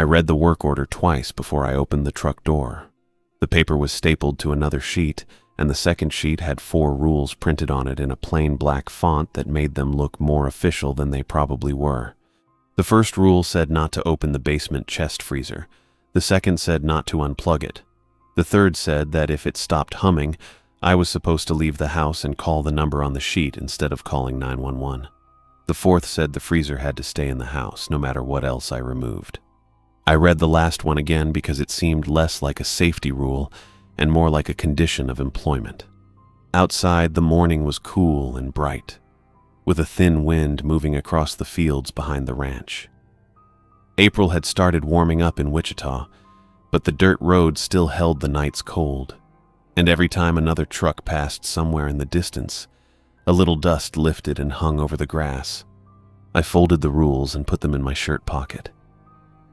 I read the work order twice before I opened the truck door. The paper was stapled to another sheet, and the second sheet had 4 rules printed on it in a plain black font that made them look more official than they probably were. The first rule said not to open the basement chest freezer. The second said not to unplug it. The third said that if it stopped humming, I was supposed to leave the house and call the number on the sheet instead of calling 911. The fourth said the freezer had to stay in the house, no matter what else I removed. I read the last one again because it seemed less like a safety rule and more like a condition of employment. Outside, the morning was cool and bright, with a thin wind moving across the fields behind the ranch. April had started warming up in Wichita, but the dirt road still held the night's cold, and every time another truck passed somewhere in the distance, a little dust lifted and hung over the grass. I folded the rules and put them in my shirt pocket.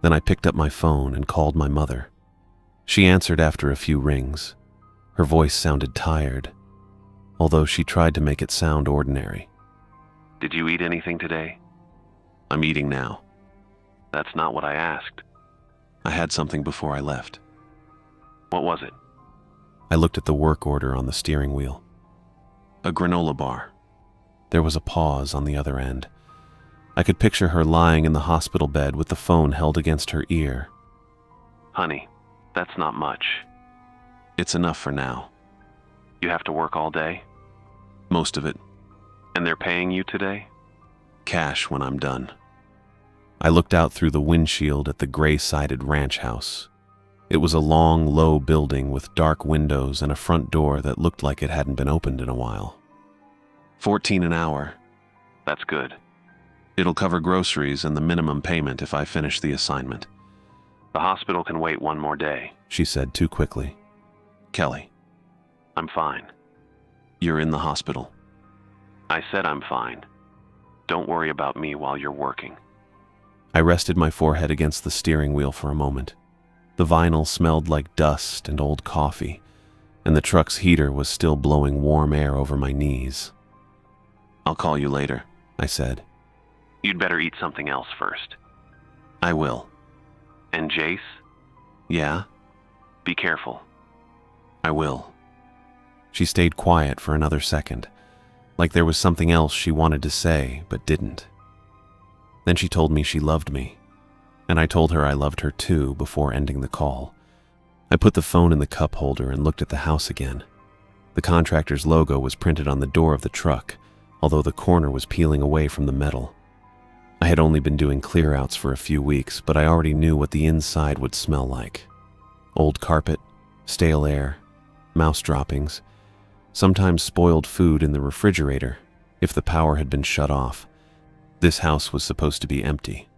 Then I picked up my phone and called my mother. She answered after a few rings. Her voice sounded tired, although she tried to make it sound ordinary. Did you eat anything today? I'm eating now. That's not what I asked. I had something before I left. What was it? I looked at the work order on the steering wheel. A granola bar. There was a pause on the other end. I could picture her lying in the hospital bed with the phone held against her ear. Honey, that's not much. It's enough for now. You have to work all day? Most of it. And they're paying you today? Cash when I'm done. I looked out through the windshield at the gray-sided ranch house. It was a long, low building with dark windows and a front door that looked like it hadn't been opened in a while. $14 an hour. That's good. It'll cover groceries and the minimum payment if I finish the assignment. The hospital can wait one more day, she said too quickly. Kelly. I'm fine. You're in the hospital. I said I'm fine. Don't worry about me while you're working. I rested my forehead against the steering wheel for a moment. The vinyl smelled like dust and old coffee, and the truck's heater was still blowing warm air over my knees. I'll call you later, I said. You'd better eat something else first. I will. And Jace? Yeah? Be careful. I will. She stayed quiet for another second, like there was something else she wanted to say but didn't. Then she told me she loved me, and I told her I loved her too before ending the call. I put the phone in the cup holder and looked at the house again. The contractor's logo was printed on the door of the truck, although the corner was peeling away from the metal. I had only been doing clear-outs for a few weeks, but I already knew what the inside would smell like. Old carpet, stale air, mouse droppings, sometimes spoiled food in the refrigerator if the power had been shut off. This house was supposed to be empty.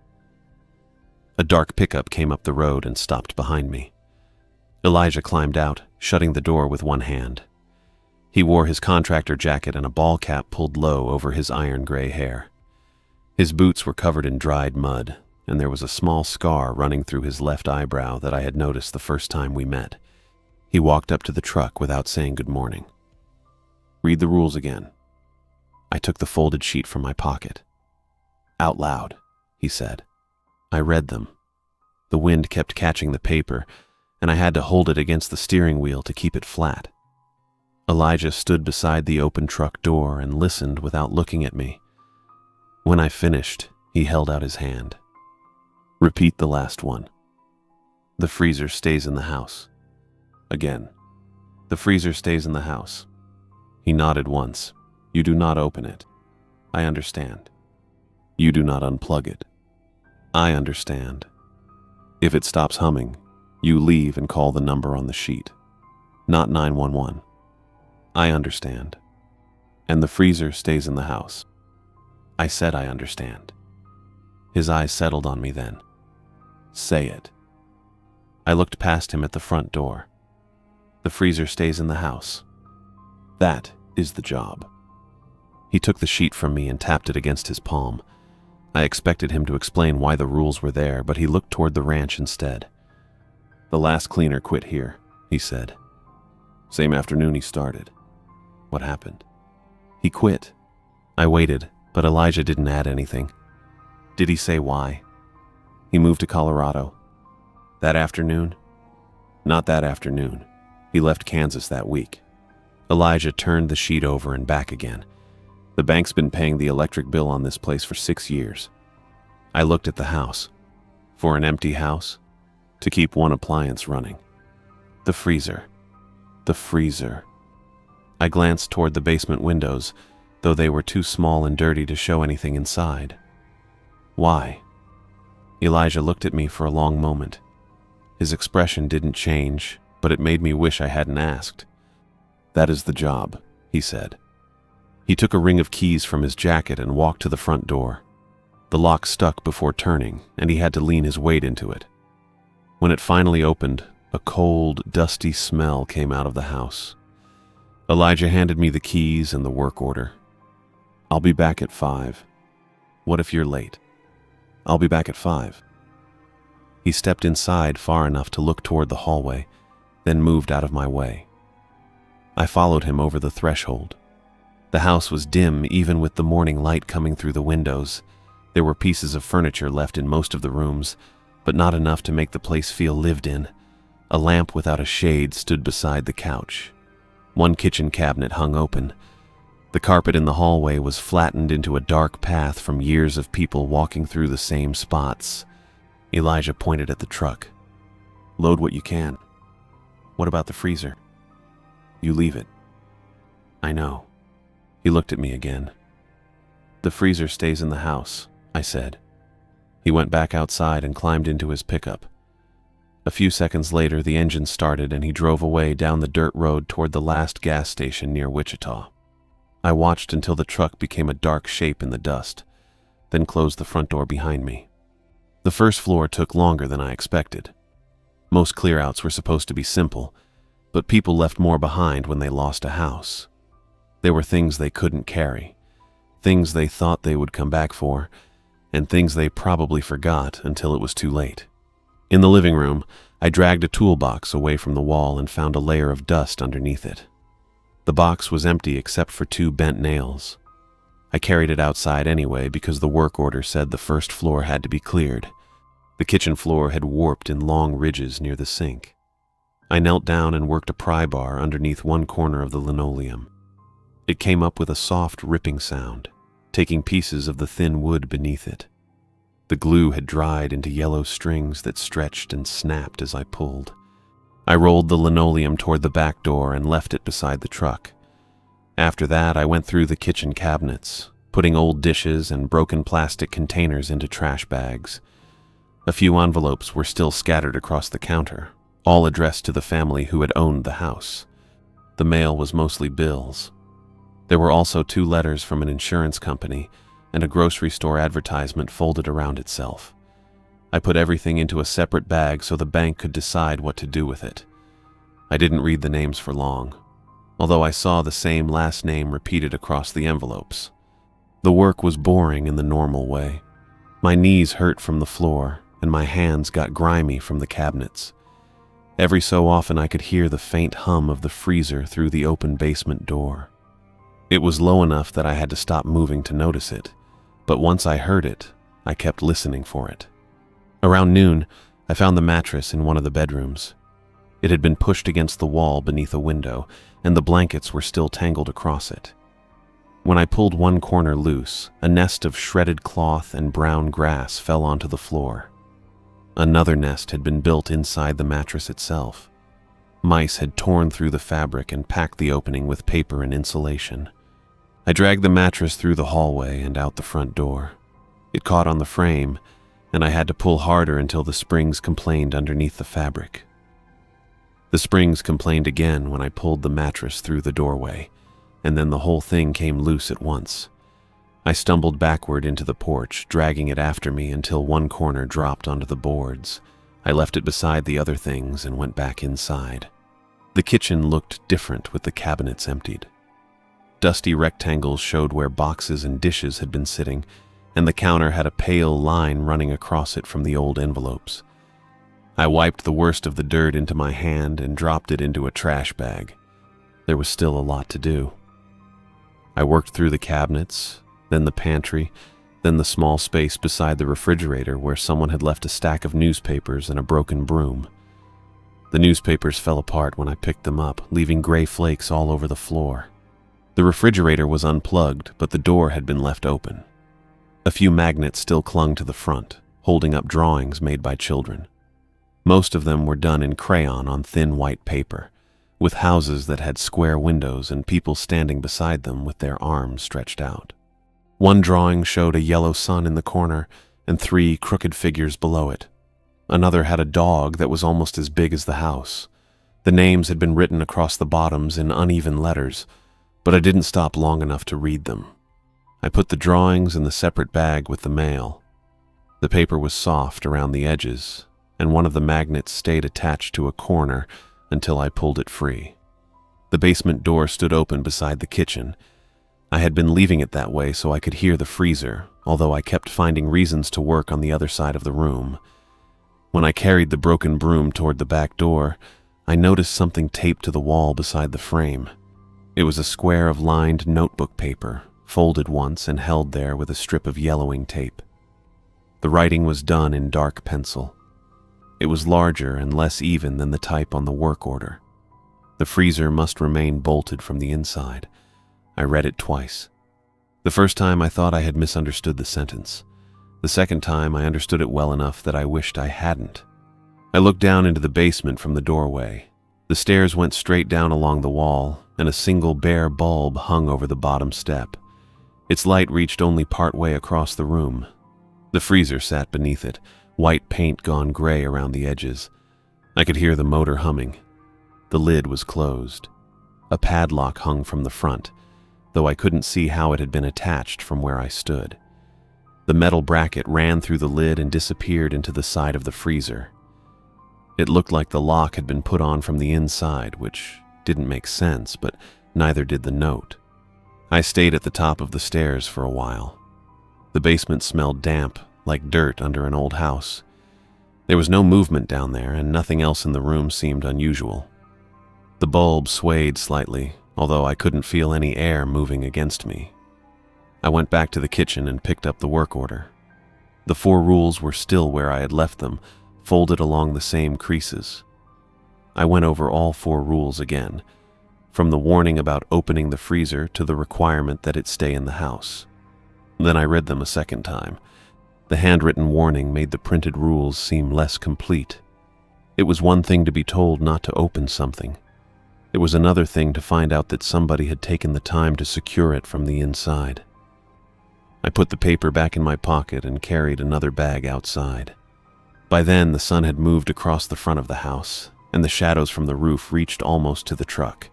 A dark pickup came up the road and stopped behind me. Elijah climbed out, shutting the door with one hand. He wore his contractor jacket and a ball cap pulled low over his iron-gray hair. His boots were covered in dried mud, and there was a small scar running through his left eyebrow that I had noticed the first time we met. He walked up to the truck without saying good morning. Read the rules again. I took the folded sheet from my pocket. Out loud, he said. I read them. The wind kept catching the paper, and I had to hold it against the steering wheel to keep it flat. Elijah stood beside the open truck door and listened without looking at me. When I finished, he held out his hand. Repeat the last one. The freezer stays in the house. Again. The freezer stays in the house. He nodded once. You do not open it. I understand. You do not unplug it. I understand. If it stops humming, you leave and call the number on the sheet. Not 911. I understand. And the freezer stays in the house. I said I understand. His eyes settled on me then. Say it. I looked past him at the front door. The freezer stays in the house. That is the job. He took the sheet from me and tapped it against his palm. I expected him to explain why the rules were there, but he looked toward the ranch instead. The last cleaner quit here, he said. Same afternoon he started. What happened? He quit. I waited, but Elijah didn't add anything. Did he say why? He moved to Colorado. That afternoon? Not that afternoon. He left Kansas that week. Elijah turned the sheet over and back again. The bank's been paying the electric bill on this place for 6 years. I looked at the house. For an empty house? To keep one appliance running. The freezer. The freezer. I glanced toward the basement windows, though they were too small and dirty to show anything inside. Why? Elijah looked at me for a long moment. His expression didn't change, but it made me wish I hadn't asked. "That is the job," he said. He took a ring of keys from his jacket and walked to the front door. The lock stuck before turning, and he had to lean his weight into it. When it finally opened, a cold, dusty smell came out of the house. Elijah handed me the keys and the work order. "I'll be back at 5. What if you're late?" "I'll be back at 5. He stepped inside far enough to look toward the hallway, then moved out of my way. I followed him over the threshold. The house was dim even with the morning light coming through the windows. There were pieces of furniture left in most of the rooms, but not enough to make the place feel lived in. A lamp without a shade stood beside the couch. One kitchen cabinet hung open. The carpet in the hallway was flattened into a dark path from years of people walking through the same spots. Elijah pointed at the truck. "Load what you can." "What about the freezer?" "You leave it." "I know." He looked at me again. "The freezer stays in the house," I said. He went back outside and climbed into his pickup. A few seconds later, the engine started and he drove away down the dirt road toward the last gas station near Wichita. I watched until the truck became a dark shape in the dust, then closed the front door behind me. The first floor took longer than I expected. Most clearouts were supposed to be simple, but people left more behind when they lost a house. There were things they couldn't carry, things they thought they would come back for, and things they probably forgot until it was too late. In the living room, I dragged a toolbox away from the wall and found a layer of dust underneath it. The box was empty except for 2 bent nails. I carried it outside anyway because the work order said the first floor had to be cleared. The kitchen floor had warped in long ridges near the sink. I knelt down and worked a pry bar underneath one corner of the linoleum. It came up with a soft ripping sound, taking pieces of the thin wood beneath it. The glue had dried into yellow strings that stretched and snapped as I pulled. I rolled the linoleum toward the back door and left it beside the truck. After that, I went through the kitchen cabinets, putting old dishes and broken plastic containers into trash bags. A few envelopes were still scattered across the counter, all addressed to the family who had owned the house. The mail was mostly bills. There were also 2 letters from an insurance company and a grocery store advertisement folded around itself. I put everything into a separate bag so the bank could decide what to do with it. I didn't read the names for long, although I saw the same last name repeated across the envelopes. The work was boring in the normal way. My knees hurt from the floor, and my hands got grimy from the cabinets. Every so often I could hear the faint hum of the freezer through the open basement door. It was low enough that I had to stop moving to notice it, but once I heard it, I kept listening for it. Around noon, I found the mattress in one of the bedrooms. It had been pushed against the wall beneath a window, and the blankets were still tangled across it. When I pulled one corner loose, a nest of shredded cloth and brown grass fell onto the floor. Another nest had been built inside the mattress itself. Mice had torn through the fabric and packed the opening with paper and insulation. I dragged the mattress through the hallway and out the front door. It caught on the frame, and I had to pull harder until the springs complained underneath the fabric. The springs complained again when I pulled the mattress through the doorway, and then the whole thing came loose at once. I stumbled backward into the porch, dragging it after me until one corner dropped onto the boards. I left it beside the other things and went back inside. The kitchen looked different with the cabinets emptied. Dusty rectangles showed where boxes and dishes had been sitting, and the counter had a pale line running across it from the old envelopes. I wiped the worst of the dirt into my hand and dropped it into a trash bag. There was still a lot to do. I worked through the cabinets, then the pantry, then the small space beside the refrigerator where someone had left a stack of newspapers and a broken broom. The newspapers fell apart when I picked them up, leaving gray flakes all over the floor. The refrigerator was unplugged, but the door had been left open. A few magnets still clung to the front, holding up drawings made by children. Most of them were done in crayon on thin white paper, with houses that had square windows and people standing beside them with their arms stretched out. One drawing showed a yellow sun in the corner and 3 crooked figures below it. Another had a dog that was almost as big as the house. The names had been written across the bottoms in uneven letters, but I didn't stop long enough to read them. I put the drawings in the separate bag with the mail. The paper was soft around the edges, and one of the magnets stayed attached to a corner until I pulled it free. The basement door stood open beside the kitchen. I had been leaving it that way so I could hear the freezer, although I kept finding reasons to work on the other side of the room. When I carried the broken broom toward the back door, I noticed something taped to the wall beside the frame. It was a square of lined notebook paper, folded once and held there with a strip of yellowing tape. The writing was done in dark pencil. It was larger and less even than the type on the work order. The freezer must remain bolted from the inside. I read it twice. The first time I thought I had misunderstood the sentence. The second time I understood it well enough that I wished I hadn't. I looked down into the basement from the doorway. The stairs went straight down along the wall, and a single bare bulb hung over the bottom step. Its light reached only part way across the room. The freezer sat beneath it, white paint gone gray around the edges. I could hear the motor humming. The lid was closed. A padlock hung from the front, though I couldn't see how it had been attached from where I stood. The metal bracket ran through the lid and disappeared into the side of the freezer. It looked like the lock had been put on from the inside, which didn't make sense, but neither did the note. I stayed at the top of the stairs for a while. The basement smelled damp, like dirt under an old house. There was no movement down there, and nothing else in the room seemed unusual. The bulb swayed slightly, although I couldn't feel any air moving against me. I went back to the kitchen and picked up the work order. The 4 rules were still where I had left them, folded along the same creases. I went over all 4 rules again, from the warning about opening the freezer to the requirement that it stay in the house. Then I read them a second time. The handwritten warning made the printed rules seem less complete. It was one thing to be told not to open something. It was another thing to find out that somebody had taken the time to secure it from the inside. I put the paper back in my pocket and carried another bag outside. By then, the sun had moved across the front of the house, and the shadows from the roof reached almost to the truck.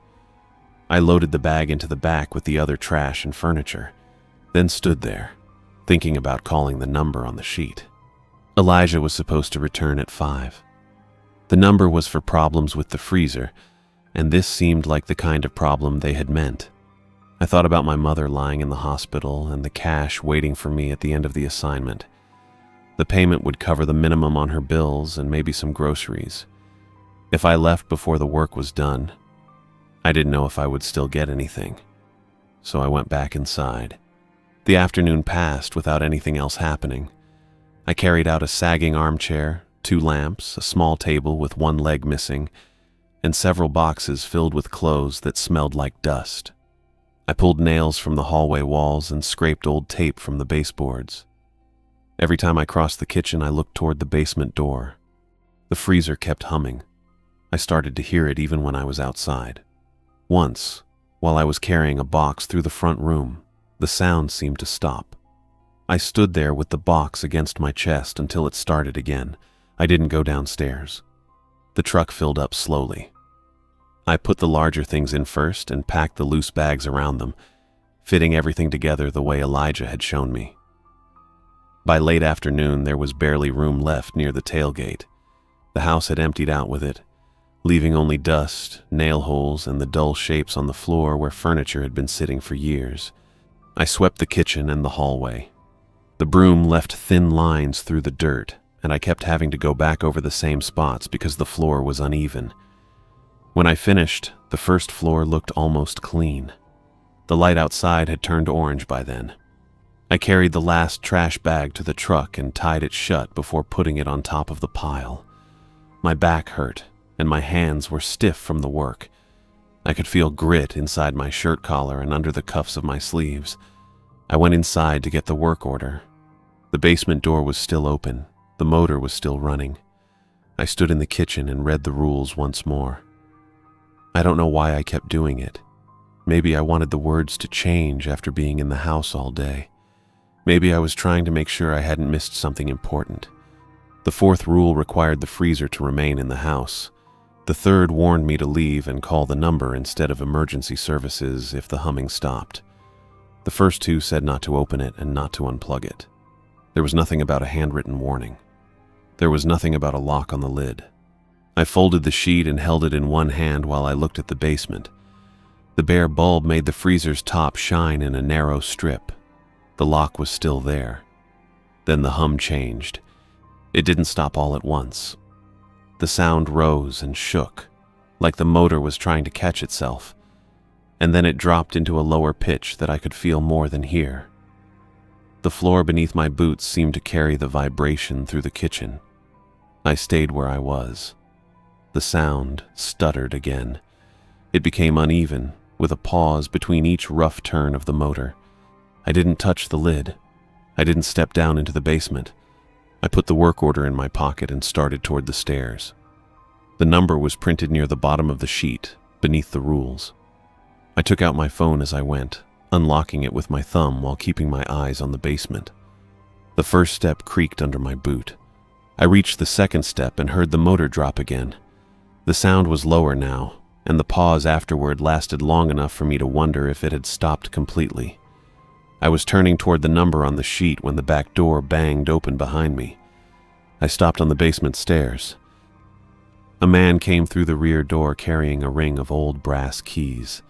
I loaded the bag into the back with the other trash and furniture, then stood there, thinking about calling the number on the sheet. Elijah was supposed to return at 5. The number was for problems with the freezer, and this seemed like the kind of problem they had meant. I thought about my mother lying in the hospital and the cash waiting for me at the end of the assignment. The payment would cover the minimum on her bills and maybe some groceries. If I left before the work was done, I didn't know if I would still get anything, so I went back inside. The afternoon passed without anything else happening. I carried out a sagging armchair, 2 lamps, a small table with 1 leg missing, and several boxes filled with clothes that smelled like dust. I pulled nails from the hallway walls and scraped old tape from the baseboards. Every time I crossed the kitchen, I looked toward the basement door. The freezer kept humming. I started to hear it even when I was outside. Once, while I was carrying a box through the front room, the sound seemed to stop. I stood there with the box against my chest until it started again. I didn't go downstairs. The truck filled up slowly. I put the larger things in first and packed the loose bags around them, fitting everything together the way Elijah had shown me. By late afternoon, there was barely room left near the tailgate. The house had emptied out with it, leaving only dust, nail holes, and the dull shapes on the floor where furniture had been sitting for years. I swept the kitchen and the hallway. The broom left thin lines through the dirt, and I kept having to go back over the same spots because the floor was uneven. When I finished, the first floor looked almost clean. The light outside had turned orange by then. I carried the last trash bag to the truck and tied it shut before putting it on top of the pile. My back hurt, and my hands were stiff from the work. I could feel grit inside my shirt collar and under the cuffs of my sleeves. I went inside to get the work order. The basement door was still open. The motor was still running. I stood in the kitchen and read the rules once more. I don't know why I kept doing it. Maybe I wanted the words to change after being in the house all day. Maybe I was trying to make sure I hadn't missed something important. The fourth rule required the freezer to remain in the house. The third warned me to leave and call the number instead of emergency services if the humming stopped. The first two said not to open it and not to unplug it. There was nothing about a handwritten warning. There was nothing about a lock on the lid. I folded the sheet and held it in one hand while I looked at the basement. The bare bulb made the freezer's top shine in a narrow strip. The lock was still there. Then the hum changed. It didn't stop all at once. The sound rose and shook, like the motor was trying to catch itself, and then it dropped into a lower pitch that I could feel more than hear. The floor beneath my boots seemed to carry the vibration through the kitchen. I stayed where I was. The sound stuttered again. It became uneven, with a pause between each rough turn of the motor. I didn't touch the lid. I didn't step down into the basement. I put the work order in my pocket and started toward the stairs. The number was printed near the bottom of the sheet, beneath the rules. I took out my phone as I went, unlocking it with my thumb while keeping my eyes on the basement. The first step creaked under my boot. I reached the second step and heard the motor drop again. The sound was lower now, and the pause afterward lasted long enough for me to wonder if it had stopped completely. I was turning toward the number on the sheet when the back door banged open behind me. I stopped on the basement stairs. A man came through the rear door carrying a ring of old brass keys.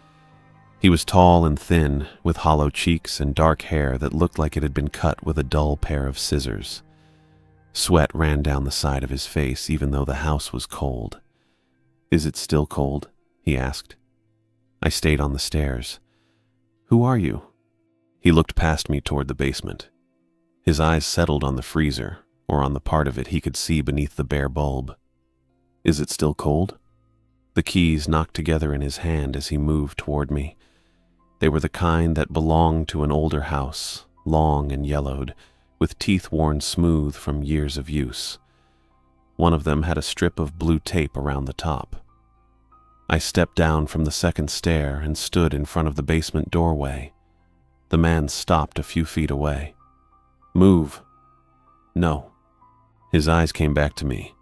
He was tall and thin, with hollow cheeks and dark hair that looked like it had been cut with a dull pair of scissors. Sweat ran down the side of his face even though the house was cold. "Is it still cold?" he asked. I stayed on the stairs. "Who are you?" He looked past me toward the basement. His eyes settled on the freezer, or on the part of it he could see beneath the bare bulb. "Is it still cold?" The keys knocked together in his hand as he moved toward me. They were the kind that belonged to an older house, long and yellowed, with teeth worn smooth from years of use. One of them had a strip of blue tape around the top. I stepped down from the second stair and stood in front of the basement doorway. The man stopped a few feet away. "Move." "No." His eyes came back to me.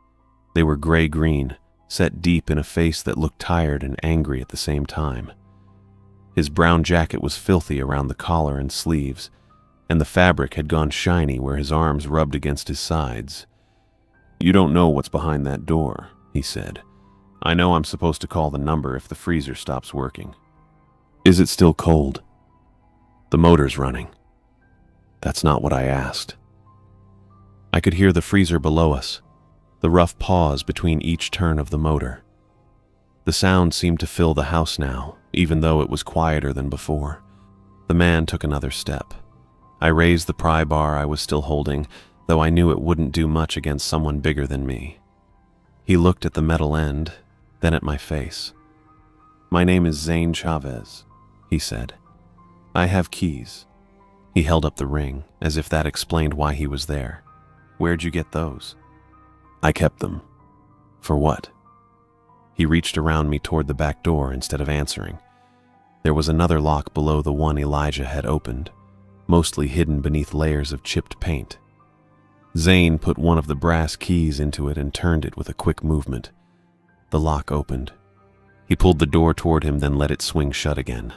They were gray-green, set deep in a face that looked tired and angry at the same time. His brown jacket was filthy around the collar and sleeves, and the fabric had gone shiny where his arms rubbed against his sides. "You don't know what's behind that door," he said. "I know I'm supposed to call the number if the freezer stops working." "Is it still cold?" "The motor's running." That's not what I asked. I could hear the freezer below us, the rough pause between each turn of the motor. The sound seemed to fill the house now, even though it was quieter than before. The man took another step. I raised the pry bar I was still holding, though I knew it wouldn't do much against someone bigger than me. He looked at the metal end, then at my face. "My name is Zane Chavez," he said. "I have keys." He held up the ring, as if that explained why he was there. "Where'd you get those?" "I kept them." "For what?" He reached around me toward the back door instead of answering. There was another lock below the one Elijah had opened, mostly hidden beneath layers of chipped paint. Zane put one of the brass keys into it and turned it with a quick movement. The lock opened. He pulled the door toward him, then let it swing shut again.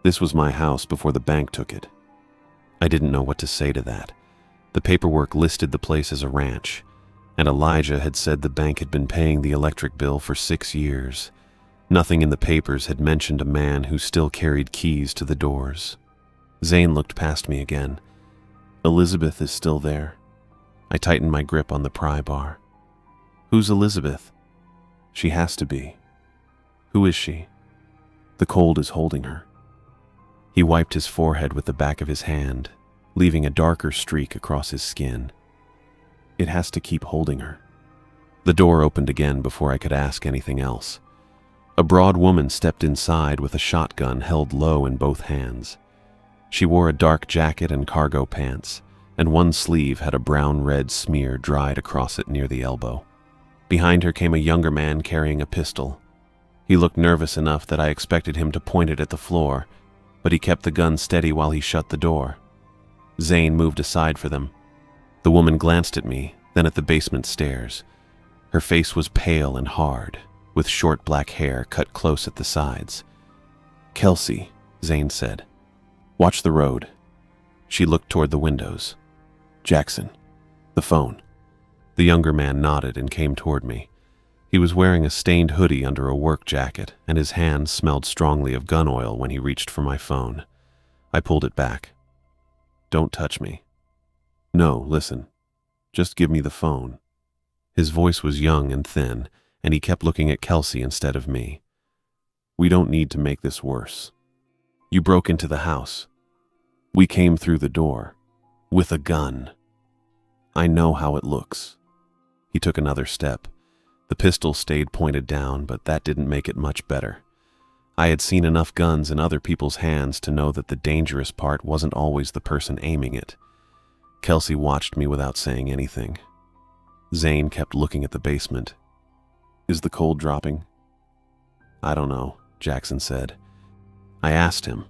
This was my house before the bank took it. I didn't know what to say to that. The paperwork listed the place as a ranch, and Elijah had said the bank had been paying the electric bill for 6 years. Nothing in the papers had mentioned a man who still carried keys to the doors. Zane looked past me again. "Elizabeth is still there." I tightened my grip on the pry bar. "Who's Elizabeth?" "She has to be." "Who is she?" "The cold is holding her." He wiped his forehead with the back of his hand, leaving a darker streak across his skin. It has to keep holding her. The door opened again before I could ask anything else. A broad woman stepped inside with a shotgun held low in both hands. She wore a dark jacket and cargo pants, and one sleeve had a brown-red smear dried across it near the elbow. Behind her came a younger man carrying a pistol. He looked nervous enough that I expected him to point it at the floor, but he kept the gun steady while he shut the door. Zane moved aside for them. The woman glanced at me, then at the basement stairs. Her face was pale and hard, with short black hair cut close at the sides. "Kelsey," Zane said. "Watch the road." She looked toward the windows. "Jackson." "The phone." The younger man nodded and came toward me. He was wearing a stained hoodie under a work jacket, and his hand smelled strongly of gun oil when he reached for my phone. I pulled it back. "Don't touch me." "No, listen. Just give me the phone." His voice was young and thin, and he kept looking at Kelsey instead of me. "We don't need to make this worse. You broke into the house. We came through the door. With a gun. I know how it looks." He took another step. The pistol stayed pointed down, but that didn't make it much better. I had seen enough guns in other people's hands to know that the dangerous part wasn't always the person aiming it. Kelsey watched me without saying anything. Zane kept looking at the basement. "Is the cold dropping?" "I don't know," Jackson said. I asked him.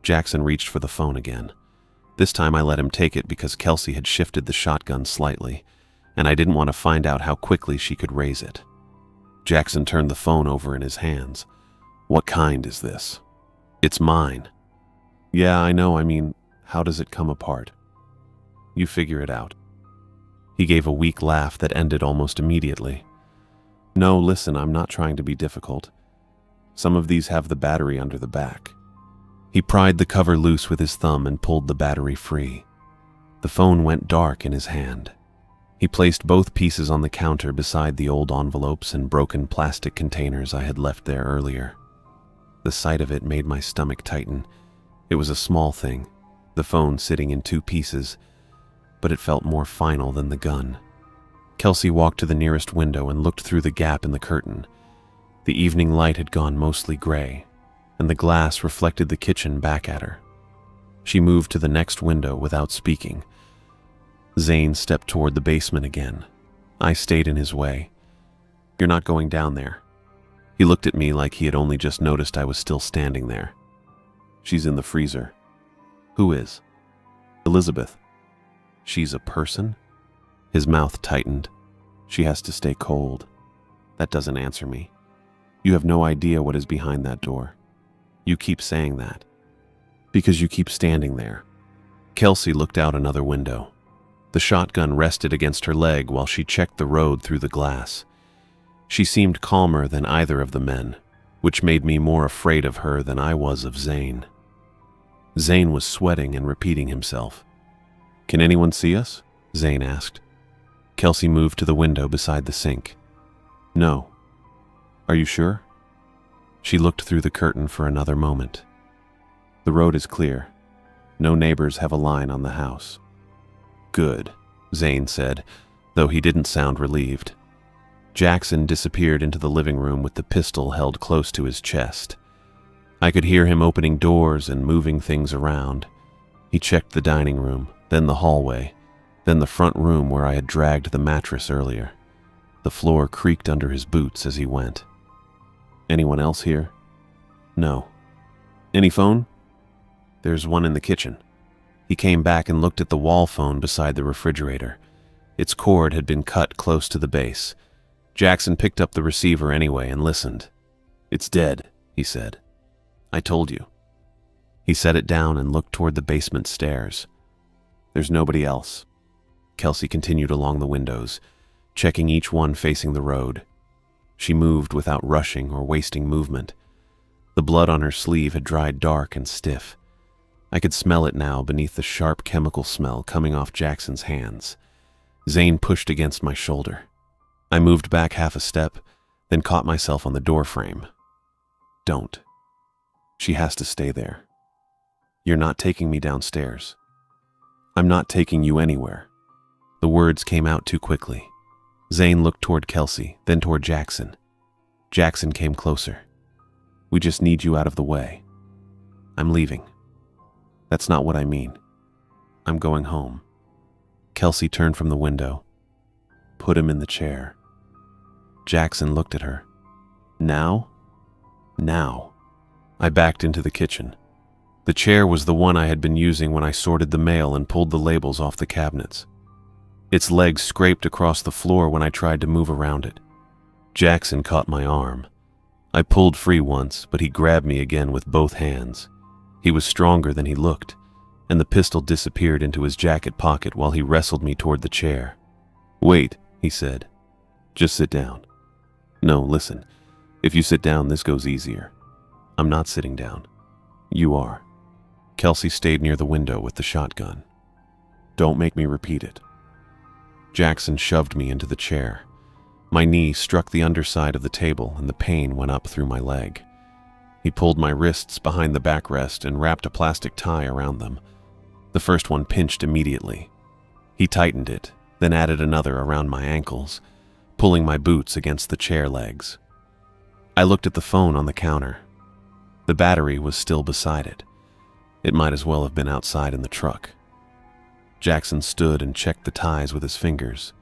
Jackson reached for the phone again. This time I let him take it because Kelsey had shifted the shotgun slightly, and I didn't want to find out how quickly she could raise it. Jackson turned the phone over in his hands. "What kind is this?" "It's mine." "Yeah, I know. I mean, how does it come apart?" "You figure it out." He gave a weak laugh that ended almost immediately. "No, listen, I'm not trying to be difficult. Some of these have the battery under the back." He pried the cover loose with his thumb and pulled the battery free. The phone went dark in his hand. He placed both pieces on the counter beside the old envelopes and broken plastic containers I had left there earlier. The sight of it made my stomach tighten. It was a small thing, the phone sitting in two pieces, but it felt more final than the gun. Kelsey walked to the nearest window and looked through the gap in the curtain. The evening light had gone mostly gray, and the glass reflected the kitchen back at her. She moved to the next window without speaking. Zane stepped toward the basement again. I stayed in his way. "You're not going down there." He looked at me like he had only just noticed I was still standing there. "She's in the freezer." "Who is?" "Elizabeth." "She's a person?" His mouth tightened. "She has to stay cold." That doesn't answer me. You have no idea what is behind that door. You keep saying that. Because you keep standing there. Kelsey looked out another window. The shotgun rested against her leg while she checked the road through the glass. She seemed calmer than either of the men, which made me more afraid of her than I was of Zane. Zane was sweating and repeating himself. "Can anyone see us?" Zane asked. Kelsey moved to the window beside the sink. "No." "Are you sure?" She looked through the curtain for another moment. "The road is clear. No neighbors have a line on the house." "Good," Zane said, though he didn't sound relieved. Jackson disappeared into the living room with the pistol held close to his chest. I could hear him opening doors and moving things around. He checked the dining room, then the hallway, then the front room where I had dragged the mattress earlier. The floor creaked under his boots as he went. "Anyone else here?" "No." "Any phone?" "There's one in the kitchen." He came back and looked at the wall phone beside the refrigerator. Its cord had been cut close to the base. Jackson picked up the receiver anyway and listened. "It's dead," he said. "I told you." He set it down and looked toward the basement stairs. "There's nobody else." Kelsey continued along the windows, checking each one facing the road. She moved without rushing or wasting movement. The blood on her sleeve had dried dark and stiff. I could smell it now beneath the sharp chemical smell coming off Jackson's hands. Zane pushed against my shoulder. I moved back half a step, then caught myself on the doorframe. "Don't. She has to stay there. You're not taking me downstairs." I'm not taking you anywhere." The words came out too quickly. Zane looked toward Kelsey, then toward Jackson. Jackson came closer. "We just need you out of the way." "I'm leaving." "That's not what I mean. I'm going home." Kelsey turned from the window. "Put him in the chair." Jackson looked at her. "Now?" "Now." I backed into the kitchen. The chair was the one I had been using when I sorted the mail and pulled the labels off the cabinets. Its legs scraped across the floor when I tried to move around it. Jackson caught my arm. I pulled free once, but he grabbed me again with both hands. He was stronger than he looked, and the pistol disappeared into his jacket pocket while he wrestled me toward the chair. "Wait," he said. "Just sit down." "No, listen. If you sit down, this goes easier." "I'm not sitting down." "You are." Kelsey stayed near the window with the shotgun. "Don't make me repeat it." Jackson shoved me into the chair. My knee struck the underside of the table and the pain went up through my leg. He pulled my wrists behind the backrest and wrapped a plastic tie around them. The first one pinched immediately. He tightened it, then added another around my ankles, pulling my boots against the chair legs. I looked at the phone on the counter. The battery was still beside it. It might as well have been outside in the truck. Jackson stood and checked the ties with his fingers.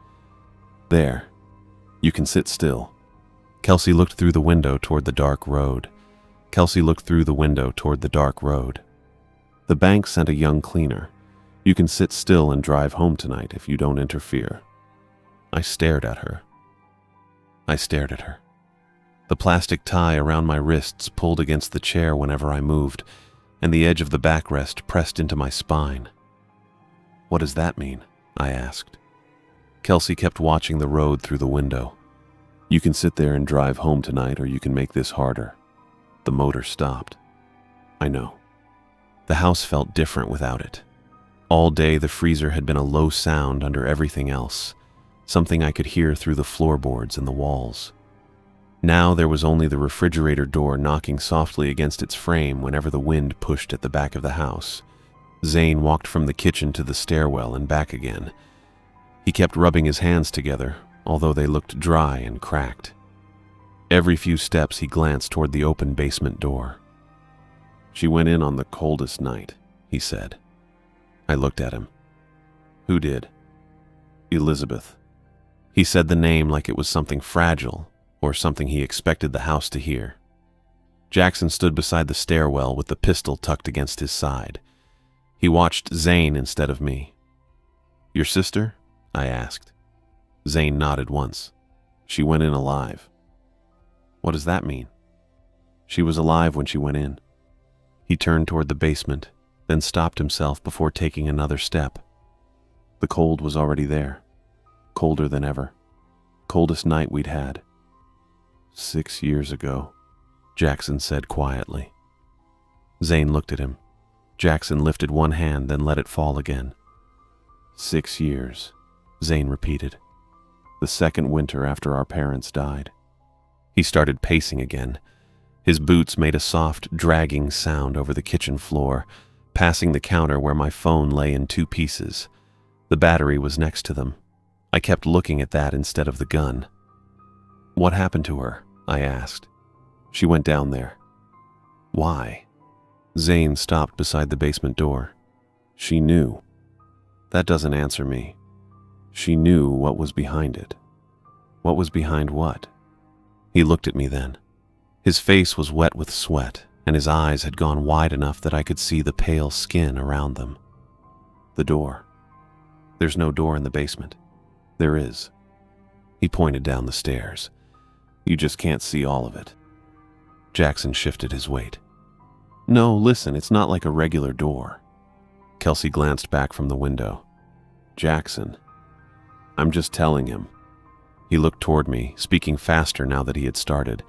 "There. You can sit still." Kelsey looked through the window toward the dark road. "The bank sent a young cleaner. You can sit still and drive home tonight if you don't interfere." I stared at her. The plastic tie around my wrists pulled against the chair whenever I moved, and the edge of the backrest pressed into my spine. "What does that mean?" I asked. Kelsey kept watching the road through the window. "You can sit there and drive home tonight, or you can make this harder." The motor stopped. I know. The house felt different without it. All day the freezer had been a low sound under everything else, something I could hear through the floorboards and the walls. Now there was only the refrigerator door knocking softly against its frame whenever the wind pushed at the back of the house. Zane walked from the kitchen to the stairwell and back again. He kept rubbing his hands together, although they looked dry and cracked. Every few steps he glanced toward the open basement door. "She went in on the coldest night," he said. I looked at him. "Who did?" "Elizabeth." He said the name like it was something fragile, or something he expected the house to hear. Jackson stood beside the stairwell with the pistol tucked against his side. He watched Zane instead of me. "Your sister?" I asked. Zane nodded once. "She went in alive." "What does that mean?" "She was alive when she went in." He turned toward the basement, then stopped himself before taking another step. The cold was already there, colder than ever. Coldest night we'd had. 6 years ago, Jackson said quietly. Zane looked at him. Jackson lifted one hand, then let it fall again. 6 years, Zane repeated. The second winter after our parents died. He started pacing again. His boots made a soft, dragging sound over the kitchen floor, passing the counter where my phone lay in 2 pieces. The battery was next to them. I kept looking at that instead of the gun. "What happened to her?" I asked. "She went down there." "Why?" Zane stopped beside the basement door. "She knew." "That doesn't answer me." "She knew what was behind it." "What was behind what?" He looked at me then. His face was wet with sweat, and his eyes had gone wide enough that I could see the pale skin around them. "The door." "There's no door in the basement." "There is." He pointed down the stairs. "You just can't see all of it." Jackson shifted his weight. "No, listen, it's not like a regular door." Kelsey glanced back from the window. "Jackson." "I'm just telling him." He looked toward me, speaking faster now that he had started.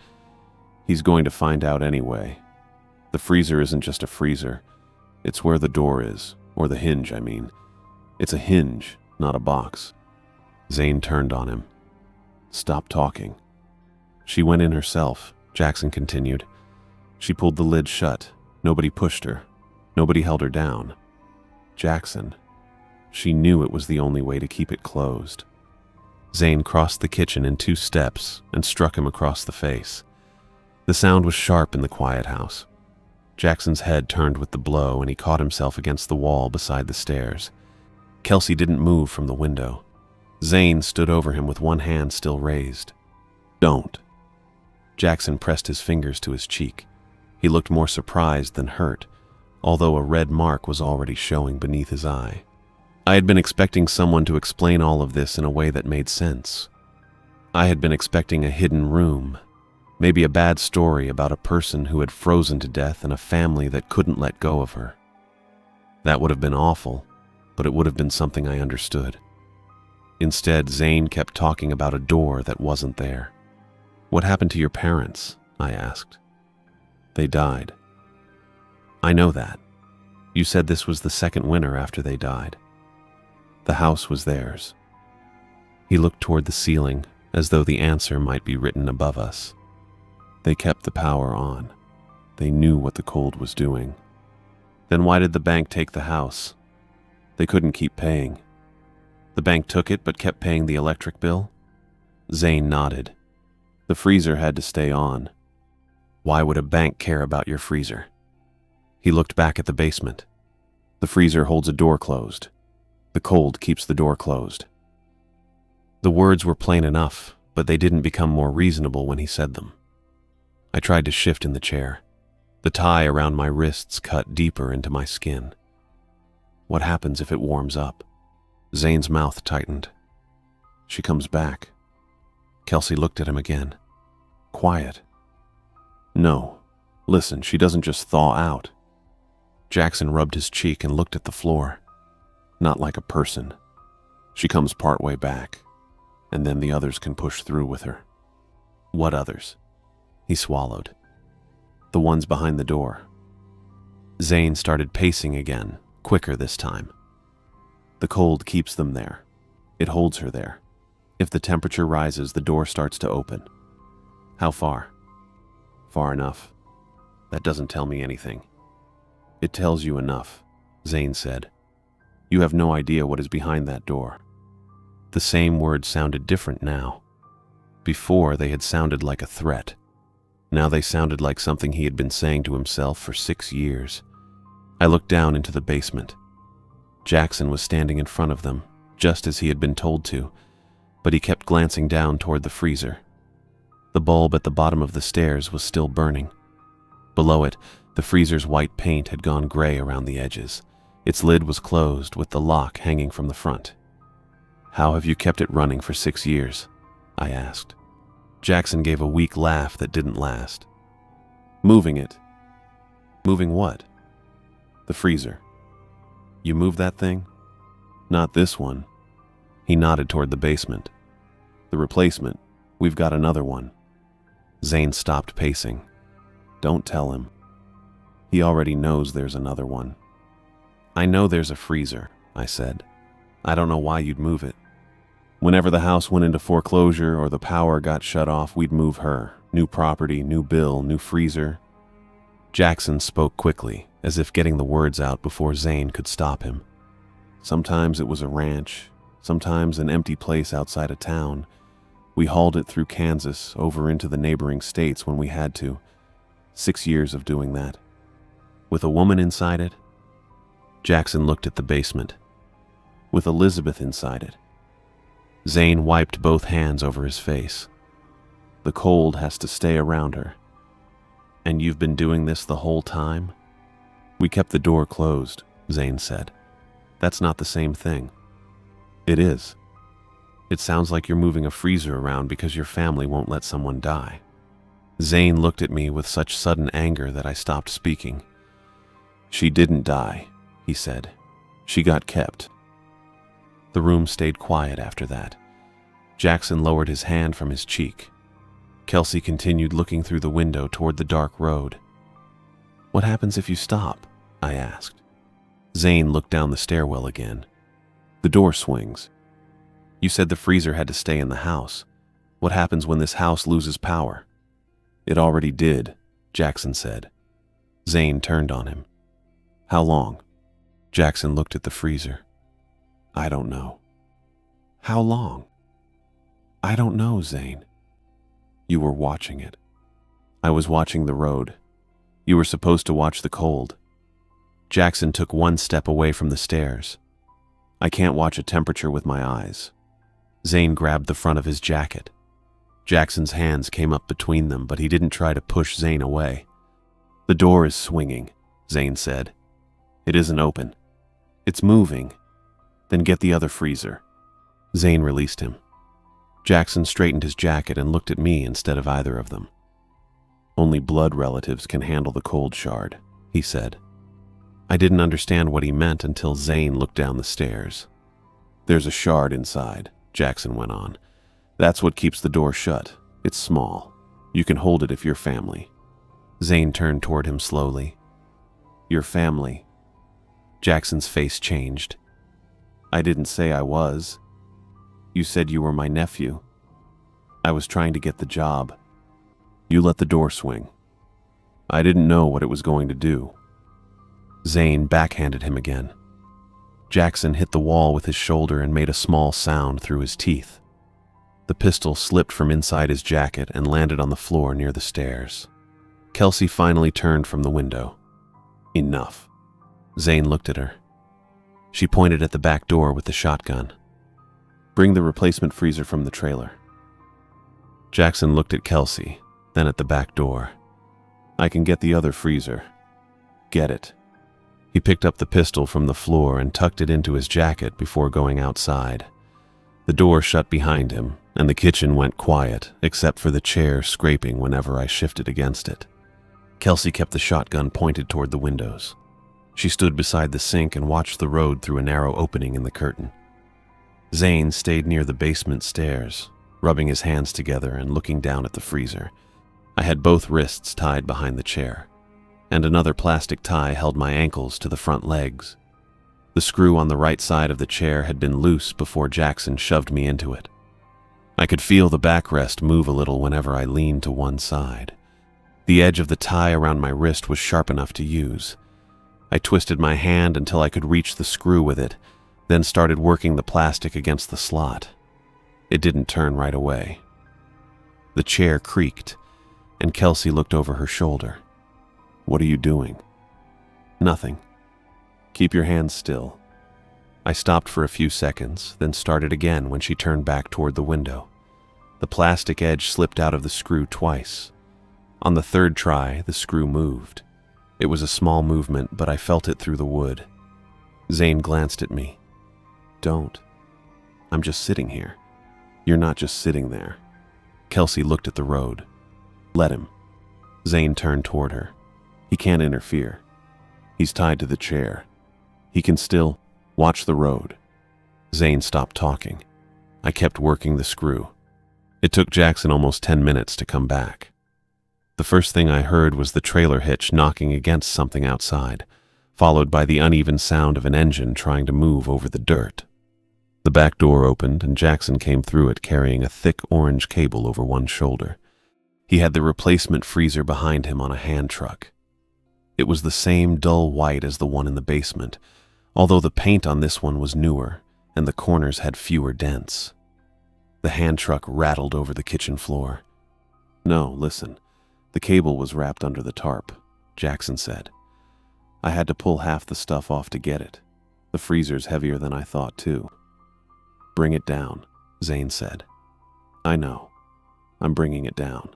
"He's going to find out anyway. The freezer isn't just a freezer. It's where the door is, or the hinge, I mean. It's a hinge, not a box." Zane turned on him. "Stop talking." "She went in herself," Jackson continued. "She pulled the lid shut. Nobody pushed her. Nobody held her down." "Jackson." She knew it was the only way to keep it closed. Zane crossed the kitchen in 2 steps and struck him across the face. The sound was sharp in the quiet house. Jackson's head turned with the blow and he caught himself against the wall beside the stairs. Kelsey didn't move from the window. Zane stood over him with one hand still raised. "Don't." Jackson pressed his fingers to his cheek. He looked more surprised than hurt, although a red mark was already showing beneath his eye. I had been expecting someone to explain all of this in a way that made sense. I had been expecting a hidden room, maybe a bad story about a person who had frozen to death and a family that couldn't let go of her. That would have been awful, but it would have been something I understood. Instead, Zane kept talking about a door that wasn't there. "What happened to your parents?" I asked. "They died." "I know that. You said this was the second winter after they died. The house was theirs." He looked toward the ceiling, as though the answer might be written above us. "They kept the power on. They knew what the cold was doing." "Then why did the bank take the house?" "They couldn't keep paying." "The bank took it but kept paying the electric bill?" Zane nodded. "The freezer had to stay on." "Why would a bank care about your freezer?" He looked back at the basement. "The freezer holds a door closed. The cold keeps the door closed." The words were plain enough, but they didn't become more reasonable when he said them. I tried to shift in the chair. The tie around my wrists cut deeper into my skin. "What happens if it warms up?" Zane's mouth tightened. "She comes back." Kelsey looked at him again. "Quiet." "No. Listen, she doesn't just thaw out." Jackson rubbed his cheek and looked at the floor. "Not like a person. She comes partway back, and then the others can push through with her." "What others?" He swallowed. "The ones behind the door." Zane started pacing again, quicker this time. "The cold keeps them there. It holds her there. If the temperature rises, the door starts to open." "How far?" "Far enough." "That doesn't tell me anything." "It tells you enough," Zane said. "You have no idea what is behind that door." The same words sounded different now. Before, they had sounded like a threat. Now they sounded like something he had been saying to himself for 6 years. I looked down into the basement. Jackson was standing in front of them, just as he had been told to, but he kept glancing down toward the freezer. The bulb at the bottom of the stairs was still burning. Below it, the freezer's white paint had gone gray around the edges. Its lid was closed, with the lock hanging from the front. "How have you kept it running for 6 years?" I asked. Jackson gave a weak laugh that didn't last. "Moving it." "Moving what?" "The freezer." "You moved that thing?" "Not this one." He nodded toward the basement. "The replacement. We've got another one." Zane stopped pacing. "Don't tell him. He already knows there's another one." "I know there's a freezer," I said. "I don't know why you'd move it." "Whenever the house went into foreclosure or the power got shut off, we'd move her. New property, new bill, new freezer." Jackson spoke quickly, as if getting the words out before Zane could stop him. "Sometimes it was a ranch, sometimes an empty place outside of town. We hauled it through Kansas over into the neighboring states when we had to. 6 years of doing that." "With a woman inside it?" Jackson looked at the basement. "With Elizabeth inside it." Zane wiped both hands over his face. "The cold has to stay around her." "And you've been doing this the whole time?" "We kept the door closed," Zane said. "That's not the same thing." "It is. It sounds like you're moving a freezer around because your family won't let someone die." Zane looked at me with such sudden anger that I stopped speaking. "She didn't die," he said. "She got kept." The room stayed quiet after that. Jackson lowered his hand from his cheek. Kelsey continued looking through the window toward the dark road. "What happens if you stop?" I asked. Zane looked down the stairwell again. "The door swings." "You said the freezer had to stay in the house. What happens when this house loses power?" "It already did," Jackson said. Zane turned on him. "How long?" Jackson looked at the freezer. I don't know. How long? I don't know, Zane. You were watching it. I was watching the road. You were supposed to watch the cold. Jackson took one step away from the stairs. I can't watch a temperature with my eyes. Zane grabbed the front of his jacket. Jackson's hands came up between them, but he didn't try to push Zane away. The door is swinging, Zane said. It isn't open. It's moving. Then get the other freezer. Zane released him. Jackson straightened his jacket and looked at me instead of either of them. Only blood relatives can handle the cold shard, he said. I didn't understand what he meant until Zane looked down the stairs. There's a shard inside, Jackson went on. That's what keeps the door shut. It's small. You can hold it if you're family. Zane turned toward him slowly. Your family. Jackson's face changed. I didn't say I was. You said you were my nephew. I was trying to get the job. You let the door swing. I didn't know what it was going to do. Zane backhanded him again. Jackson hit the wall with his shoulder and made a small sound through his teeth. The pistol slipped from inside his jacket and landed on the floor near the stairs. Kelsey finally turned from the window. Enough. Zane looked at her. She pointed at the back door with the shotgun. Bring the replacement freezer from the trailer. Jackson looked at Kelsey, then at the back door. I can get the other freezer. Get it. He picked up the pistol from the floor and tucked it into his jacket before going outside. The door shut behind him, and the kitchen went quiet, except for the chair scraping whenever I shifted against it. Kelsey kept the shotgun pointed toward the windows. She stood beside the sink and watched the road through a narrow opening in the curtain. Zane stayed near the basement stairs, rubbing his hands together and looking down at the freezer. I had both wrists tied behind the chair, and another plastic tie held my ankles to the front legs. The screw on the right side of the chair had been loose before Jackson shoved me into it. I could feel the backrest move a little whenever I leaned to one side. The edge of the tie around my wrist was sharp enough to use. I twisted my hand until I could reach the screw with it, then started working the plastic against the slot. It didn't turn right away. The chair creaked, and Kelsey looked over her shoulder. What are you doing? Nothing. Keep your hands still. I stopped for a few seconds, then started again when she turned back toward the window. The plastic edge slipped out of the screw twice. On the third try, the screw moved. It was a small movement, but I felt it through the wood. Zane glanced at me. Don't. I'm just sitting here. You're not just sitting there. Kelsey looked at the road. Let him. Zane turned toward her. He can't interfere. He's tied to the chair. He can still watch the road. Zane stopped talking. I kept working the screw. It took Jackson almost 10 minutes to come back. The first thing I heard was the trailer hitch knocking against something outside, followed by the uneven sound of an engine trying to move over the dirt. The back door opened and Jackson came through it carrying a thick orange cable over one shoulder. He had the replacement freezer behind him on a hand truck. It was the same dull white as the one in the basement, although the paint on this one was newer and the corners had fewer dents. The hand truck rattled over the kitchen floor. No, listen. The cable was wrapped under the tarp, Jackson said. I had to pull half the stuff off to get it. The freezer's heavier than I thought, too. Bring it down, Zane said. I know. I'm bringing it down.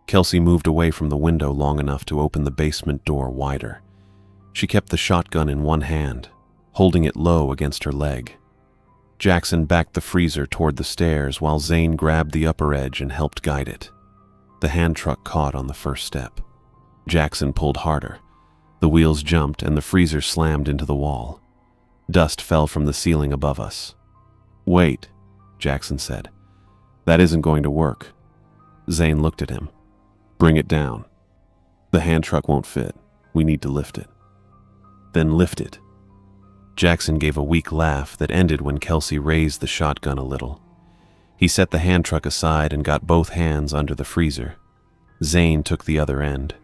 Kelsey moved away from the window long enough to open the basement door wider. She kept the shotgun in one hand, holding it low against her leg. Jackson backed the freezer toward the stairs while Zane grabbed the upper edge and helped guide it. The hand truck caught on the first step. Jackson pulled harder. The wheels jumped and the freezer slammed into the wall. Dust fell from the ceiling above us. Wait, Jackson said. That isn't going to work. Zane looked at him. Bring it down. The hand truck won't fit. We need to lift it. Then lift it. Jackson gave a weak laugh that ended when Kelsey raised the shotgun a little. He set the hand truck aside and got both hands under the freezer. Zane took the other end.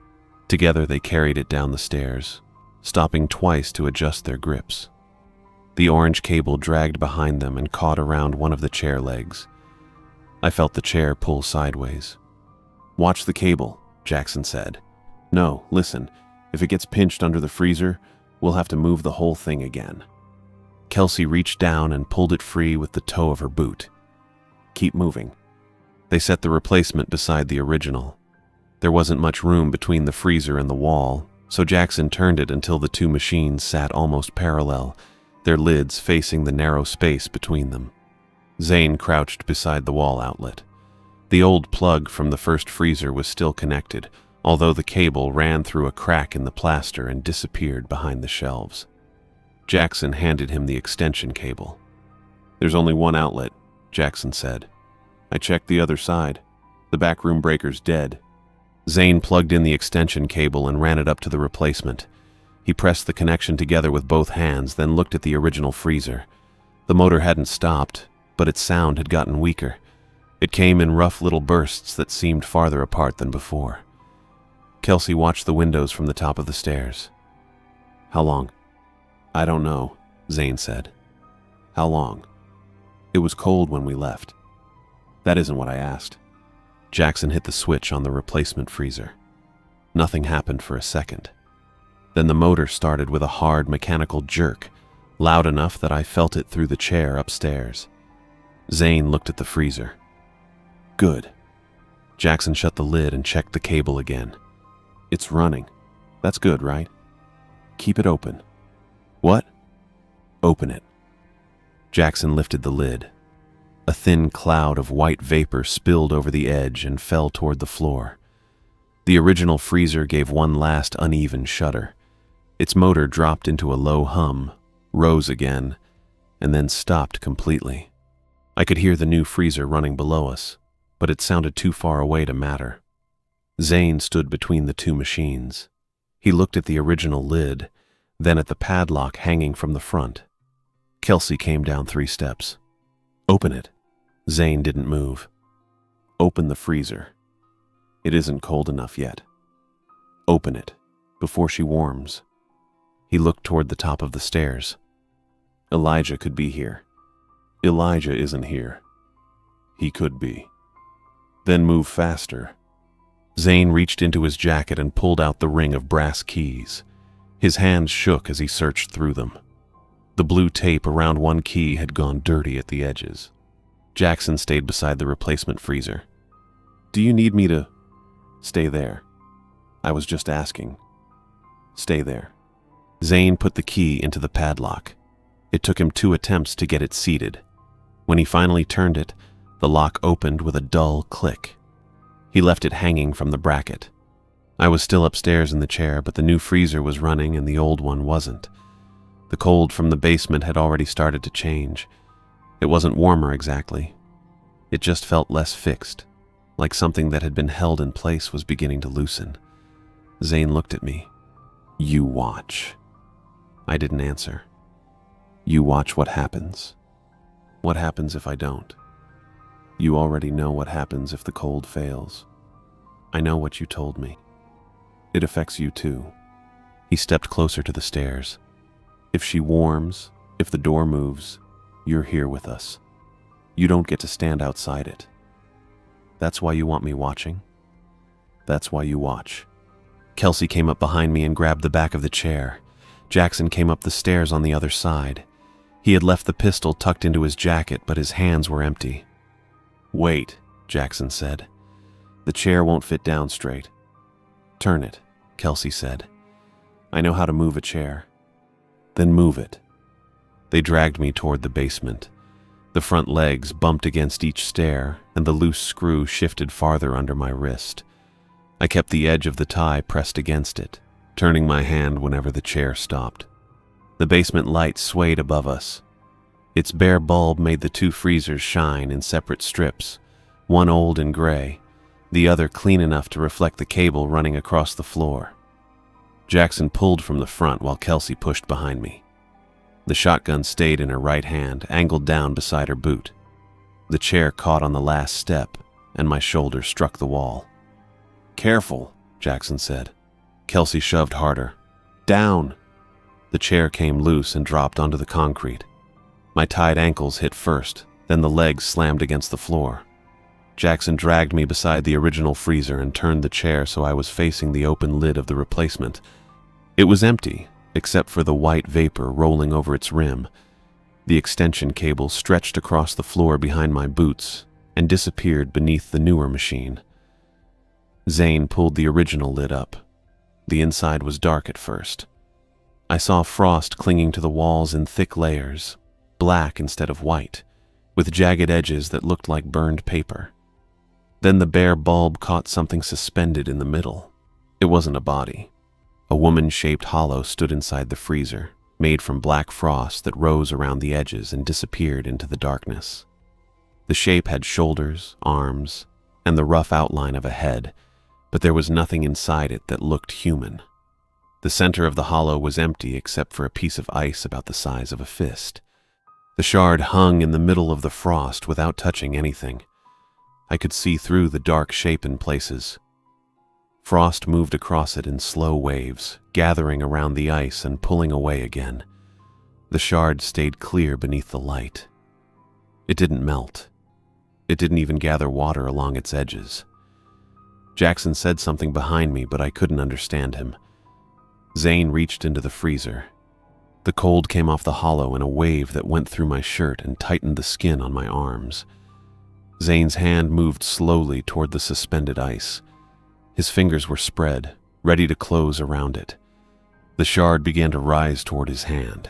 Together they carried it down the stairs, stopping twice to adjust their grips. The orange cable dragged behind them and caught around one of the chair legs. I felt the chair pull sideways. "Watch the cable," Jackson said. "No, listen, if it gets pinched under the freezer, we'll have to move the whole thing again." Kelsey reached down and pulled it free with the toe of her boot. "Keep moving." They set the replacement beside the original. There wasn't much room between the freezer and the wall, so Jackson turned it until the two machines sat almost parallel, their lids facing the narrow space between them. Zane crouched beside the wall outlet. The old plug from the first freezer was still connected, although the cable ran through a crack in the plaster and disappeared behind the shelves. Jackson handed him the extension cable. "There's only one outlet," Jackson said. "I checked the other side. The backroom breaker's dead." Zane plugged in the extension cable and ran it up to the replacement. He pressed the connection together with both hands, then looked at the original freezer. The motor hadn't stopped, but its sound had gotten weaker. It came in rough little bursts that seemed farther apart than before. Kelsey watched the windows from the top of the stairs. "How long?" "I don't know," Zane said. "How long?" "It was cold when we left." "That isn't what I asked." Jackson hit the switch on the replacement freezer. Nothing happened for a second. Then the motor started with a hard mechanical jerk, loud enough that I felt it through the chair upstairs. Zane looked at the freezer. "Good." Jackson shut the lid and checked the cable again. "It's running. That's good, right? Keep it open." "What?" "Open it." Jackson lifted the lid. A thin cloud of white vapor spilled over the edge and fell toward the floor. The original freezer gave one last uneven shudder. Its motor dropped into a low hum, rose again, and then stopped completely. I could hear the new freezer running below us, but it sounded too far away to matter. Zane stood between the two machines. He looked at the original lid, then at the padlock hanging from the front. Kelsey came down 3 steps. "Open it." Zane didn't move. "Open the freezer. It isn't cold enough yet. Open it, before she warms." He looked toward the top of the stairs. "Elijah could be here." "Elijah isn't here." "He could be." "Then move faster." Zane reached into his jacket and pulled out the ring of brass keys. His hands shook as he searched through them. The blue tape around one key had gone dirty at the edges. Jackson stayed beside the replacement freezer. "Do you need me to—" "Stay there. I was just asking. Stay there." Zane put the key into the padlock. It took him 2 attempts to get it seated. When he finally turned it, the lock opened with a dull click. He left it hanging from the bracket. I was still upstairs in the chair, but the new freezer was running and the old one wasn't. The cold from the basement had already started to change. It wasn't warmer exactly. It just felt less fixed, like something that had been held in place was beginning to loosen. Zane looked at me. "You watch." I didn't answer. "You watch what happens." "What happens if I don't?" "You already know what happens if the cold fails." "I know what you told me." "It affects you too." He stepped closer to the stairs. "If she warms, if the door moves, you're here with us. You don't get to stand outside it. That's why you want me watching? That's why you watch." Kelsey came up behind me and grabbed the back of the chair. Jackson came up the stairs on the other side. He had left the pistol tucked into his jacket, but his hands were empty. "Wait," Jackson said. "The chair won't fit down straight." "Turn it," Kelsey said. "I know how to move a chair." "Then move it." They dragged me toward the basement. The front legs bumped against each stair, and the loose screw shifted farther under my wrist. I kept the edge of the tie pressed against it, turning my hand whenever the chair stopped. The basement light swayed above us. Its bare bulb made the 2 freezers shine in separate strips, one old and gray, the other clean enough to reflect the cable running across the floor. Jackson pulled from the front while Kelsey pushed behind me. The shotgun stayed in her right hand, angled down beside her boot. The chair caught on the last step, and my shoulder struck the wall. "Careful," Jackson said. Kelsey shoved harder. "Down!" The chair came loose and dropped onto the concrete. My tied ankles hit first, then the legs slammed against the floor. Jackson dragged me beside the original freezer and turned the chair so I was facing the open lid of the replacement. It was empty, except for the white vapor rolling over its rim. The extension cable stretched across the floor behind my boots and disappeared beneath the newer machine. Zane pulled the original lid up. The inside was dark at first. I saw frost clinging to the walls in thick layers, black instead of white, with jagged edges that looked like burned paper. Then the bare bulb caught something suspended in the middle. It wasn't a body. A woman-shaped hollow stood inside the freezer, made from black frost that rose around the edges and disappeared into the darkness. The shape had shoulders, arms, and the rough outline of a head, but there was nothing inside it that looked human. The center of the hollow was empty except for a piece of ice about the size of a fist. The shard hung in the middle of the frost without touching anything. I could see through the dark shape in places. Frost moved across it in slow waves, gathering around the ice and pulling away again. The shard stayed clear beneath the light. It didn't melt. It didn't even gather water along its edges. Jackson said something behind me, but I couldn't understand him. Zane reached into the freezer. The cold came off the hollow in a wave that went through my shirt and tightened the skin on my arms. Zane's hand moved slowly toward the suspended ice. His fingers were spread, ready to close around it. The shard began to rise toward his hand.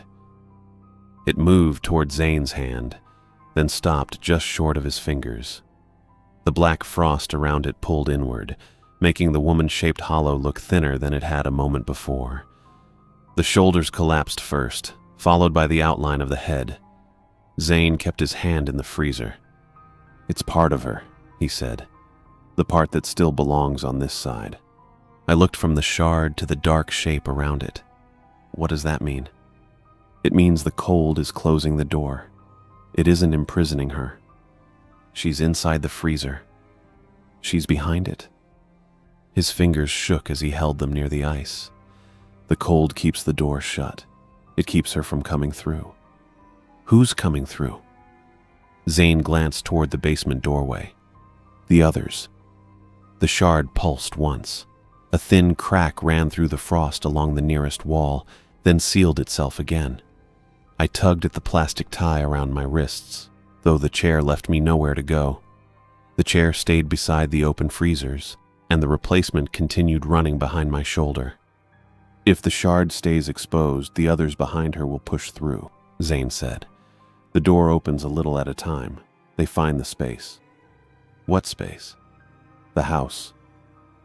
It moved toward Zane's hand, then stopped just short of his fingers. The black frost around it pulled inward, making the woman-shaped hollow look thinner than it had a moment before. The shoulders collapsed first, followed by the outline of the head. Zane kept his hand in the freezer. "It's part of her," he said. "The part that still belongs on this side." I looked from the shard to the dark shape around it. What does that mean? It means the cold is closing the door. It isn't imprisoning her. She's inside the freezer. She's behind it. His fingers shook as he held them near the ice. The cold keeps the door shut. It keeps her from coming through. Who's coming through? Zane glanced toward the basement doorway. The others. The shard pulsed once. A thin crack ran through the frost along the nearest wall, then sealed itself again. I tugged at the plastic tie around my wrists, though the chair left me nowhere to go. The chair stayed beside the open freezers, and the replacement continued running behind my shoulder. "If the shard stays exposed, the others behind her will push through," Zane said. "The door opens a little at a time. They find the space." "What space?" "The house."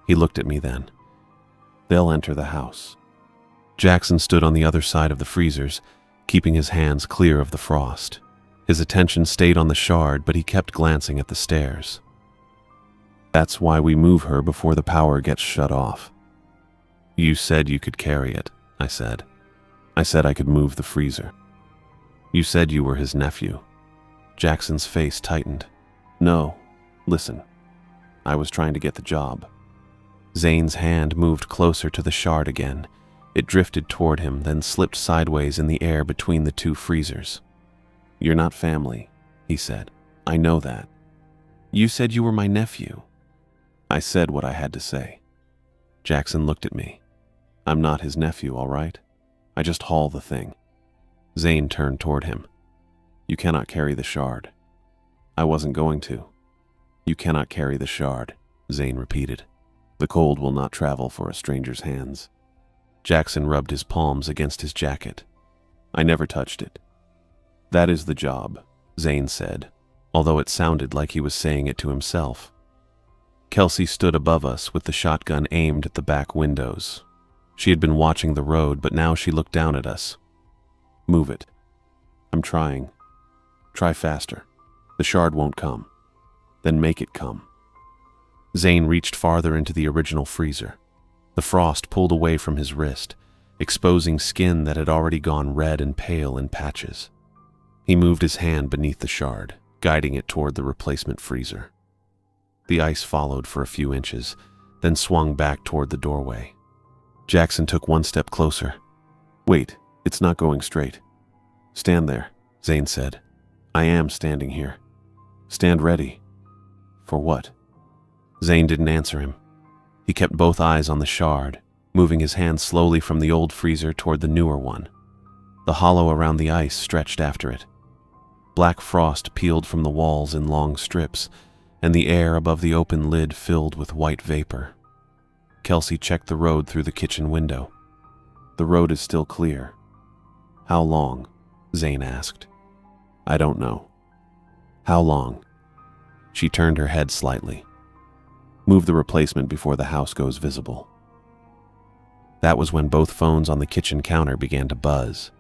He looked at me then. "They'll enter the house." Jackson stood on the other side of the freezers, keeping his hands clear of the frost. His attention stayed on the shard, but he kept glancing at the stairs. "That's why we move her before the power gets shut off." "You said you could carry it," I said. "I said I could move the freezer." "You said you were his nephew." Jackson's face tightened. "No, listen. I was trying to get the job." Zane's hand moved closer to the shard again. It drifted toward him, then slipped sideways in the air between the two freezers. "You're not family," he said. "I know that." "You said you were my nephew." I said what I had to say. Jackson looked at me. "I'm not his nephew, all right? I just haul the thing." Zane turned toward him. "You cannot carry the shard." "I wasn't going to." "You cannot carry the shard," Zane repeated. "The cold will not travel for a stranger's hands." Jackson rubbed his palms against his jacket. "I never touched it." "That is the job," Zane said, although it sounded like he was saying it to himself. Kelsey stood above us with the shotgun aimed at the back windows. She had been watching the road, but now she looked down at us. "Move it." "I'm trying." "Try faster. The shard won't come." "Then make it come." Zane reached farther into the original freezer. The frost pulled away from his wrist, exposing skin that had already gone red and pale in patches. He moved his hand beneath the shard, guiding it toward the replacement freezer. The ice followed for a few inches, then swung back toward the doorway. Jackson took one step closer. "Wait, it's not going straight." "Stand there. Zane said. I am standing here. Stand ready. For what? Zane didn't answer him. He kept both eyes on the shard, moving his hand slowly from the old freezer toward the newer one. The hollow around the ice stretched after it. Black frost peeled from the walls in long strips, and the air above the open lid filled with white vapor. Kelsey checked the road through the kitchen window. The road is still clear. How long? Zane asked. I don't know. How long? She turned her head slightly. Move the replacement before the house goes visible. That was when both phones on the kitchen counter began to buzz.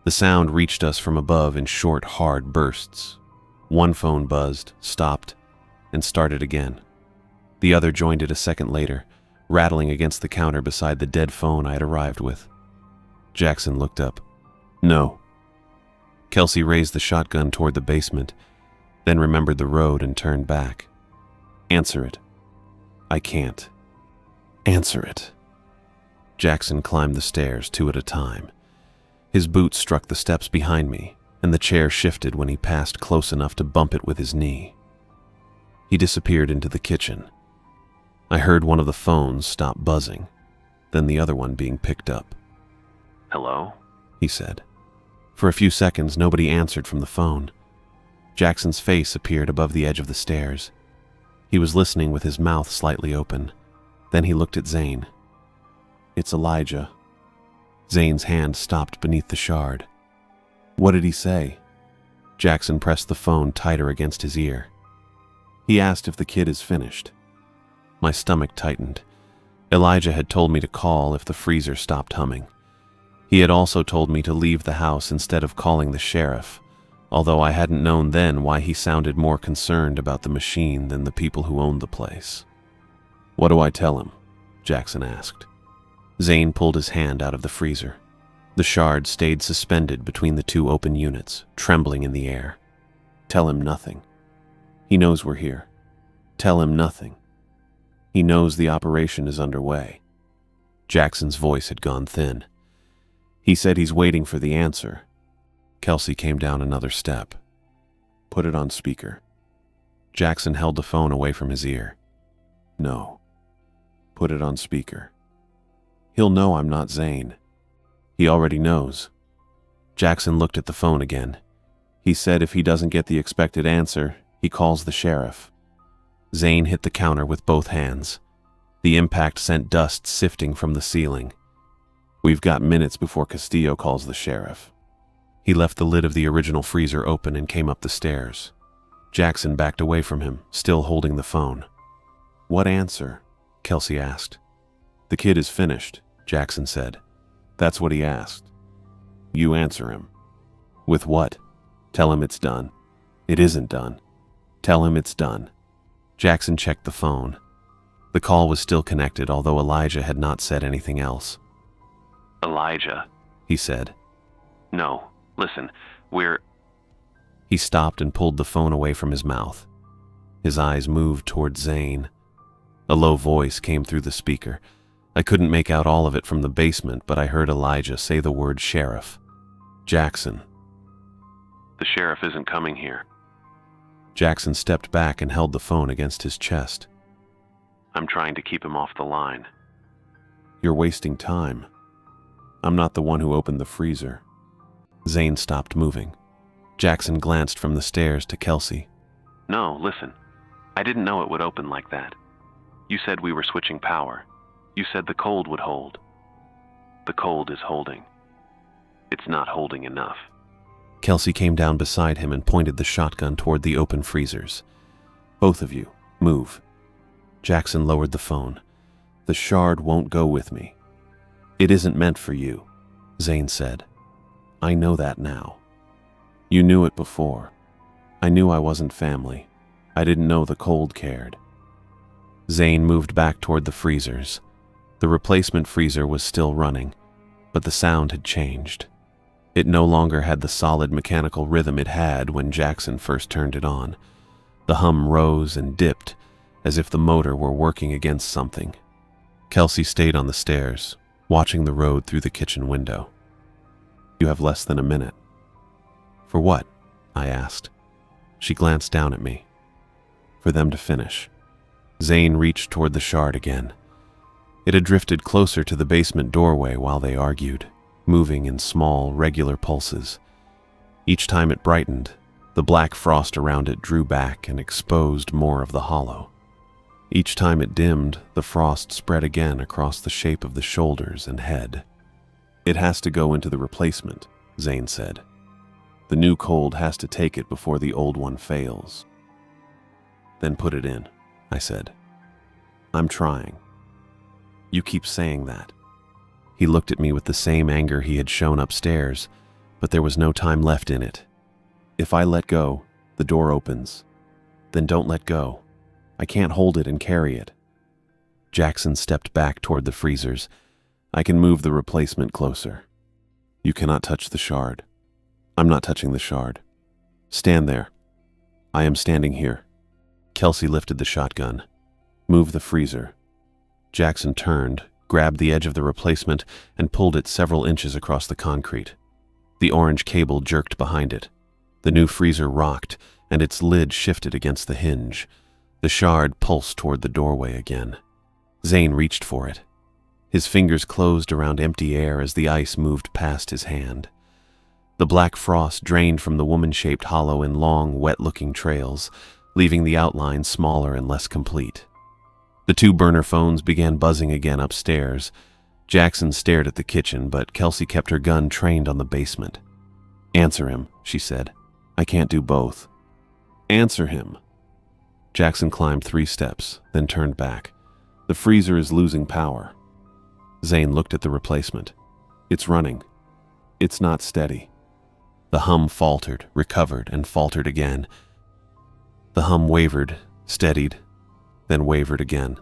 The sound reached us from above in short, hard bursts. One phone buzzed, stopped, and started again. The other joined it a second later, rattling against the counter beside the dead phone I had arrived with. Jackson looked up. No. Kelsey raised the shotgun toward the basement, then remembered the road and turned back. Answer it. I can't. Answer it. Jackson climbed the stairs 2 at a time. His boots struck the steps behind me, and the chair shifted when he passed close enough to bump it with his knee. He disappeared into the kitchen. I heard one of the phones stop buzzing, then the other one being picked up. Hello? He said. For a few seconds, nobody answered from the phone. Jackson's face appeared above the edge of the stairs. He was listening with his mouth slightly open. Then he looked at Zane. It's Elijah. Zane's hand stopped beneath the shard. What did he say? Jackson pressed the phone tighter against his ear. He asked if the kid is finished. My stomach tightened. Elijah had told me to call if the freezer stopped humming. He had also told me to leave the house instead of calling the sheriff, although I hadn't known then why he sounded more concerned about the machine than the people who owned the place. What do I tell him? Jackson asked. Zane pulled his hand out of the freezer. The shard stayed suspended between the 2 open units, trembling in the air. Tell him nothing. He knows we're here. Tell him nothing. He knows the operation is underway. Jackson's voice had gone thin. He said he's waiting for the answer. Kelsey came down another step. Put it on speaker. Jackson held the phone away from his ear. No. Put it on speaker. He'll know I'm not Zane. He already knows. Jackson looked at the phone again. He said if he doesn't get the expected answer, he calls the sheriff. Zane hit the counter with both hands. The impact sent dust sifting from the ceiling. We've got minutes before Castillo calls the sheriff. He left the lid of the original freezer open and came up the stairs. Jackson backed away from him, still holding the phone. What answer? Kelsey asked. The kid is finished, Jackson said. That's what he asked. You answer him. With what? Tell him it's done. It isn't done. Tell him it's done. Jackson checked the phone. The call was still connected, although Elijah had not said anything else. Elijah, he said. No, listen, He stopped and pulled the phone away from his mouth. His eyes moved toward Zane. A low voice came through the speaker. I couldn't make out all of it from the basement, but I heard Elijah say the word sheriff. Jackson. The sheriff isn't coming here. Jackson stepped back and held the phone against his chest. I'm trying to keep him off the line. You're wasting time. I'm not the one who opened the freezer. Zane stopped moving. Jackson glanced from the stairs to Kelsey. No, listen. I didn't know it would open like that. You said we were switching power. You said the cold would hold. The cold is holding. It's not holding enough. Kelsey came down beside him and pointed the shotgun toward the open freezers. Both of you, move. Jackson lowered the phone. The shard won't go with me. It isn't meant for you, Zane said. I know that now. You knew it before. I knew I wasn't family. I didn't know the cold cared. Zane moved back toward the freezers. The replacement freezer was still running, but the sound had changed. It no longer had the solid mechanical rhythm it had when Jackson first turned it on. The hum rose and dipped, as if the motor were working against something. Kelsey stayed on the stairs, watching the road through the kitchen window. You have less than a minute. For what? I asked. She glanced down at me. For them to finish. Zane reached toward the shard again. It had drifted closer to the basement doorway while they argued, moving in small, regular pulses. Each time it brightened, the black frost around it drew back and exposed more of the hollow. Each time it dimmed, the frost spread again across the shape of the shoulders and head. It has to go into the replacement, Zane said. The new cold has to take it before the old one fails. Then put it in, I said. I'm trying. You keep saying that. He looked at me with the same anger he had shown upstairs, but there was no time left in it. If I let go, the door opens. Then don't let go. I can't hold it and carry it. Jackson stepped back toward the freezers. I can move the replacement closer. You cannot touch the shard. I'm not touching the shard. Stand there. I am standing here. Kelsey lifted the shotgun. Move the freezer. Jackson turned, grabbed the edge of the replacement, and pulled it several inches across the concrete. The orange cable jerked behind it. The new freezer rocked, and its lid shifted against the hinge. The shard pulsed toward the doorway again. Zane reached for it. His fingers closed around empty air as the ice moved past his hand. The black frost drained from the woman-shaped hollow in long, wet-looking trails, leaving the outline smaller and less complete. The two burner phones began buzzing again upstairs. Jackson stared at the kitchen, but Kelsey kept her gun trained on the basement. Answer him, she said. I can't do both. Answer him. Jackson climbed 3 steps, then turned back. The freezer is losing power. Zane looked at the replacement. It's running. It's not steady. The hum faltered, recovered, and faltered again. The hum wavered, steadied, then wavered again.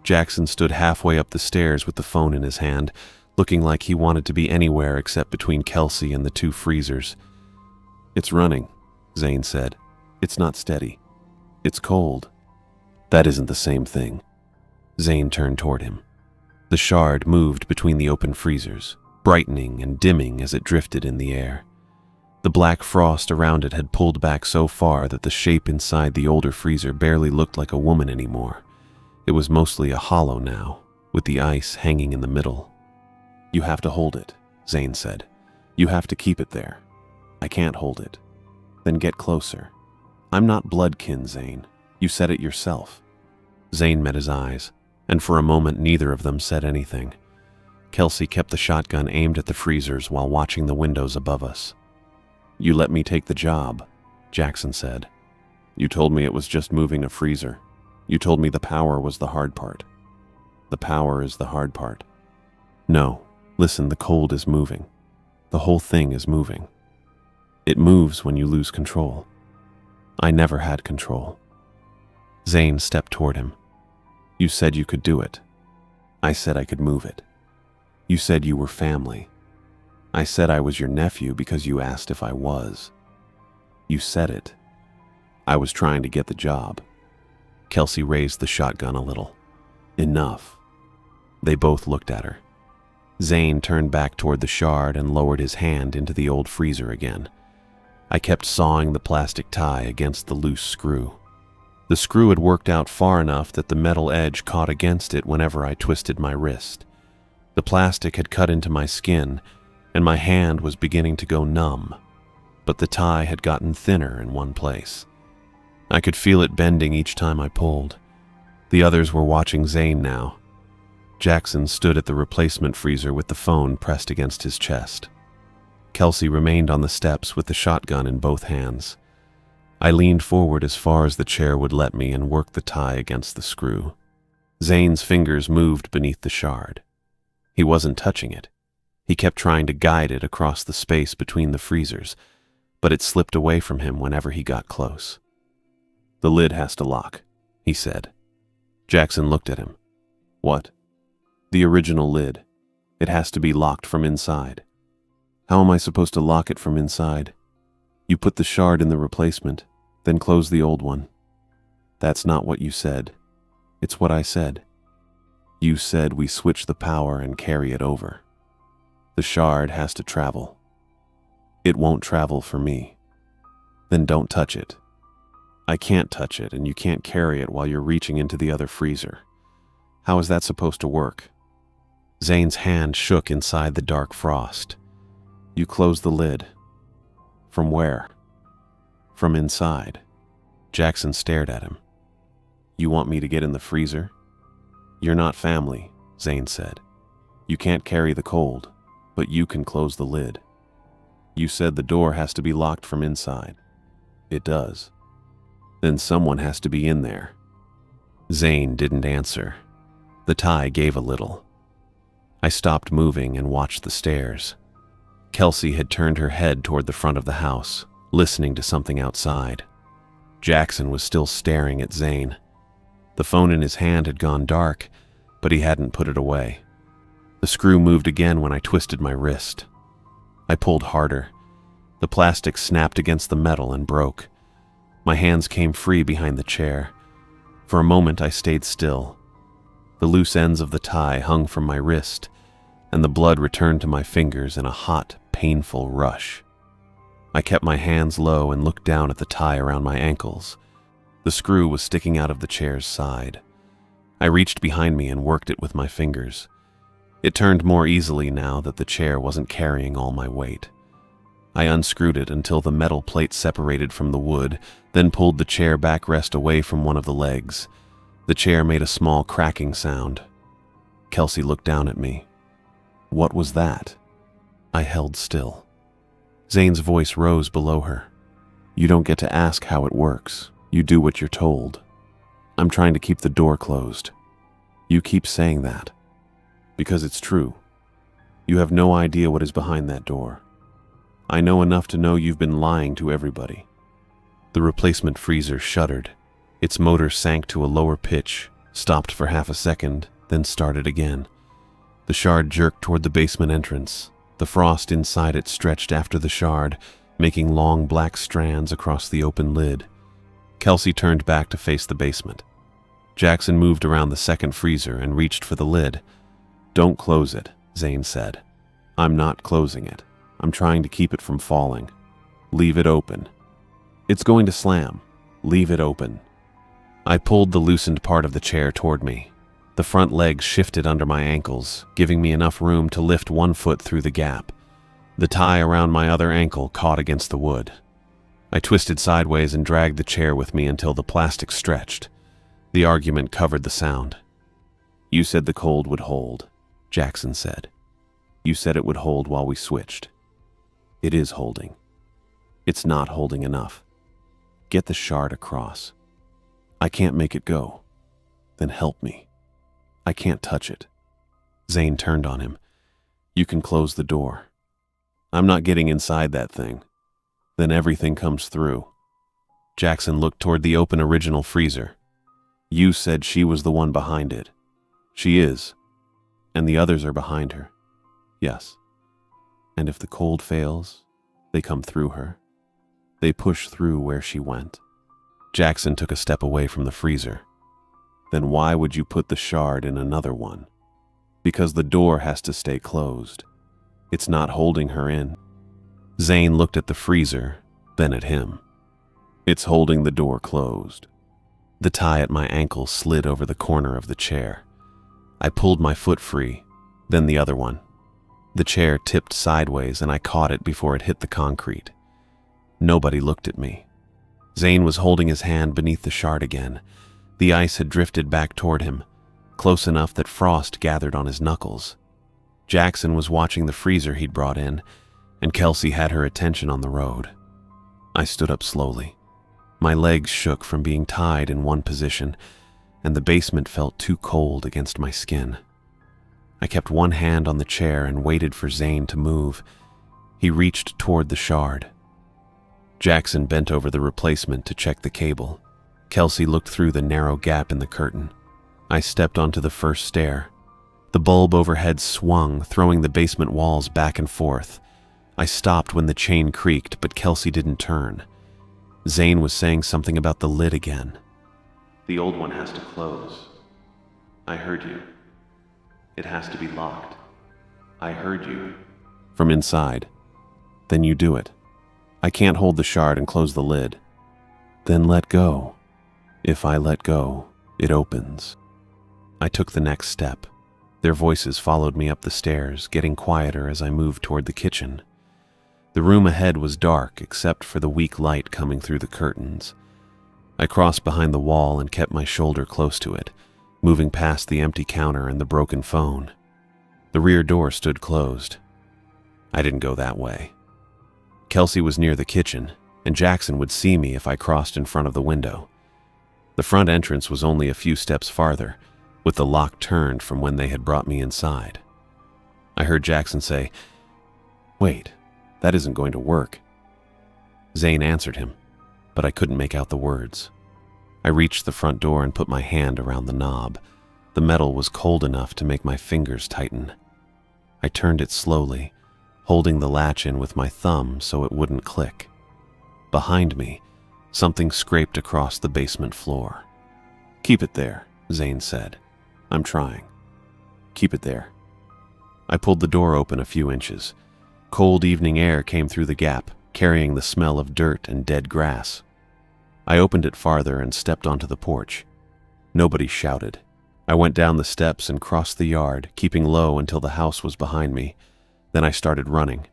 Jackson stood halfway up the stairs with the phone in his hand, looking like he wanted to be anywhere except between Kelsey and the 2 freezers. It's running, Zane said. It's not steady. It's cold. That isn't the same thing. Zane turned toward him. The shard moved between the open freezers, brightening and dimming as it drifted in the air. The black frost around it had pulled back so far that the shape inside the older freezer barely looked like a woman anymore. It was mostly a hollow now, with the ice hanging in the middle. You have to hold it, Zane said. You have to keep it there. I can't hold it. Then get closer. I'm not bloodkin, Zane. You said it yourself. Zane met his eyes, and for a moment neither of them said anything. Kelsey kept the shotgun aimed at the freezers while watching the windows above us. You let me take the job, Jackson said. You told me it was just moving a freezer. You told me the power was the hard part. The power is the hard part. No, listen, the cold is moving. The whole thing is moving. It moves when you lose control. I never had control. Zane stepped toward him. You said you could do it. I said I could move it. You said you were family. I said I was your nephew because you asked if I was. You said it. I was trying to get the job. Kelsey raised the shotgun a little. Enough. They both looked at her. Zane turned back toward the shard and lowered his hand into the old freezer again. I kept sawing the plastic tie against the loose screw. The screw had worked out far enough that the metal edge caught against it whenever I twisted my wrist. The plastic had cut into my skin, and my hand was beginning to go numb, but the tie had gotten thinner in one place. I could feel it bending each time I pulled. The others were watching Zane now. Jackson stood at the replacement freezer with the phone pressed against his chest. Kelsey remained on the steps with the shotgun in both hands. I leaned forward as far as the chair would let me and worked the tie against the screw. Zane's fingers moved beneath the shard. He wasn't touching it. He kept trying to guide it across the space between the freezers, but it slipped away from him whenever he got close. The lid has to lock, he said. Jackson looked at him. What? The original lid. It has to be locked from inside. How am I supposed to lock it from inside? You put the shard in the replacement, then close the old one. That's not what you said. It's what I said. You said we switch the power and carry it over. The shard has to travel. It won't travel for me. Then don't touch it. I can't touch it, and you can't carry it while you're reaching into the other freezer. How is that supposed to work? Zane's hand shook inside the dark frost. You close the lid. From where? From inside. Jackson stared at him. You want me to get in the freezer? You're not family, Zane said. You can't carry the cold, but you can close the lid. You said the door has to be locked from inside. It does. Then someone has to be in there. Zane didn't answer. The tie gave a little. I stopped moving and watched the stairs. Kelsey had turned her head toward the front of the house, listening to something outside. Jackson was still staring at Zane. The phone in his hand had gone dark, but he hadn't put it away. The screw moved again when I twisted my wrist. I pulled harder. The plastic snapped against the metal and broke. My hands came free behind the chair. For a moment I stayed still. The loose ends of the tie hung from my wrist, and the blood returned to my fingers in a hot, painful rush. I kept my hands low and looked down at the tie around my ankles. The screw was sticking out of the chair's side. I reached behind me and worked it with my fingers. It turned more easily now that the chair wasn't carrying all my weight. I unscrewed it until the metal plate separated from the wood, then pulled the chair backrest away from one of the legs. The chair made a small cracking sound. Kelsey looked down at me. What was that? I held still. Zane's voice rose below her. You don't get to ask how it works. You do what you're told. I'm trying to keep the door closed. You keep saying that. Because it's true. You have no idea what is behind that door. I know enough to know you've been lying to everybody. The replacement freezer shuddered. Its motor sank to a lower pitch, stopped for half a second, then started again. The shard jerked toward the basement entrance. The frost inside it stretched after the shard, making long black strands across the open lid. Kelsey turned back to face the basement. Jackson moved around the second freezer and reached for the lid. Don't close it, Zane said. I'm not closing it. I'm trying to keep it from falling. Leave it open. It's going to slam. Leave it open. I pulled the loosened part of the chair toward me. The front legs shifted under my ankles, giving me enough room to lift one foot through the gap. The tie around my other ankle caught against the wood. I twisted sideways and dragged the chair with me until the plastic stretched. The argument covered the sound. You said the cold would hold, Jackson said. You said it would hold while we switched. It is holding. It's not holding enough. Get the shard across. I can't make it go. Then help me. I can't touch it. Zane turned on him. You can close the door. I'm not getting inside that thing. Then everything comes through. Jackson looked toward the open original freezer. You said she was the one behind it. She is. And the others are behind her. Yes. And if the cold fails, they come through her. They push through where she went. Jackson took a step away from the freezer. Then why would you put the shard in another one? Because the door has to stay closed. It's not holding her in. Zane looked at the freezer, then at him. It's holding the door closed. The tie at my ankle slid over the corner of the chair. I pulled my foot free, then the other one. The chair tipped sideways and I caught it before it hit the concrete. Nobody looked at me. Zane was holding his hand beneath the shard again. The ice had drifted back toward him, close enough that frost gathered on his knuckles. Jackson was watching the freezer he'd brought in, and Kelsey had her attention on the road. I stood up slowly. My legs shook from being tied in one position, and the basement felt too cold against my skin. I kept one hand on the chair and waited for Zane to move. He reached toward the shard. Jackson bent over the replacement to check the cable. Kelsey looked through the narrow gap in the curtain. I stepped onto the first stair. The bulb overhead swung, throwing the basement walls back and forth. I stopped when the chain creaked, but Kelsey didn't turn. Zane was saying something about the lid again. The old one has to close. I heard you. It has to be locked. I heard you. From inside. Then you do it. I can't hold the shard and close the lid. Then let go. If I let go, it opens. I took the next step. Their voices followed me up the stairs, getting quieter as I moved toward the kitchen. The room ahead was dark except for the weak light coming through the curtains. I crossed behind the wall and kept my shoulder close to it, moving past the empty counter and the broken phone. The rear door stood closed. I didn't go that way. Kelsey was near the kitchen, and Jackson would see me if I crossed in front of the window. The front entrance was only a few steps farther, with the lock turned from when they had brought me inside. I heard Jackson say, "Wait, that isn't going to work." Zane answered him, but I couldn't make out the words. I reached the front door and put my hand around the knob. The metal was cold enough to make my fingers tighten. I turned it slowly, holding the latch in with my thumb so it wouldn't click. Behind me, something scraped across the basement floor. "Keep it there," Zane said. "I'm trying. Keep it there." I pulled the door open a few inches. Cold evening air came through the gap, carrying the smell of dirt and dead grass. I opened it farther and stepped onto the porch. Nobody shouted. I went down the steps and crossed the yard, keeping low until the house was behind me. Then I started running.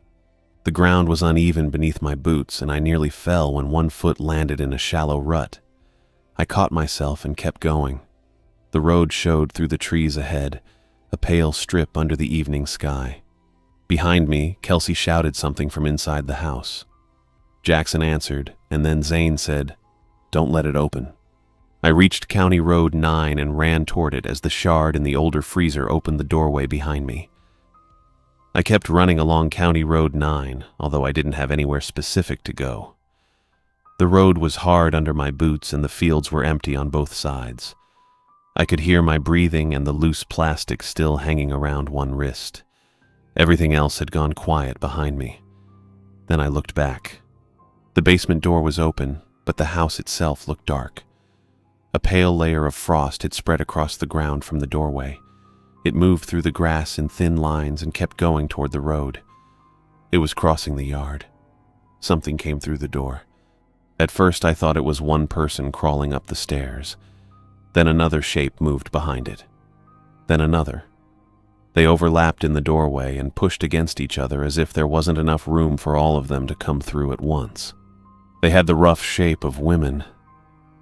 The ground was uneven beneath my boots, and I nearly fell when one foot landed in a shallow rut. I caught myself and kept going. The road showed through the trees ahead, a pale strip under the evening sky. Behind me, Kelsey shouted something from inside the house. Jackson answered, and then Zane said, "Don't let it open." I reached County Road 9 and ran toward it as the shard in the older freezer opened the doorway behind me. I kept running along County Road 9, although I didn't have anywhere specific to go. The road was hard under my boots and the fields were empty on both sides. I could hear my breathing and the loose plastic still hanging around one wrist. Everything else had gone quiet behind me. Then I looked back. The basement door was open, but the house itself looked dark. A pale layer of frost had spread across the ground from the doorway. It moved through the grass in thin lines and kept going toward the road. It was crossing the yard. Something came through the door. At first I thought it was one person crawling up the stairs. Then another shape moved behind it. Then another. They overlapped in the doorway and pushed against each other as if there wasn't enough room for all of them to come through at once. They had the rough shape of women,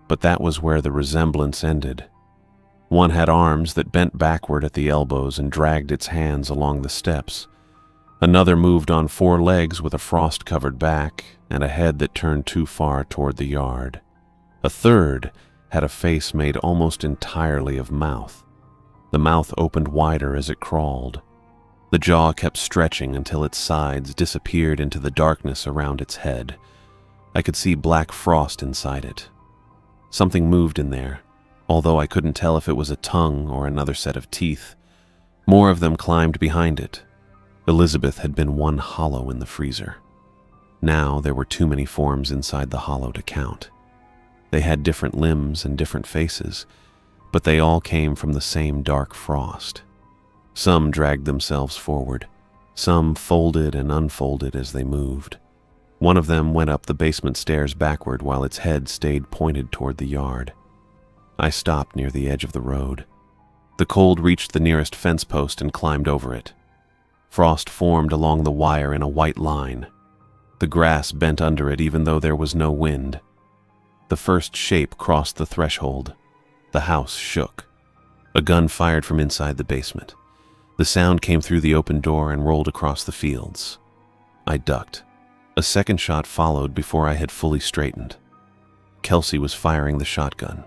but that was where the resemblance ended. One had arms that bent backward at the elbows and dragged its hands along the steps. Another moved on four legs with a frost-covered back and a head that turned too far toward the yard. A third had a face made almost entirely of mouth. The mouth opened wider as it crawled. The jaw kept stretching until its sides disappeared into the darkness around its head. I could see black frost inside it. Something moved in there, although I couldn't tell if it was a tongue or another set of teeth. More of them climbed behind it. Elizabeth had been one hollow in the freezer. Now there were too many forms inside the hollow to count. They had different limbs and different faces, but they all came from the same dark frost. Some dragged themselves forward. Some folded and unfolded as they moved. One of them went up the basement stairs backward while its head stayed pointed toward the yard. I stopped near the edge of the road. The cold reached the nearest fence post and climbed over it. Frost formed along the wire in a white line. The grass bent under it even though there was no wind. The first shape crossed the threshold. The house shook. A gun fired from inside the basement. The sound came through the open door and rolled across the fields. I ducked. A second shot followed before I had fully straightened. Kelsey was firing the shotgun.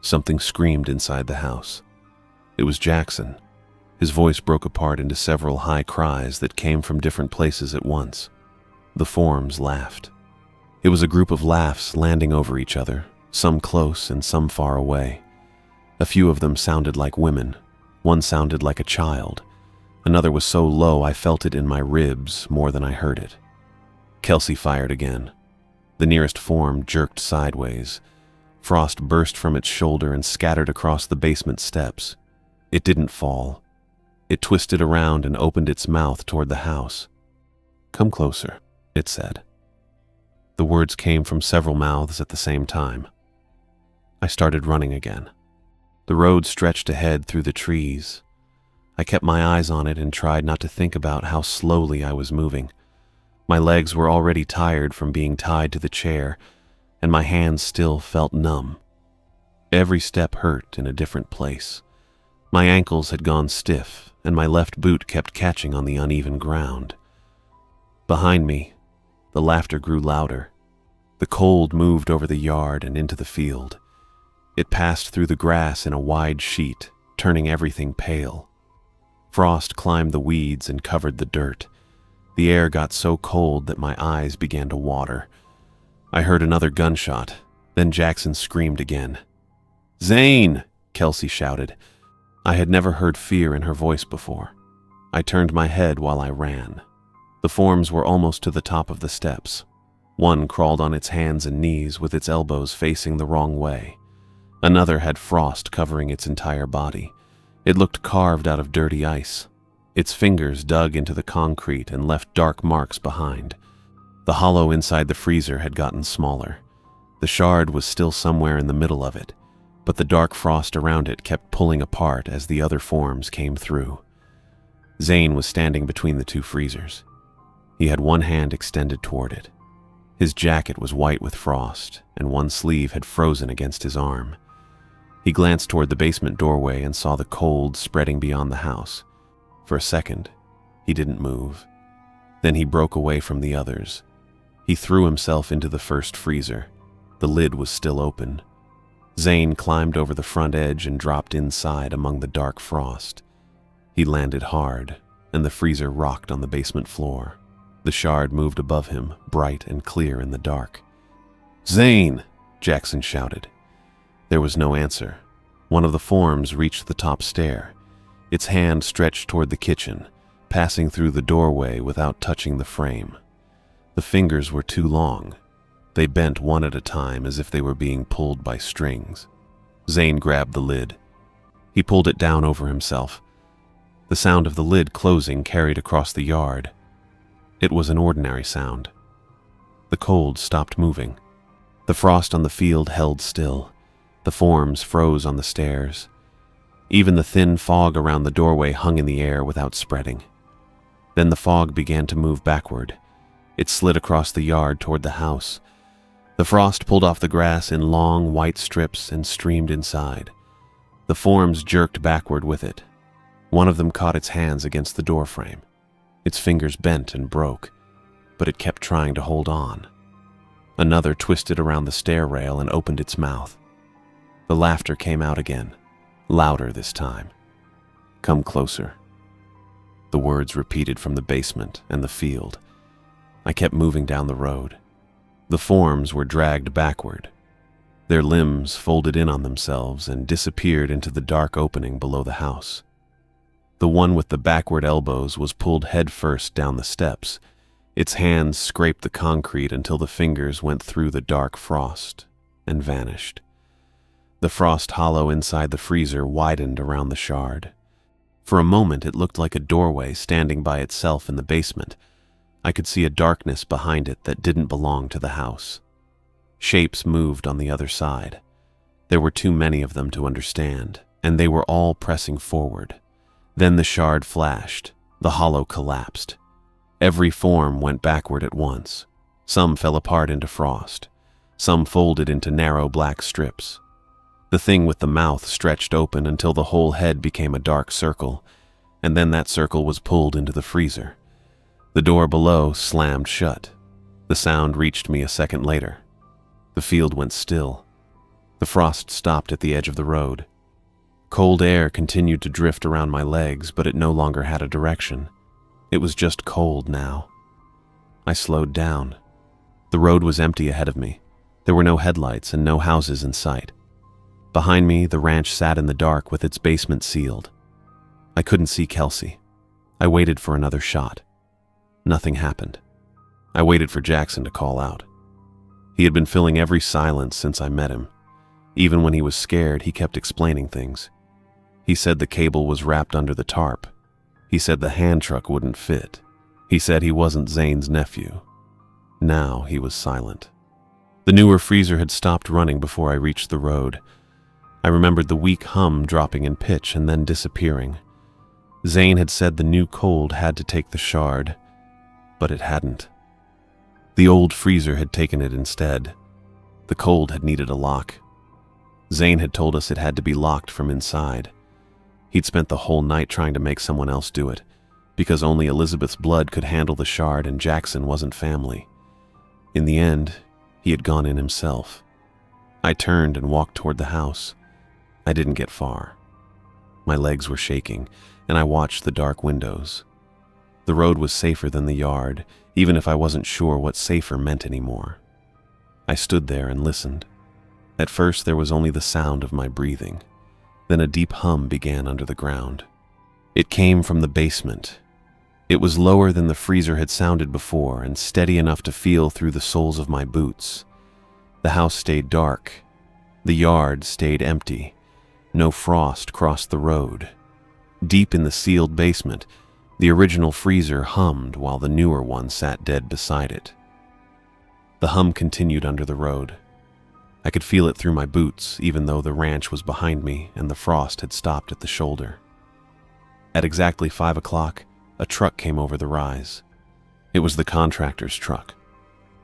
Something screamed inside the house. It was Jackson. His voice broke apart into several high cries that came from different places at once. The forms laughed. It was a group of laughs landing over each other, some close and some far away. A few of them sounded like women. One sounded like a child. Another was so low I felt it in my ribs more than I heard it. Kelsey fired again. The nearest form jerked sideways. Frost burst from its shoulder and scattered across the basement steps. It didn't fall. It twisted around and opened its mouth toward the house. "Come closer," it said. The words came from several mouths at the same time. I started running again. The road stretched ahead through the trees. I kept my eyes on it and tried not to think about how slowly I was moving. My legs were already tired from being tied to the chair, and my hands still felt numb. Every step hurt in a different place. My ankles had gone stiff, and my left boot kept catching on the uneven ground. Behind me, the laughter grew louder. The cold moved over the yard and into the field. It passed through the grass in a wide sheet, turning everything pale. Frost climbed the weeds and covered the dirt. The air got so cold that my eyes began to water. I heard another gunshot, then Jackson screamed again. "Zane!" Kelsey shouted. I had never heard fear in her voice before. I turned my head while I ran. The forms were almost to the top of the steps. One crawled on its hands and knees with its elbows facing the wrong way. Another had frost covering its entire body. It looked carved out of dirty ice. Its fingers dug into the concrete and left dark marks behind. The hollow inside the freezer had gotten smaller. The shard was still somewhere in the middle of it, but the dark frost around it kept pulling apart as the other forms came through. Zane was standing between the two freezers. He had one hand extended toward it. His jacket was white with frost, and one sleeve had frozen against his arm. He glanced toward the basement doorway and saw the cold spreading beyond the house. For a second, he didn't move. Then he broke away from the others. He threw himself into the first freezer. The lid was still open. Zane climbed over the front edge and dropped inside among the dark frost. He landed hard, and the freezer rocked on the basement floor. The shard moved above him, bright and clear in the dark. "Zane!" Jackson shouted. There was no answer. One of the forms reached the top stair. Its hand stretched toward the kitchen, passing through the doorway without touching the frame. The fingers were too long. They bent one at a time as if they were being pulled by strings. Zane grabbed the lid. He pulled it down over himself. The sound of the lid closing carried across the yard. It was an ordinary sound. The cold stopped moving. The frost on the field held still. The forms froze on the stairs. Even the thin fog around the doorway hung in the air without spreading. Then the fog began to move backward. It slid across the yard toward the house. The frost pulled off the grass in long, white strips and streamed inside. The forms jerked backward with it. One of them caught its hands against the doorframe. Its fingers bent and broke, but it kept trying to hold on. Another twisted around the stair rail and opened its mouth. The laughter came out again, louder this time. "Come closer." The words repeated from the basement and the field. I kept moving down the road. The forms were dragged backward. Their limbs folded in on themselves and disappeared into the dark opening below the house. The one with the backward elbows was pulled headfirst down the steps. Its hands scraped the concrete until the fingers went through the dark frost and vanished. The frost hollow inside the freezer widened around the shard. For a moment, it looked like a doorway standing by itself in the basement. I could see a darkness behind it that didn't belong to the house. Shapes moved on the other side. There were too many of them to understand, and they were all pressing forward. Then the shard flashed. The hollow collapsed. Every form went backward at once. Some fell apart into frost. Some folded into narrow black strips. The thing with the mouth stretched open until the whole head became a dark circle, and then that circle was pulled into the freezer. The door below slammed shut. The sound reached me a second later. The field went still. The frost stopped at the edge of the road. Cold air continued to drift around my legs, but it no longer had a direction. It was just cold now. I slowed down. The road was empty ahead of me. There were no headlights and no houses in sight. Behind me, the ranch sat in the dark with its basement sealed. I couldn't see Kelsey. I waited for another shot. Nothing happened. I waited for Jackson to call out. He had been filling every silence since I met him. Even when he was scared, he kept explaining things. He said the cable was wrapped under the tarp. He said the hand truck wouldn't fit. He said he wasn't Zane's nephew. Now he was silent. The newer freezer had stopped running before I reached the road. I remembered the weak hum dropping in pitch and then disappearing. Zane had said the new cold had to take the shard, but it hadn't. The old freezer had taken it instead. The cold had needed a lock. Zane had told us it had to be locked from inside. He'd spent the whole night trying to make someone else do it, because only Elizabeth's blood could handle the shard and Jackson wasn't family. In the end, he had gone in himself. I turned and walked toward the house. I didn't get far. My legs were shaking, and I watched the dark windows. The road was safer than the yard, even if I wasn't sure what safer meant anymore. I stood there and listened. At first, there was only the sound of my breathing. Then a deep hum began under the ground. It came from the basement. It was lower than the freezer had sounded before and steady enough to feel through the soles of my boots. The house stayed dark. The yard stayed empty. No frost crossed the road. Deep in the sealed basement, the original freezer hummed while the newer one sat dead beside it. The hum continued under the road. I could feel it through my boots, even though the ranch was behind me and the frost had stopped at the shoulder. At exactly 5 o'clock, a truck came over the rise. It was the contractor's truck.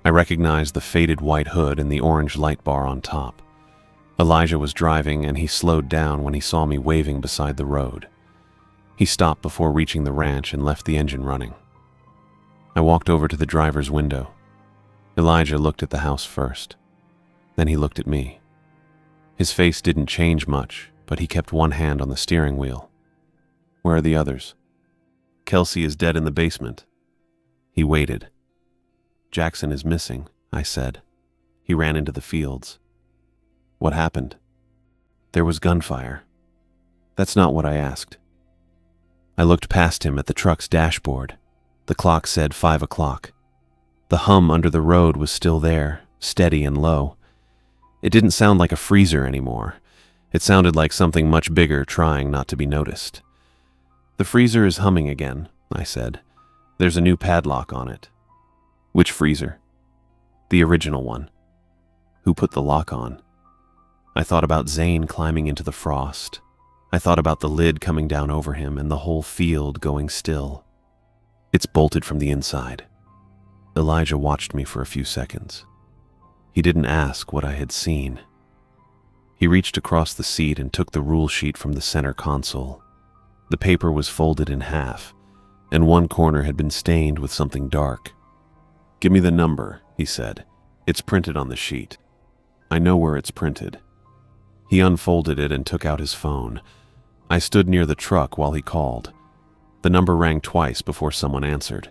I recognized the faded white hood and the orange light bar on top. Elijah was driving, and he slowed down when he saw me waving beside the road. He stopped before reaching the ranch and left the engine running. I walked over to the driver's window. Elijah looked at the house first. Then he looked at me. His face didn't change much, but he kept one hand on the steering wheel. Where are the others? Kelsey is dead in the basement. He waited. Jackson is missing, I said. He ran into the fields. What happened? There was gunfire. That's not what I asked. I looked past him at the truck's dashboard. The clock said 5 o'clock. The hum under the road was still there, steady and low. It didn't sound like a freezer anymore. It sounded like something much bigger trying not to be noticed. The freezer is humming again, I said. There's a new padlock on it. Which freezer? The original one. Who put the lock on? I thought about Zane climbing into the frost. I thought about the lid coming down over him and the whole field going still. It's bolted from the inside. Elijah watched me for a few seconds. He didn't ask what I had seen. He reached across the seat and took the rule sheet from the center console. The paper was folded in half, and one corner had been stained with something dark. Give me the number, he said. It's printed on the sheet. I know where it's printed. He unfolded it and took out his phone. I stood near the truck while he called. The number rang twice before someone answered.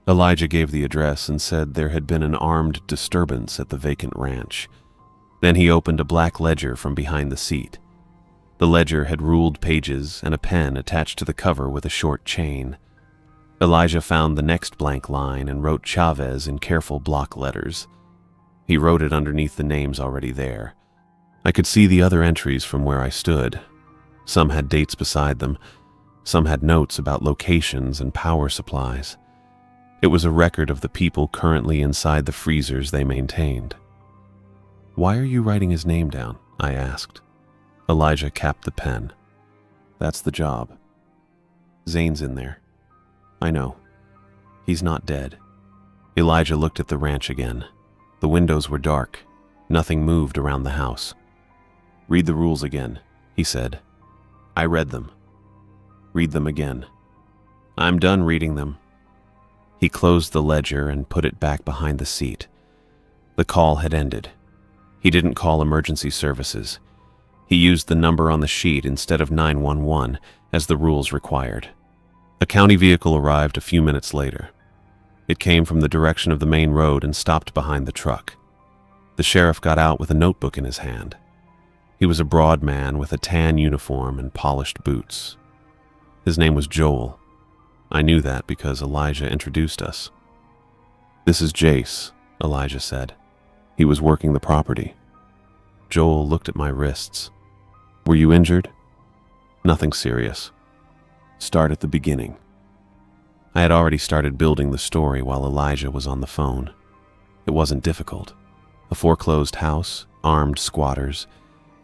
Elijah gave the address and said there had been an armed disturbance at the vacant ranch. Then he opened a black ledger from behind the seat. The ledger had ruled pages and a pen attached to the cover with a short chain. Elijah found the next blank line and wrote Chavez in careful block letters. He wrote it underneath the names already there. I could see the other entries from where I stood. Some had dates beside them. Some had notes about locations and power supplies. It was a record of the people currently inside the freezers they maintained. Why are you writing his name down? I asked. Elijah capped the pen. That's the job. Zane's in there. I know. He's not dead. Elijah looked at the ranch again. The windows were dark. Nothing moved around the house. Read the rules again, he said. I read them. Read them again. I'm done reading them. He closed the ledger and put it back behind the seat. The call had ended. He didn't call emergency services. He used the number on the sheet instead of 911, as the rules required. A county vehicle arrived a few minutes later. It came from the direction of the main road and stopped behind the truck. The sheriff got out with a notebook in his hand. He was a broad man with a tan uniform and polished boots. His name was Joel. I knew that because Elijah introduced us. This is Jace, Elijah said. He was working the property. Joel looked at my wrists. Were you injured? Nothing serious. Start at the beginning. I had already started building the story while Elijah was on the phone. It wasn't difficult. A foreclosed house, armed squatters,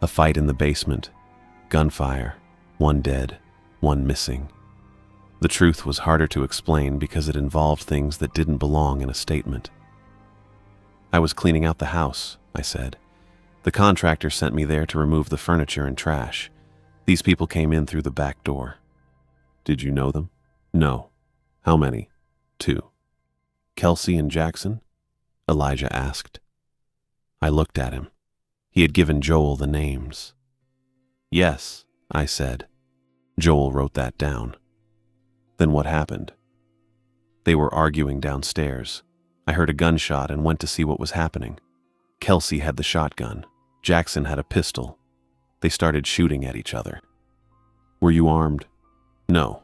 a fight in the basement, gunfire, one dead, one missing. The truth was harder to explain because it involved things that didn't belong in a statement. "I was cleaning out the house," I said. "The contractor sent me there to remove the furniture and trash. These people came in through the back door." "Did you know them?" "No." "How many?" "2. "Kelsey and Jackson?" Elijah asked. I looked at him. He had given Joel the names. "Yes," I said. Joel wrote that down. "Then what happened?" "They were arguing downstairs. I heard a gunshot and went to see what was happening. Kelsey had the shotgun. Jackson had a pistol. They started shooting at each other." "Were you armed?" "No."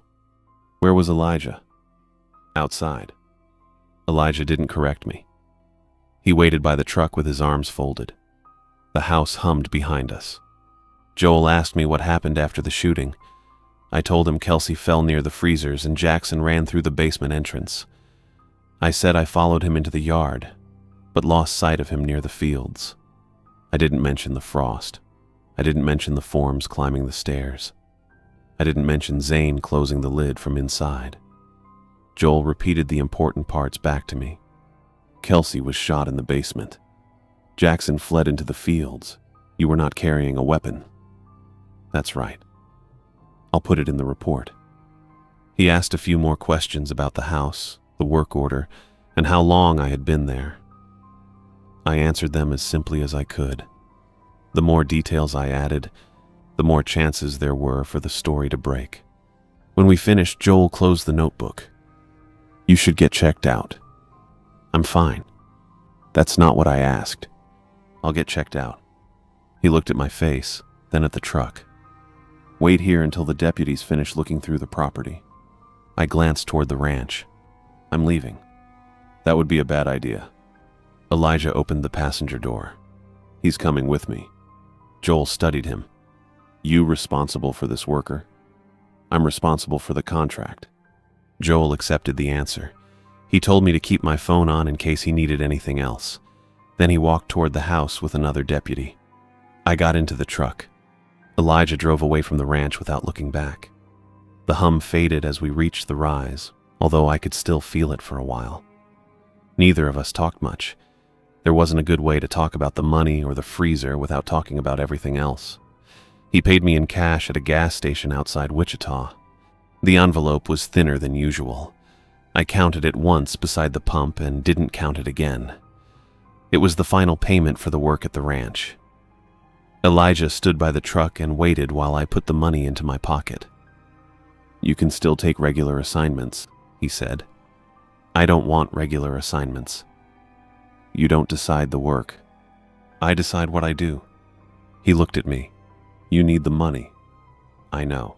"Where was Elijah?" "Outside." Elijah didn't correct me. He waited by the truck with his arms folded. The house hummed behind us. Joel asked me what happened after the shooting. I told him Kelsey fell near the freezers and Jackson ran through the basement entrance. I said I followed him into the yard, but lost sight of him near the fields. I didn't mention the frost. I didn't mention the forms climbing the stairs. I didn't mention Zane closing the lid from inside. Joel repeated the important parts back to me. Kelsey was shot in the basement. Jackson fled into the fields. You were not carrying a weapon. That's right. I'll put it in the report. He asked a few more questions about the house, the work order, and how long I had been there. I answered them as simply as I could. The more details I added, the more chances there were for the story to break. When we finished, Joel closed the notebook. "You should get checked out." "I'm fine." "That's not what I asked." "I'll get checked out." He looked at my face, then at the truck. "Wait here until the deputies finish looking through the property." I glanced toward the ranch. "I'm leaving." "That would be a bad idea." Elijah opened the passenger door. "He's coming with me." Joel studied him. "You responsible for this worker?" "I'm responsible for the contract." Joel accepted the answer. He told me to keep my phone on in case he needed anything else. Then he walked toward the house with another deputy. I got into the truck. Elijah drove away from the ranch without looking back. The hum faded as we reached the rise, although I could still feel it for a while. Neither of us talked much. There wasn't a good way to talk about the money or the freezer without talking about everything else. He paid me in cash at a gas station outside Wichita. The envelope was thinner than usual. I counted it once beside the pump and didn't count it again. It was the final payment for the work at the ranch. Elijah stood by the truck and waited while I put the money into my pocket. "You can still take regular assignments," he said. "I don't want regular assignments." "You don't decide the work." "I decide what I do." He looked at me. "You need the money." "I know."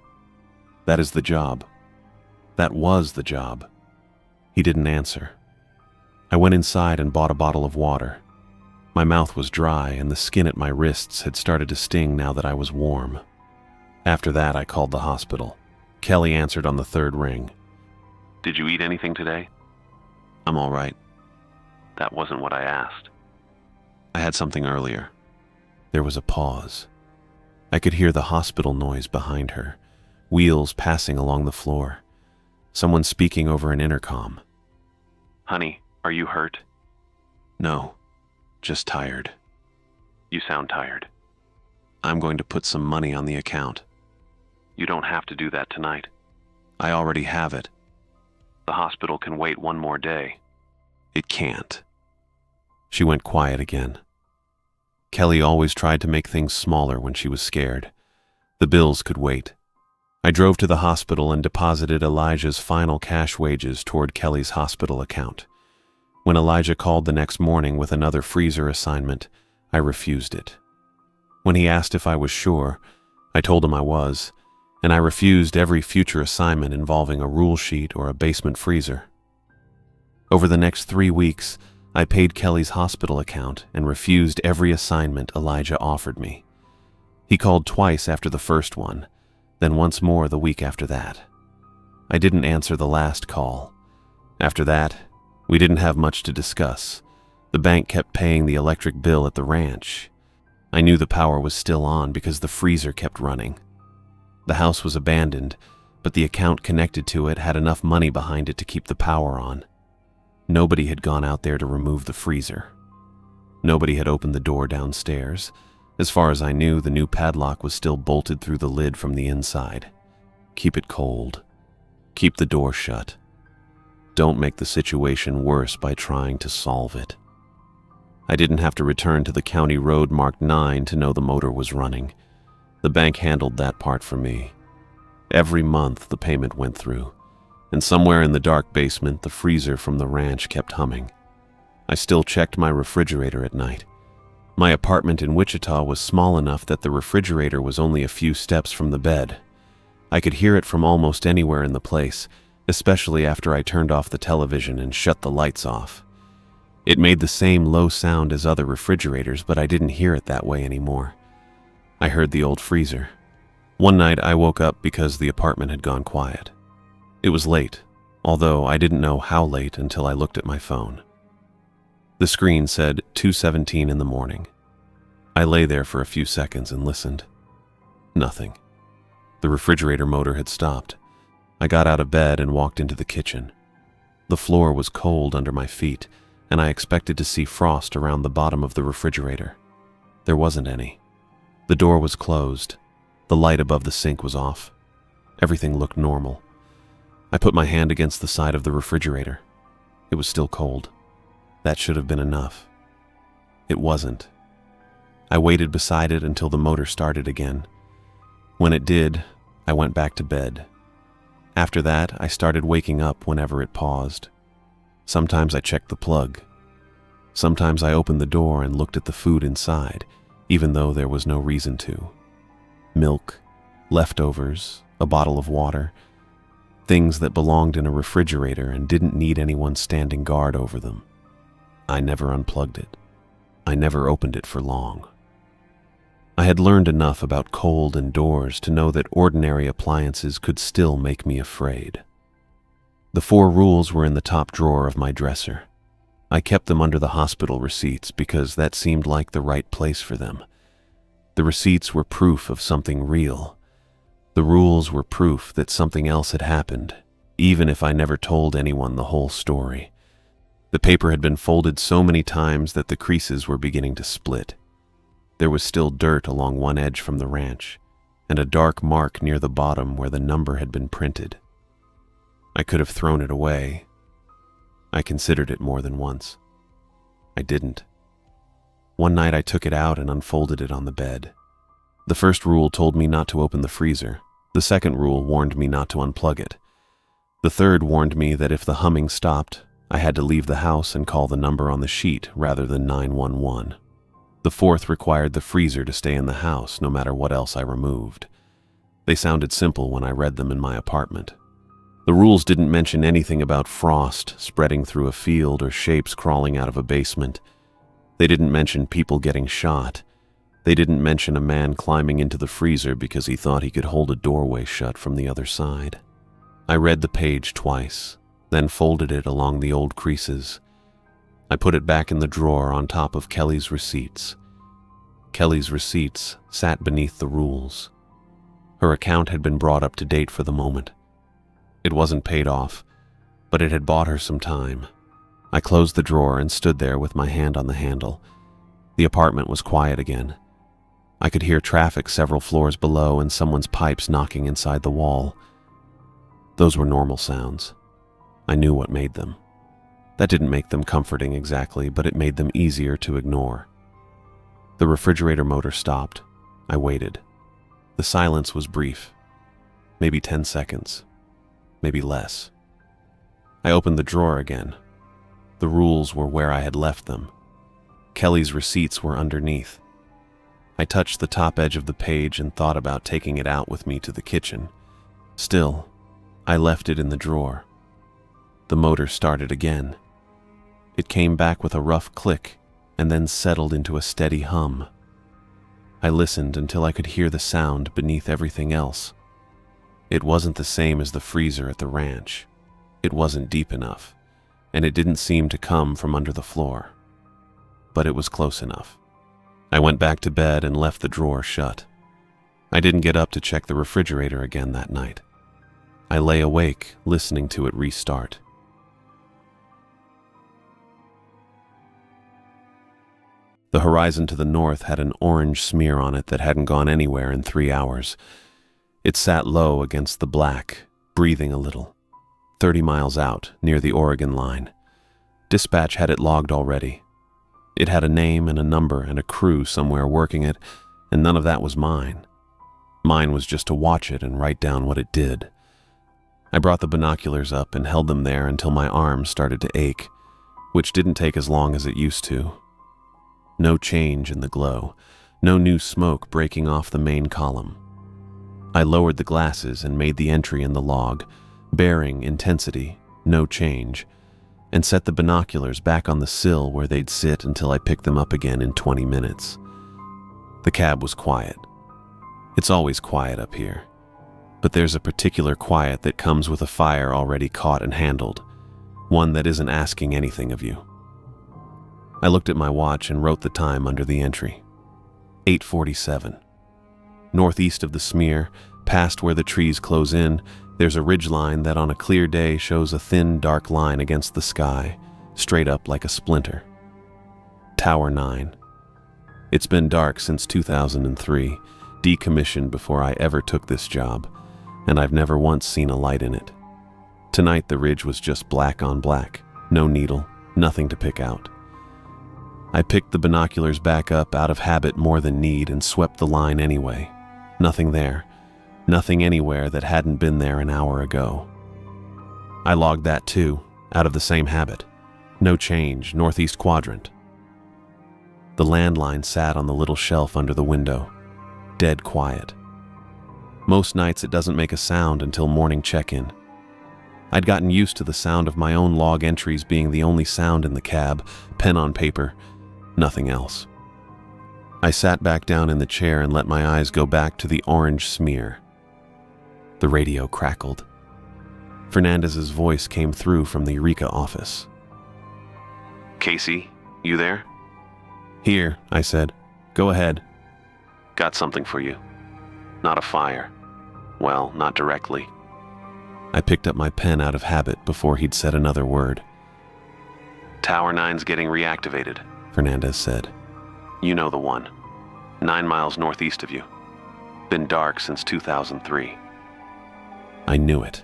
"That is the job." "That was the job." He didn't answer. I went inside and bought a bottle of water. My mouth was dry and the skin at my wrists had started to sting now that I was warm. After that, I called the hospital. Kelly answered on the third ring. "Did you eat anything today?" "I'm all right. "That wasn't what I asked." I had something earlier." There was a pause. I could hear the hospital noise behind her, wheels passing along the floor, someone speaking over an intercom. "Honey, are you hurt?" "No, just tired." "You sound tired." "I'm going to put some money on the account." "You don't have to do that tonight. "I already have it." The hospital can wait one more day." "It can't." She went quiet again. Kelly always tried to make things smaller when she was scared. The bills could wait. I drove to the hospital and deposited Elijah's final cash wages toward Kelly's hospital account. When Elijah called the next morning with another freezer assignment, I refused it. When he asked if I was sure, I told him I was, and I refused every future assignment involving a rule sheet or a basement freezer. Over the next 3 weeks, I paid Kelly's hospital account and refused every assignment Elijah offered me. He called twice after the first one, then once more the week after that. I didn't answer the last call. After that, we didn't have much to discuss. The bank kept paying the electric bill at the ranch. I knew the power was still on because the freezer kept running. The house was abandoned, but the account connected to it had enough money behind it to keep the power on. Nobody had gone out there to remove the freezer. Nobody had opened the door downstairs. As far as I knew, the new padlock was still bolted through the lid from the inside. Keep it cold. Keep the door shut. Don't make the situation worse by trying to solve it. I didn't have to return to the county road marked 9 to know the motor was running. The bank handled that part for me. Every month the payment went through, and somewhere in the dark basement the freezer from the ranch kept humming. I still checked my refrigerator at night. My apartment in Wichita was small enough that the refrigerator was only a few steps from the bed. I could hear it from almost anywhere in the place, especially after I turned off the television and shut the lights off. It made the same low sound as other refrigerators, but I didn't hear it that way anymore. I heard the old freezer. One night I woke up because the apartment had gone quiet. It was late, although I didn't know how late until I looked at my phone. The screen said 2:17 in the morning. I lay there for a few seconds and listened. Nothing. The refrigerator motor had stopped. I got out of bed and walked into the kitchen. The floor was cold under my feet, and I expected to see frost around the bottom of the refrigerator. There wasn't any. The door was closed. The light above the sink was off. Everything looked normal. I put my hand against the side of the refrigerator. It was still cold. That should have been enough. It wasn't. I waited beside it until the motor started again. When it did, I went back to bed. After that, I started waking up whenever it paused. Sometimes I checked the plug. Sometimes I opened the door and looked at the food inside, even though there was no reason to. Milk, leftovers, a bottle of water, things that belonged in a refrigerator and didn't need anyone standing guard over them. I never unplugged it. I never opened it for long. I had learned enough about cold and doors to know that ordinary appliances could still make me afraid. The 4 rules were in the top drawer of my dresser. I kept them under the hospital receipts because that seemed like the right place for them. The receipts were proof of something real. The rules were proof that something else had happened, even if I never told anyone the whole story. The paper had been folded so many times that the creases were beginning to split. There was still dirt along one edge from the ranch, and a dark mark near the bottom where the number had been printed. I could have thrown it away. I considered it more than once. I didn't. One night I took it out and unfolded it on the bed. The first rule told me not to open the freezer. The second rule warned me not to unplug it. The third warned me that if the humming stopped, I had to leave the house and call the number on the sheet rather than 911. The fourth required the freezer to stay in the house no matter what else I removed. They sounded simple when I read them in my apartment. The rules didn't mention anything about frost spreading through a field or shapes crawling out of a basement. They didn't mention people getting shot. They didn't mention a man climbing into the freezer because he thought he could hold a doorway shut from the other side. I read the page twice, then folded it along the old creases. I put it back in the drawer on top of Kelly's receipts. Kelly's receipts sat beneath the rules. Her account had been brought up to date for the moment. It wasn't paid off, but it had bought her some time. I closed the drawer and stood there with my hand on the handle. The apartment was quiet again. I could hear traffic several floors below and someone's pipes knocking inside the wall. Those were normal sounds. I knew what made them. That didn't make them comforting exactly, but it made them easier to ignore. The refrigerator motor stopped. I waited. The silence was brief. Maybe 10 seconds. Maybe less. I opened the drawer again. The rules were where I had left them. Kelly's receipts were underneath. I touched the top edge of the page and thought about taking it out with me to the kitchen. Still, I left it in the drawer. The motor started again. It came back with a rough click and then settled into a steady hum. I listened until I could hear the sound beneath everything else. It wasn't the same as the freezer at the ranch. It wasn't deep enough, and it didn't seem to come from under the floor. but it was close enough. I went back to bed and left the drawer shut. I didn't get up to check the refrigerator again that night. I lay awake, listening to it restart. The horizon to the north had an orange smear on it that hadn't gone anywhere in 3 hours. It sat low against the black, breathing a little. 30 miles out, near the Oregon line. Dispatch had it logged already. It had a name and a number and a crew somewhere working it, and none of that was mine. Mine was just to watch it and write down what it did. I brought the binoculars up and held them there until my arms started to ache, which didn't take as long as it used to. No change in the glow, no new smoke breaking off the main column. I lowered the glasses and made the entry in the log, bearing intensity, no change, and set the binoculars back on the sill where they'd sit until I picked them up again in 20 minutes. The cab was quiet. It's always quiet up here, but there's a particular quiet that comes with a fire already caught and handled, one that isn't asking anything of you. I looked at my watch and wrote the time under the entry. 8:47. Northeast of the smear, past where the trees close in, there's a ridgeline that on a clear day shows a thin, dark line against the sky, straight up like a splinter. Tower 9. It's been dark since 2003, decommissioned before I ever took this job, and I've never once seen a light in it. Tonight the ridge was just black on black, no needle, nothing to pick out. I picked the binoculars back up out of habit more than need and swept the line anyway. Nothing there. Nothing anywhere that hadn't been there an hour ago. I logged that too, out of the same habit. No change, northeast quadrant. The landline sat on the little shelf under the window. Dead quiet. Most nights it doesn't make a sound until morning check-in. I'd gotten used to the sound of my own log entries being the only sound in the cab, pen on paper, nothing else. I sat back down in the chair and let my eyes go back to the orange smear. The radio crackled. Fernandez's voice came through from the Eureka office. Casey, you there? Here, I said. Go ahead. Got something for you. Not a fire. Well, not directly. I picked up my pen out of habit before he'd said another word. Tower 9's getting reactivated, Fernandez said. You know the one. 9 miles northeast of you. Been dark since 2003. I knew it.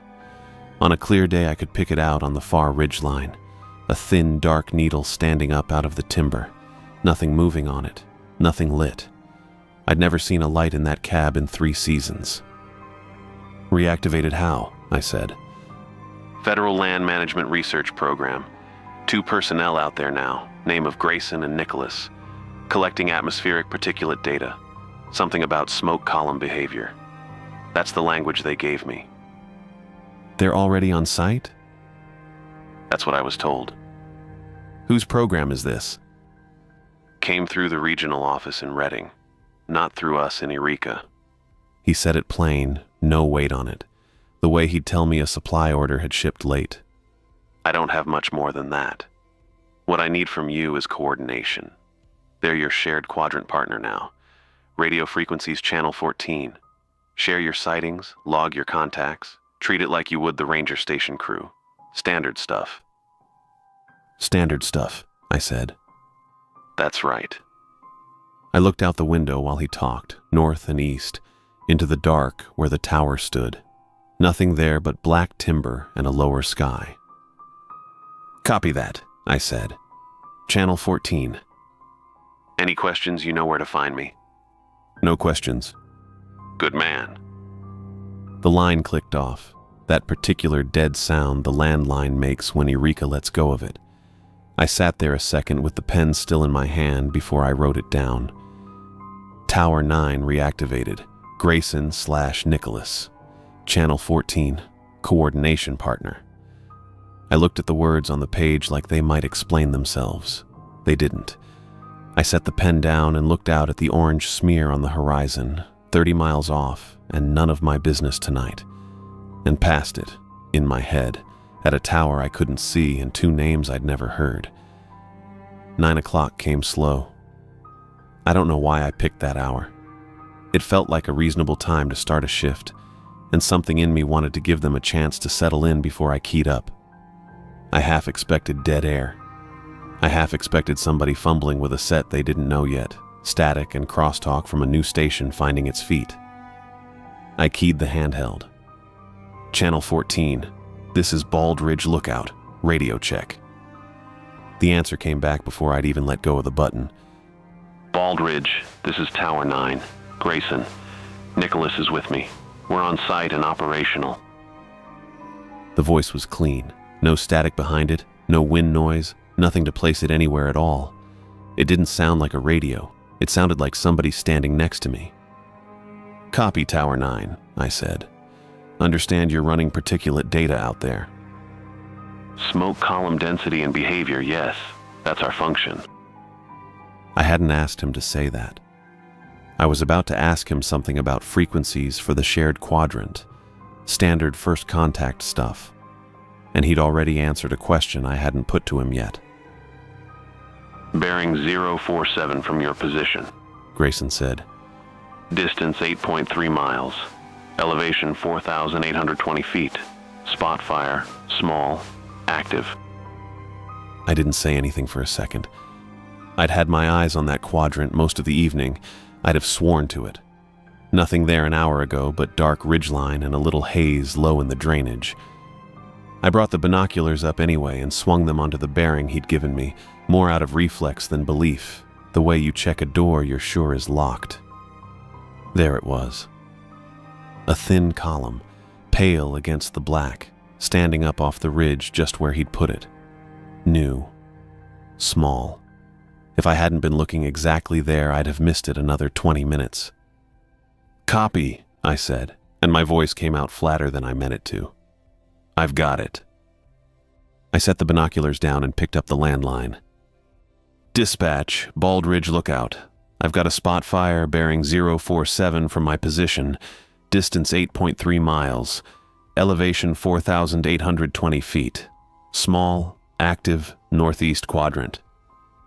On a clear day I could pick it out on the far ridge line. A thin, dark needle standing up out of the timber. Nothing moving on it. Nothing lit. I'd never seen a light in that cab in 3 seasons. Reactivated how? I said. Federal Land Management Research Program. 2 personnel out there now, name of Grayson and Nicholas, collecting atmospheric particulate data. Something about smoke column behavior. That's the language they gave me. They're already on site? That's what I was told. Whose program is this? Came through the regional office in Redding, not through us in Eureka. He said it plain, no weight on it. The way he'd tell me a supply order had shipped late. I don't have much more than that. What I need from you is coordination. They're your shared quadrant partner now. Radio frequencies channel 14. Share your sightings, log your contacts, treat it like you would the ranger station crew. Standard stuff. Standard stuff, I said. That's right. I looked out the window while he talked, north and east, into the dark where the tower stood. Nothing there but black timber and a lower sky. Copy that, I said. Channel 14. Any questions, you know where to find me. No questions. Good man. The line clicked off, that particular dead sound the landline makes when Eureka lets go of it. I sat there a second with the pen still in my hand before I wrote it down. Tower 9 reactivated. Grayson/Nicholas. Channel 14. Coordination partner. I looked at the words on the page like they might explain themselves. They didn't. I set the pen down and looked out at the orange smear on the horizon, 30 miles off, and none of my business tonight. And past it, in my head, at a tower I couldn't see and 2 names I'd never heard. 9 o'clock came slow. I don't know why I picked that hour. It felt like a reasonable time to start a shift, and something in me wanted to give them a chance to settle in before I keyed up. I half expected dead air. I half expected somebody fumbling with a set they didn't know yet, static and crosstalk from a new station finding its feet. I keyed the handheld. Channel 14, this is Bald Ridge Lookout, radio check. The answer came back before I'd even let go of the button. Bald Ridge, this is Tower 9. Grayson. Nicholas is with me. We're on site and operational. The voice was clean. No static behind it, no wind noise, nothing to place it anywhere at all. It didn't sound like a radio. It sounded like somebody standing next to me. Copy, Tower 9, I said. Understand you're running particulate data out there. Smoke column density and behavior, yes. That's our function. I hadn't asked him to say that. I was about to ask him something about frequencies for the shared quadrant, standard first contact stuff, and he'd already answered a question I hadn't put to him yet. Bearing 047 from your position, Grayson said. Distance 8.3 miles. Elevation 4,820 feet. Spot fire, small, active. I didn't say anything for a second. I'd had my eyes on that quadrant most of the evening. I'd have sworn to it. Nothing there an hour ago but dark ridgeline and a little haze low in the drainage. I brought the binoculars up anyway and swung them onto the bearing he'd given me, more out of reflex than belief, the way you check a door you're sure is locked. There it was. A thin column, pale against the black, standing up off the ridge just where he'd put it. New. Small. If I hadn't been looking exactly there, I'd have missed it another 20 minutes. Copy, I said, and my voice came out flatter than I meant it to. I've got it. I set the binoculars down and picked up the landline. Dispatch, Bald Ridge Lookout. I've got a spot fire bearing 047 from my position, distance 8.3 miles, elevation 4,820 feet. Small, active, northeast quadrant.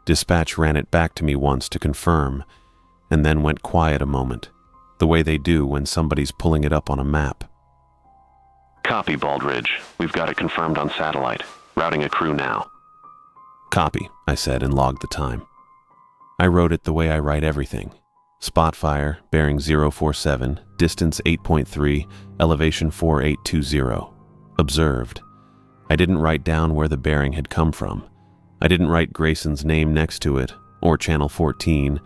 Dispatch ran it back to me once to confirm, and then went quiet a moment, the way they do when somebody's pulling it up on a map. Copy, Bald Ridge. We've got it confirmed on satellite. Routing a crew now. Copy, I said and logged the time. I wrote it the way I write everything. Spot fire, bearing 047, distance 8.3, elevation 4820. Observed. I didn't write down where the bearing had come from. I didn't write Grayson's name next to it, or Channel 14,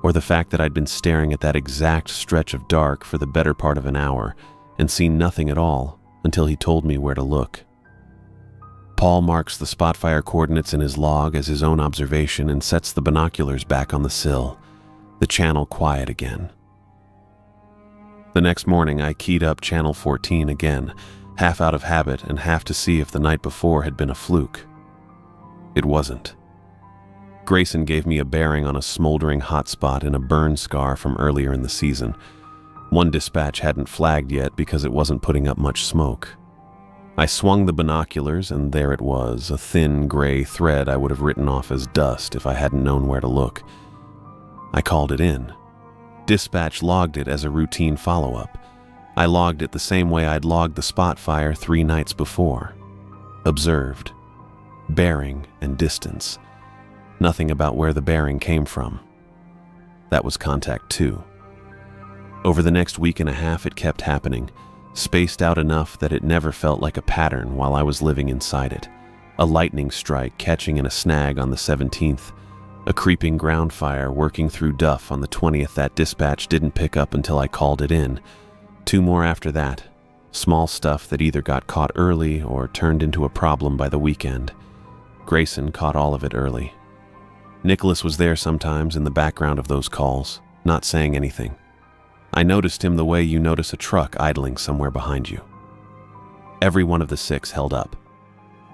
or the fact that I'd been staring at that exact stretch of dark for the better part of an hour and seen nothing at all until he told me where to look. Paul marks the spot fire coordinates in his log as his own observation and sets the binoculars back on the sill, the channel quiet again. The next morning I keyed up Channel 14 again, half out of habit and half to see if the night before had been a fluke. It wasn't. Grayson gave me a bearing on a smoldering hot spot in a burn scar from earlier in the season. One dispatch hadn't flagged yet because it wasn't putting up much smoke. I swung the binoculars and there it was, a thin gray thread I would have written off as dust if I hadn't known where to look. I called it in. Dispatch logged it as a routine follow-up. I logged it the same way I'd logged the spot fire 3 nights before. Observed. Bearing and distance. Nothing about where the bearing came from. That was contact 2. Over the next week and a half it kept happening, spaced out enough that it never felt like a pattern while I was living inside it. A lightning strike catching in a snag on the 17th, a creeping ground fire working through Duff on the 20th that dispatch didn't pick up until I called it in. 2 more after that, small stuff that either got caught early or turned into a problem by the weekend. Grayson caught all of it early. Nicholas was there sometimes in the background of those calls, not saying anything. I noticed him the way you notice a truck idling somewhere behind you. Every one of the 6 held up.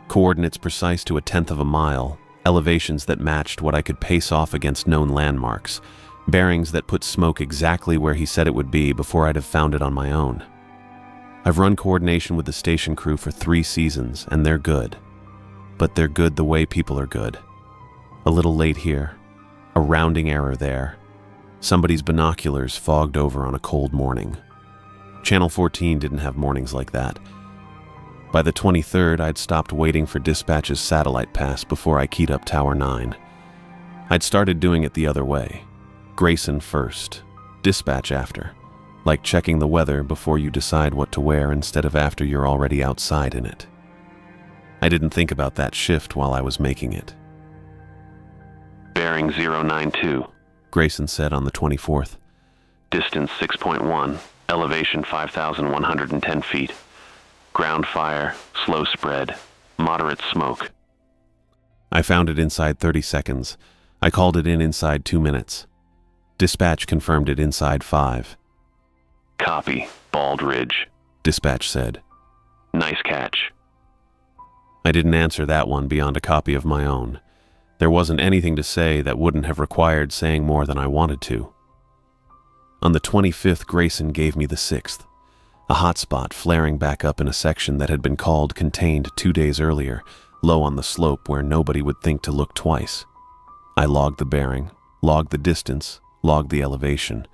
Coordinates precise to 1/10 of a mile, elevations that matched what I could pace off against known landmarks, bearings that put smoke exactly where he said it would be before I'd have found it on my own. I've run coordination with the station crew for 3 seasons, and they're good. But they're good the way people are good. A little late here. A rounding error there. Somebody's binoculars fogged over on a cold morning. Channel 14 didn't have mornings like that. By the 23rd, I'd stopped waiting for dispatch's satellite pass before I keyed up Tower 9. I'd started doing it the other way. Grayson first, dispatch after. Like checking the weather before you decide what to wear instead of after you're already outside in it. I didn't think about that shift while I was making it. Bearing 092. Grayson said on the 24th. Distance 6.1. Elevation 5,110 feet. Ground fire, slow spread, moderate smoke. I found it inside 30 seconds. I called it in inside 2 minutes. Dispatch confirmed it inside 5. Copy, Bald Ridge. Dispatch said. Nice catch. I didn't answer that one beyond a copy of my own. There wasn't anything to say that wouldn't have required saying more than I wanted to. On the 25th, Grayson gave me the 6th. A hot spot flaring back up in a section that had been called contained 2 days earlier, low on the slope where nobody would think to look twice. I logged the bearing, logged the distance, logged the elevation.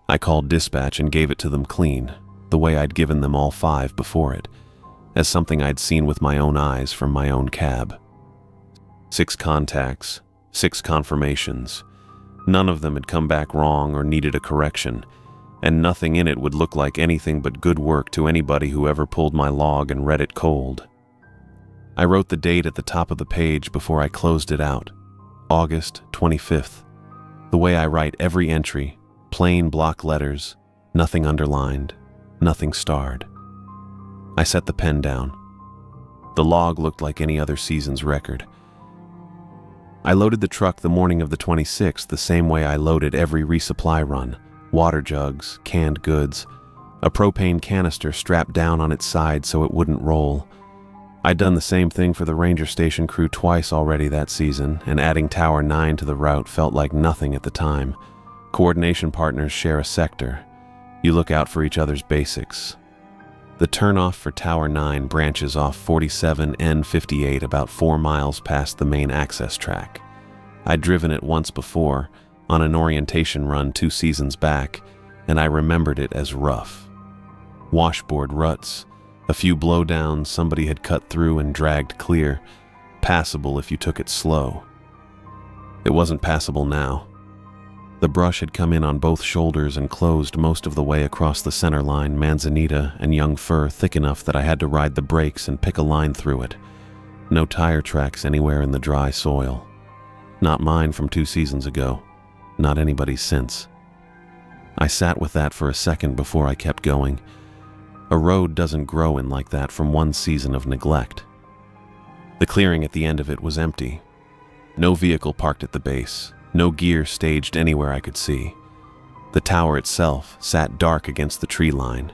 I called dispatch and gave it to them clean, the way I'd given them all 5 before it, as something I'd seen with my own eyes from my own cab. 6 contacts, 6 confirmations. None of them had come back wrong or needed a correction, and nothing in it would look like anything but good work to anybody who ever pulled my log and read it cold. I wrote the date at the top of the page before I closed it out, August 25th, the way I write every entry, plain block letters, nothing underlined, nothing starred. I set the pen down. The log looked like any other season's record. I loaded the truck the morning of the 26th the same way I loaded every resupply run. Water jugs, canned goods, a propane canister strapped down on its side so it wouldn't roll. I'd done the same thing for the ranger station crew twice already that season, and adding Tower 9 to the route felt like nothing at the time. Coordination partners share a sector. You look out for each other's basics. The turnoff for Tower 9 branches off 47N58 about 4 miles past the main access track. I'd driven it once before, on an orientation run 2 seasons back, and I remembered it as rough. Washboard ruts, a few blowdowns somebody had cut through and dragged clear, passable if you took it slow. It wasn't passable now. The brush had come in on both shoulders and closed most of the way across the center line, manzanita and young fir thick enough that I had to ride the brakes and pick a line through it. No tire tracks anywhere in the dry soil. Not mine from 2 seasons ago. Not anybody's since. I sat with that for a second before I kept going. A road doesn't grow in like that from 1 season of neglect. The clearing at the end of it was empty. No vehicle parked at the base. No gear staged anywhere I could see. The tower itself sat dark against the tree line.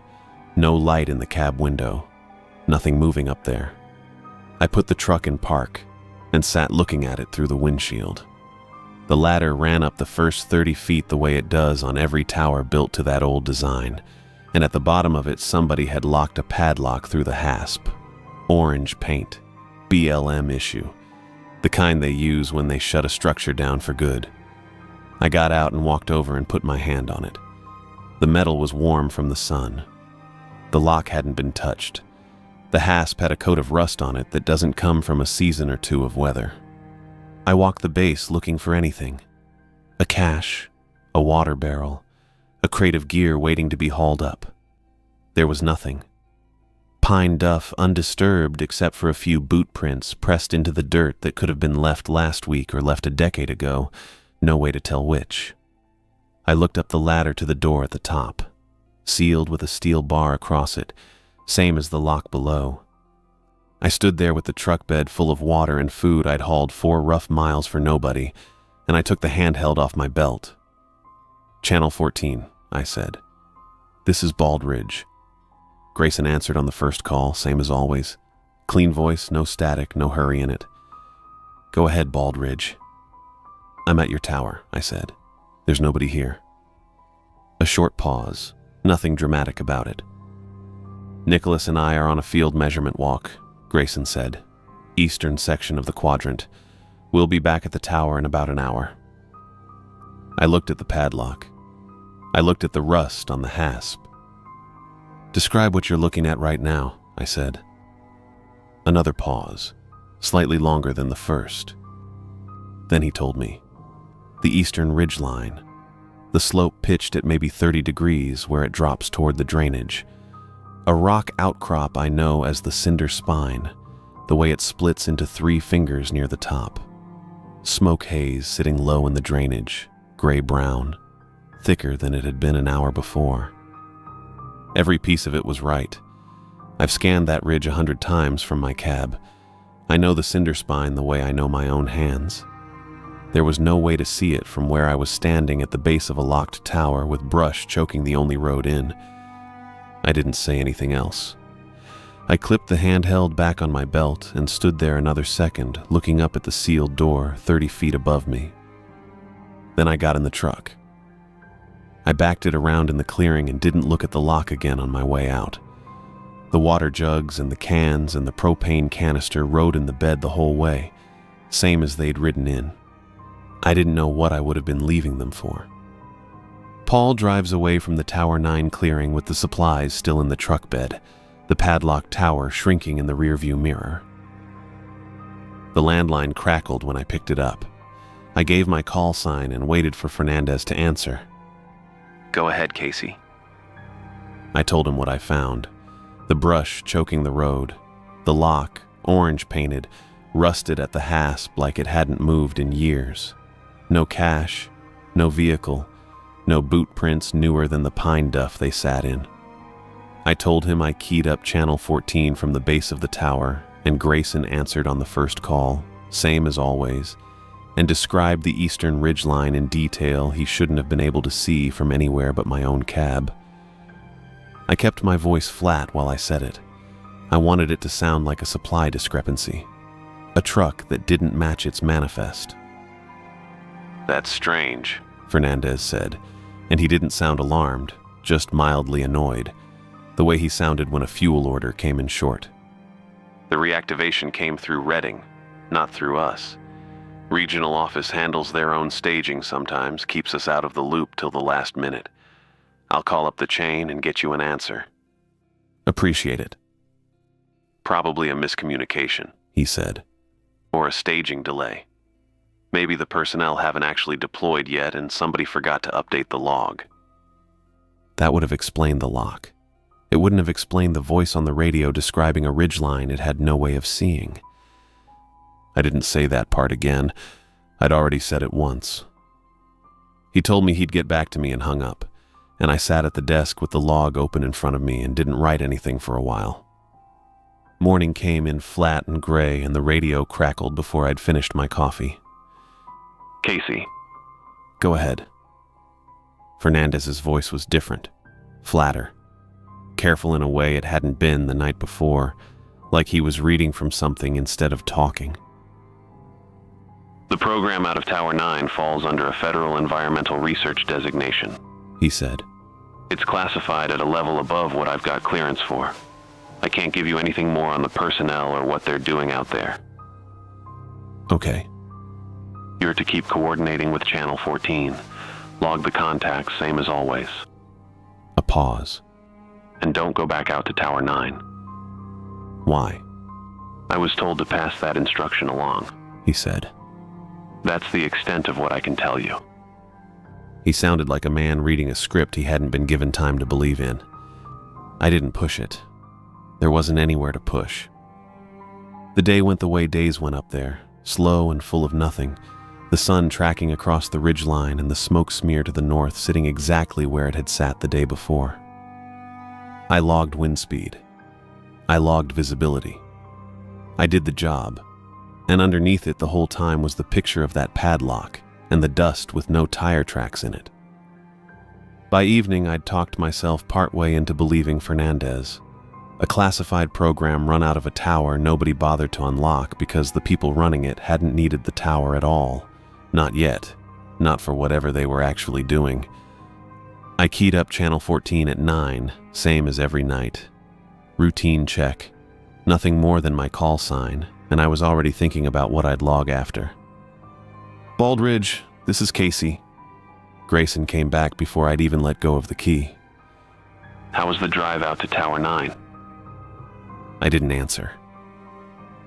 No light in the cab window. Nothing moving up there. I put the truck in park and sat looking at it through the windshield. The ladder ran up the first 30 feet the way it does on every tower built to that old design, and at the bottom of it somebody had locked a padlock through the hasp. Orange paint. BLM issue. The kind they use when they shut a structure down for good. I got out and walked over and put my hand on it. The metal was warm from the sun. The lock hadn't been touched. The hasp had a coat of rust on it that doesn't come from a season or 2 of weather. I walked the base looking for anything. A cache, a water barrel, a crate of gear waiting to be hauled up. There was nothing. Pine duff undisturbed except for a few boot prints pressed into the dirt that could have been left last week or left a decade ago, no way to tell which. I looked up the ladder to the door at the top, sealed with a steel bar across it, same as the lock below. I stood there with the truck bed full of water and food I'd hauled 4 rough miles for nobody, and I took the handheld off my belt. "Channel 14, I said. "This is Bald Ridge." Grayson answered on the first call, same as always. Clean voice, no static, no hurry in it. "Go ahead, Bald Ridge." "I'm at your tower," I said. "There's nobody here." A short pause, nothing dramatic about it. "Nicholas and I are on a field measurement walk," Grayson said. "Eastern section of the quadrant. We'll be back at the tower in about an hour. I looked at the padlock. I looked at the rust on the hasp. Describe what you're looking at right now, I said. Another pause, slightly longer than the first. Then he told me. The eastern ridgeline. The slope pitched at maybe 30 degrees where it drops toward the drainage. A rock outcrop I know as the cinder spine, the way it splits into 3 fingers near the top. Smoke haze sitting low in the drainage, gray-brown, thicker than it had been an hour before. Every piece of it was right. I've scanned that ridge 100 times from my cab. I know the cinder spine the way I know my own hands. There was no way to see it from where I was standing at the base of a locked tower with brush choking the only road in. I didn't say anything else. I clipped the handheld back on my belt and stood there another second, looking up at the sealed door 30 feet above me. Then I got in the truck. I backed it around in the clearing and didn't look at the lock again on my way out. The water jugs and the cans and the propane canister rode in the bed the whole way, same as they'd ridden in. I didn't know what I would have been leaving them for. Paul drives away from the Tower 9 clearing with the supplies still in the truck bed, the padlocked tower shrinking in the rearview mirror. The landline crackled when I picked it up. I gave my call sign and waited for Fernandez to answer. Go ahead, Casey. I told him what I found. The brush choking the road. The lock, orange painted, rusted at the hasp like it hadn't moved in years. No cash, no vehicle, no boot prints newer than the pine duff they sat in. I told him I keyed up channel 14 from the base of the tower, and Grayson answered on the first call, same as always, and described the eastern ridgeline in detail he shouldn't have been able to see from anywhere but my own cab. I kept my voice flat while I said it. I wanted it to sound like a supply discrepancy, a truck that didn't match its manifest. That's strange, Fernandez said, and he didn't sound alarmed, just mildly annoyed, the way he sounded when a fuel order came in short. The reactivation came through Reading, not through us. Regional office handles their own staging sometimes, keeps us out of the loop till the last minute. I'll call up the chain and get you an answer. Appreciate it. Probably a miscommunication, he said. Or a staging delay. Maybe the personnel haven't actually deployed yet and somebody forgot to update the log. That would have explained the lock. It wouldn't have explained the voice on the radio describing a ridgeline it had no way of seeing. I didn't say that part again. I'd already said it once. He told me he'd get back to me and hung up, and I sat at the desk with the log open in front of me and didn't write anything for a while. Morning came in flat and gray, and the radio crackled before I'd finished my coffee. Casey. Go ahead. Fernandez's voice was different, flatter, careful in a way it hadn't been the night before, like he was reading from something instead of talking. The program out of Tower 9 falls under a federal environmental research designation, he said. It's classified at a level above what I've got clearance for. I can't give you anything more on the personnel or what they're doing out there. Okay. You're to keep coordinating with Channel 14. Log the contacts, same as always. A pause. And don't go back out to Tower 9. Why? I was told to pass that instruction along, he said. That's the extent of what I can tell you. He sounded like a man reading a script he hadn't been given time to believe in. I didn't push it. There wasn't anywhere to push. The day went the way days went up there, slow and full of nothing, the sun tracking across the ridgeline and the smoke smear to the north sitting exactly where it had sat the day before. I logged wind speed. I logged visibility. I did the job, and underneath it the whole time was the picture of that padlock and the dust with no tire tracks in it. By evening, I'd talked myself partway into believing Fernandez. A classified program run out of a tower nobody bothered to unlock because the people running it hadn't needed the tower at all. Not yet. Not for whatever they were actually doing. I keyed up Channel 14 at 9, same as every night. Routine check. Nothing more than my call sign, and I was already thinking about what I'd log after. Baldridge, this is Casey. Grayson came back before I'd even let go of the key. How was the drive out to Tower 9? I didn't answer.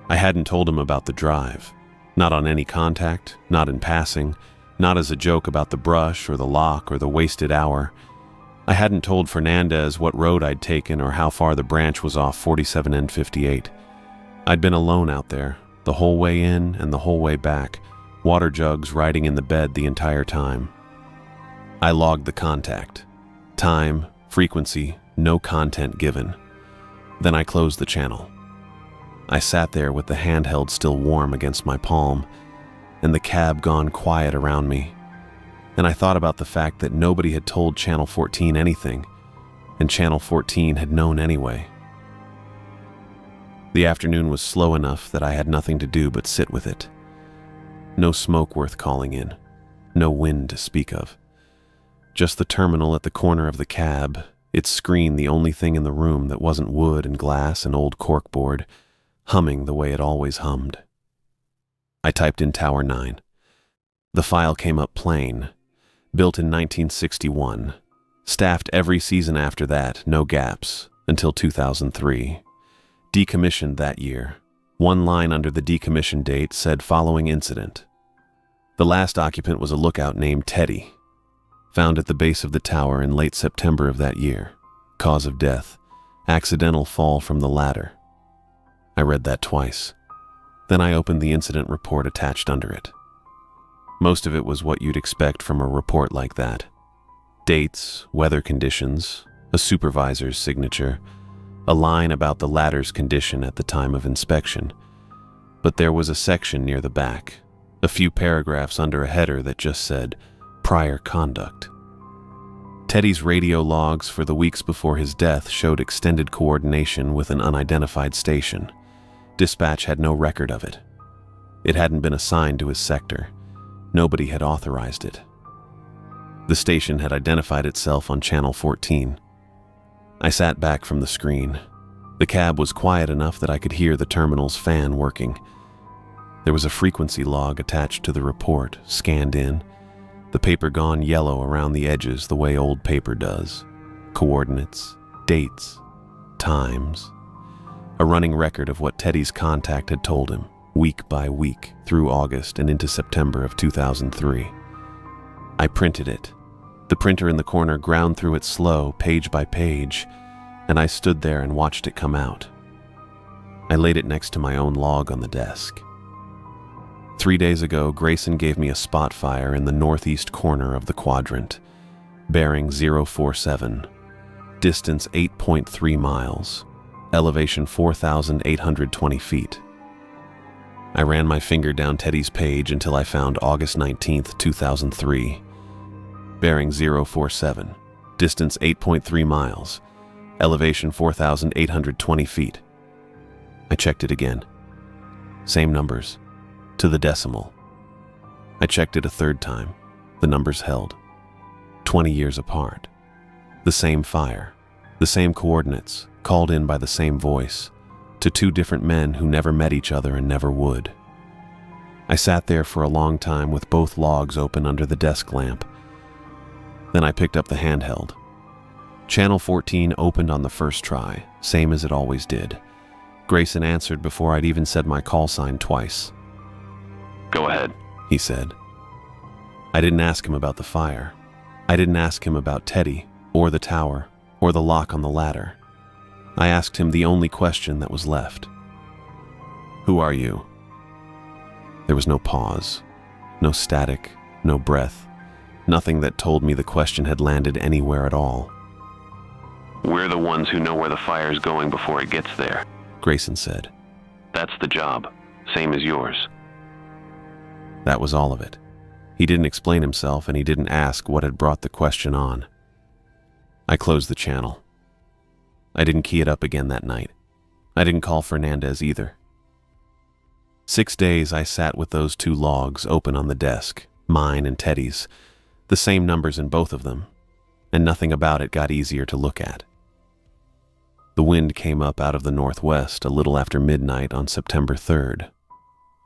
I hadn't told him about the drive. Not on any contact, not in passing, not as a joke about the brush or the lock or the wasted hour. I hadn't told Fernandez what road I'd taken or how far the branch was off 47 and 58. I'd been alone out there, the whole way in and the whole way back, water jugs riding in the bed the entire time. I logged the contact. Time, frequency, no content given. Then I closed the channel. I sat there with the handheld still warm against my palm, and the cab gone quiet around me. And I thought about the fact that nobody had told Channel 14 anything, and Channel 14 had known anyway. The afternoon was slow enough that I had nothing to do but sit with it. No smoke worth calling in, no wind to speak of. Just the terminal at the corner of the cab, its screen the only thing in the room that wasn't wood and glass and old corkboard, humming the way it always hummed. I typed in Tower 9. The file came up plain. Built in 1961. Staffed every season after that, no gaps, until 2003. Decommissioned that year. One line under the decommission date said following incident. The last occupant was a lookout named Teddy. Found at the base of the tower in late September of that year. Cause of death, accidental fall from the ladder. I read that twice. Then I opened the incident report attached under it. Most of it was what you'd expect from a report like that. Dates, weather conditions, a supervisor's signature, a line about the ladder's condition at the time of inspection. But there was a section near the back, a few paragraphs under a header that just said, prior conduct. Teddy's radio logs for the weeks before his death showed extended coordination with an unidentified station. Dispatch had no record of it. It hadn't been assigned to his sector. Nobody had authorized it. The station had identified itself on Channel 14. I sat back from the screen. The cab was quiet enough that I could hear the terminal's fan working. There was a frequency log attached to the report, scanned in. The paper gone yellow around the edges the way old paper does. Coordinates, dates, times. A running record of what Teddy's contact had told him, week by week, through August and into September of 2003. I printed it. The printer in the corner ground through it slow, page by page, and I stood there and watched it come out. I laid it next to my own log on the desk. 3 days ago, Grayson gave me a spot fire in the northeast corner of the quadrant, bearing 047, distance 8.3 miles, elevation 4,820 feet. I ran my finger down Teddy's page until I found August 19th, 2003, bearing 047, distance 8.3 miles, elevation 4,820 feet. I checked it again. Same numbers. To the decimal. I checked it a third time. The numbers held. 20 years apart. The same fire. The same coordinates, called in by the same voice, to two different men who never met each other and never would. I sat there for a long time with both logs open under the desk lamp. Then I picked up the handheld. Channel 14 opened on the first try, same as it always did. Grayson answered before I'd even said my call sign twice. Go ahead, he said. I didn't ask him about the fire. I didn't ask him about Teddy, or the tower, or the lock on the ladder. I asked him the only question that was left. Who are you? There was no pause, no static, no breath, nothing that told me the question had landed anywhere at all. We're the ones who know where the fire's going before it gets there, Grayson said. That's the job, same as yours. That was all of it. He didn't explain himself, and he didn't ask what had brought the question on. I closed the channel. I didn't key it up again that night. I didn't call Fernandez either. 6 days I sat with those two logs open on the desk, mine and Teddy's, the same numbers in both of them, and nothing about it got easier to look at. The wind came up out of the northwest a little after midnight on September 3rd.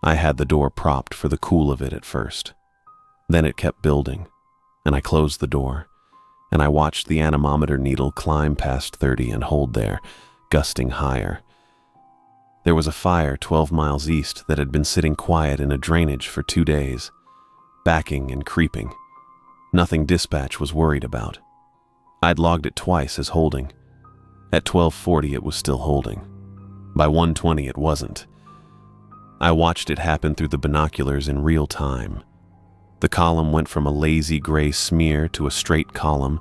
I had the door propped for the cool of it at first. Then it kept building, and I closed the door, and I watched the anemometer needle climb past 30 and hold there, gusting higher. There was a fire 12 miles east that had been sitting quiet in a drainage for 2 days, backing and creeping. Nothing dispatch was worried about. I'd logged it twice as holding. At 12:40 it was still holding. By 1:20 it wasn't. I watched it happen through the binoculars in real time. The column went from a lazy gray smear to a straight column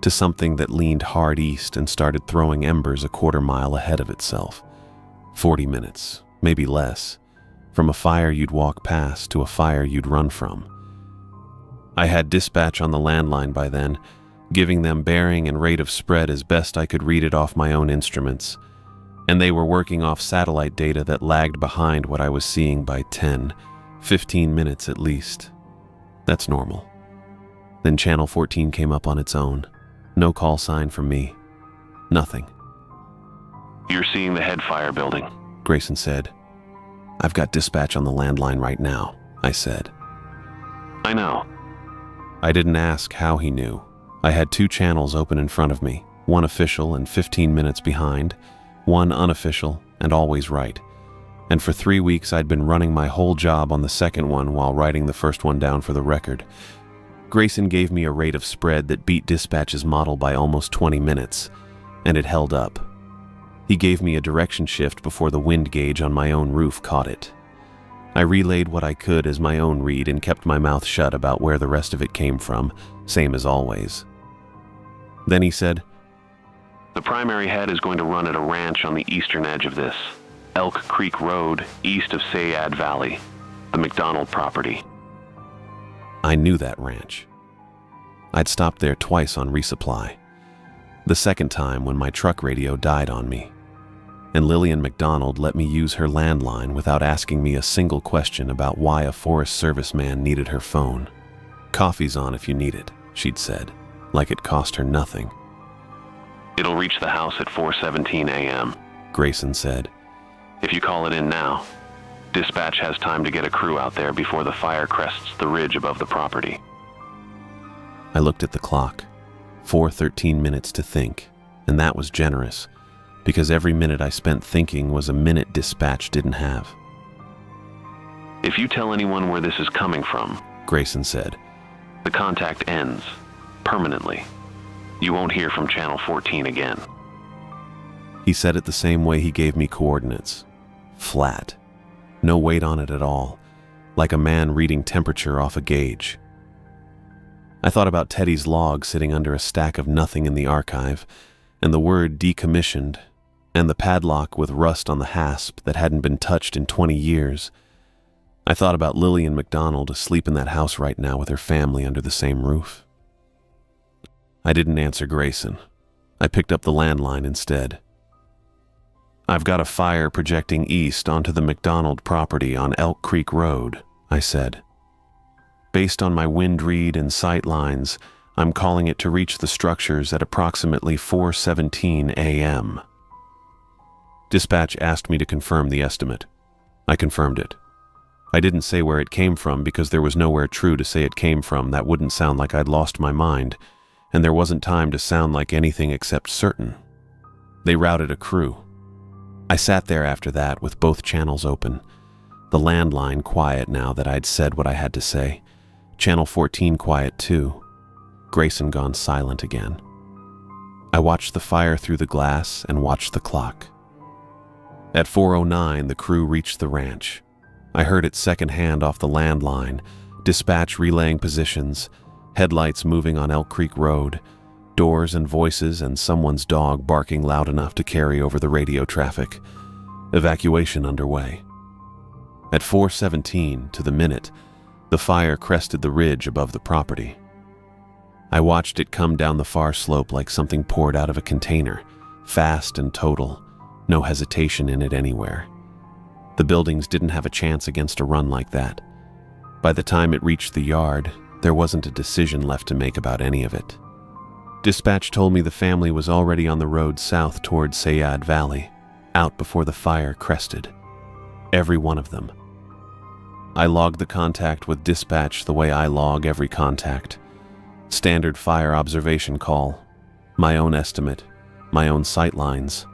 to something that leaned hard east and started throwing embers a quarter mile ahead of itself. 40 minutes, maybe less, from a fire you'd walk past to a fire you'd run from. I had dispatch on the landline by then, giving them bearing and rate of spread as best I could read it off my own instruments, and they were working off satellite data that lagged behind what I was seeing by 10, 15 minutes at least. That's normal. Then Channel 14 came up on its own. No call sign from me. Nothing. You're seeing the head fire building, Grayson said. I've got dispatch on the landline right now, I said. I know. I didn't ask how he knew. I had 2 channels open in front of me, one official and 15 minutes behind, one unofficial and always right. And for 3 weeks I'd been running my whole job on the second one while writing the first one down for the record. Grayson gave me a rate of spread that beat dispatch's model by almost 20 minutes, and it held up. He gave me a direction shift before the wind gauge on my own roof caught it. I relayed what I could as my own read and kept my mouth shut about where the rest of it came from, same as always. Then he said, The primary head is going to run at a ranch on the eastern edge of this, Elk Creek Road, east of Sayad Valley, the McDonald property. I knew that ranch. I'd stopped there twice on resupply. The second time when my truck radio died on me. And Lillian McDonald let me use her landline without asking me a single question about why a Forest Service man needed her phone. Coffee's on if you need it, she'd said, like it cost her nothing. It'll reach the house at 4:17 a.m., Grayson said. If you call it in now, dispatch has time to get a crew out there before the fire crests the ridge above the property. I looked at the clock. 4:13 minutes to think, and that was generous, because every minute I spent thinking was a minute dispatch didn't have. If you tell anyone where this is coming from, Grayson said, the contact ends, permanently. You won't hear from Channel 14 again. He said it the same way he gave me coordinates. Flat. No weight on it at all, like a man reading temperature off a gauge. I thought about Teddy's log sitting under a stack of nothing in the archive, and the word decommissioned, and the padlock with rust on the hasp that hadn't been touched in 20 years. I thought about Lillian McDonald asleep in that house right now with her family under the same roof. I didn't answer Grayson. I picked up the landline instead. I've got a fire projecting east onto the McDonald property on Elk Creek Road, I said. Based on my wind read and sight lines, I'm calling it to reach the structures at approximately 4:17 a.m. Dispatch asked me to confirm the estimate. I confirmed it. I didn't say where it came from because there was nowhere true to say it came from that wouldn't sound like I'd lost my mind, and there wasn't time to sound like anything except certain. They routed a crew. I sat there after that with both channels open, the landline quiet now that I'd said what I had to say, Channel 14 quiet too, Grayson gone silent again. I watched the fire through the glass and watched the clock. At 4:09, the crew reached the ranch. I heard it secondhand off the landline, dispatch relaying positions, headlights moving on Elk Creek Road, doors and voices and someone's dog barking loud enough to carry over the radio traffic. Evacuation underway. At 4:17, to the minute, the fire crested the ridge above the property. I watched it come down the far slope like something poured out of a container, fast and total, no hesitation in it anywhere. The buildings didn't have a chance against a run like that. By the time it reached the yard, there wasn't a decision left to make about any of it. Dispatch told me the family was already on the road south toward Sayad Valley, out before the fire crested. Every one of them. I logged the contact with dispatch the way I log every contact. Standard fire observation call. My own estimate. My own sightlines.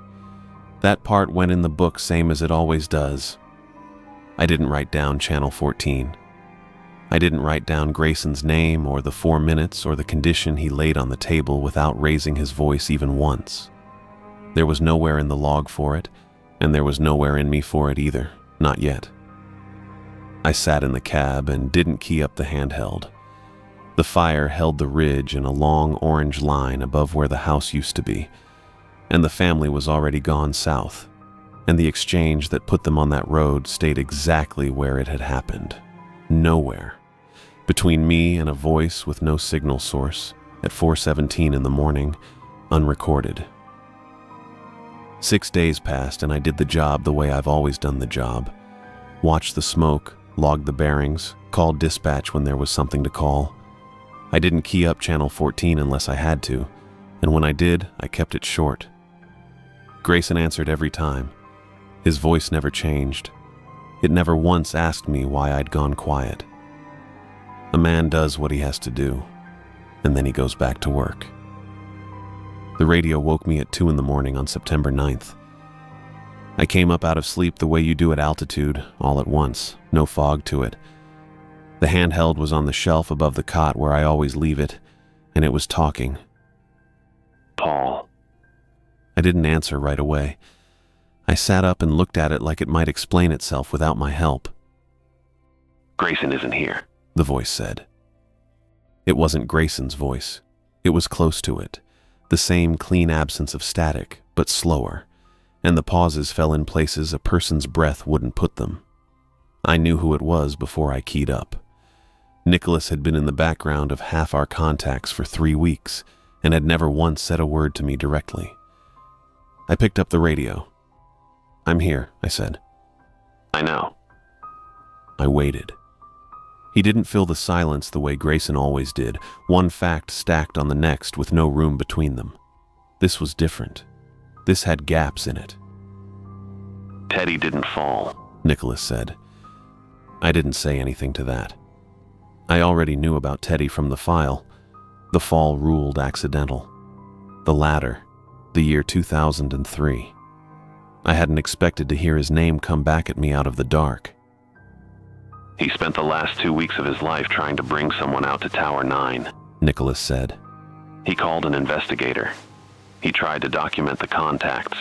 That part went in the book same as it always does. I didn't write down Channel 14. I didn't write down Grayson's name or the 4 minutes or the condition he laid on the table without raising his voice even once. There was nowhere in the log for it, and there was nowhere in me for it either, not yet. I sat in the cab and didn't key up the handheld. The fire held the ridge in a long orange line above where the house used to be, and the family was already gone south, and the exchange that put them on that road stayed exactly where it had happened. Nowhere. Between me and a voice with no signal source at 4:17 in the morning, unrecorded. 6 days passed and I did the job the way I've always done the job. Watched the smoke, logged the bearings, called dispatch when there was something to call. I didn't key up Channel 14 unless I had to, and when I did, I kept it short. Grayson answered every time. His voice never changed. It never once asked me why I'd gone quiet. A man does what he has to do, and then he goes back to work. The radio woke me at 2 in the morning on September 9th. I came up out of sleep the way you do at altitude, all at once, no fog to it. The handheld was on the shelf above the cot where I always leave it, and it was talking. Paul. I didn't answer right away. I sat up and looked at it like it might explain itself without my help. Grayson isn't here, the voice said. It wasn't Grayson's voice. It was close to it, the same clean absence of static, but slower, and the pauses fell in places a person's breath wouldn't put them. I knew who it was before I keyed up. Nicholas had been in the background of half our contacts for 3 weeks and had never once said a word to me directly. I picked up the radio. "I'm here," I said. I know. I waited. He didn't fill the silence the way Grayson always did, one fact stacked on the next with no room between them. This was different. This had gaps in it. Teddy didn't fall, Nicholas said. I didn't say anything to that. I already knew about Teddy from the file. The fall ruled accidental. The ladder, the year 2003. I hadn't expected to hear his name come back at me out of the dark. He spent the last 2 weeks of his life trying to bring someone out to Tower 9, Nicholas said. He called an investigator. He tried to document the contacts.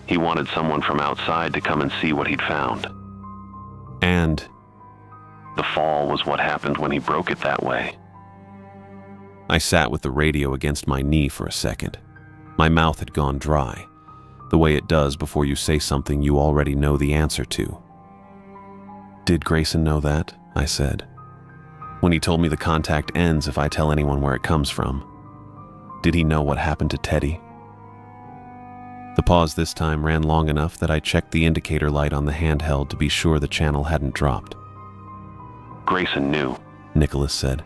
He wanted someone from outside to come and see what he'd found. And the fall was what happened when he broke it that way. I sat with the radio against my knee for a second. My mouth had gone dry, the way it does before you say something you already know the answer to. Did Grayson know that? I said. When he told me the contact ends if I tell anyone where it comes from. Did he know what happened to Teddy? The pause this time ran long enough that I checked the indicator light on the handheld to be sure the channel hadn't dropped. Grayson knew, Nicholas said.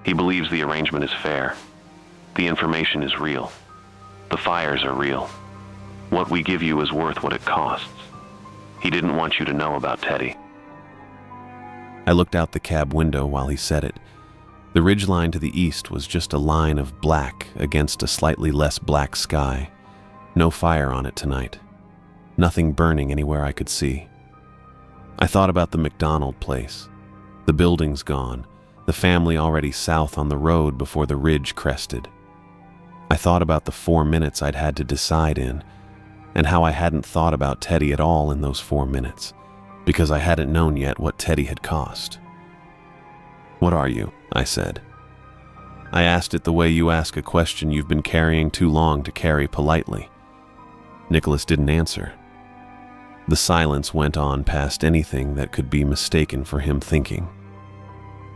He believes the arrangement is fair. The information is real. The fires are real. What we give you is worth what it costs. He didn't want you to know about Teddy. I looked out the cab window while he said it. The ridgeline to the east was just a line of black against a slightly less black sky. No fire on it tonight. Nothing burning anywhere I could see. I thought about the McDonald place. The building's gone. The family already south on the road before the ridge crested. I thought about the 4 minutes I'd had to decide in, and how I hadn't thought about Teddy at all in those 4 minutes, because I hadn't known yet what Teddy had cost. "What are you?" I said. I asked it the way you ask a question you've been carrying too long to carry politely. Nicholas didn't answer. The silence went on past anything that could be mistaken for him thinking.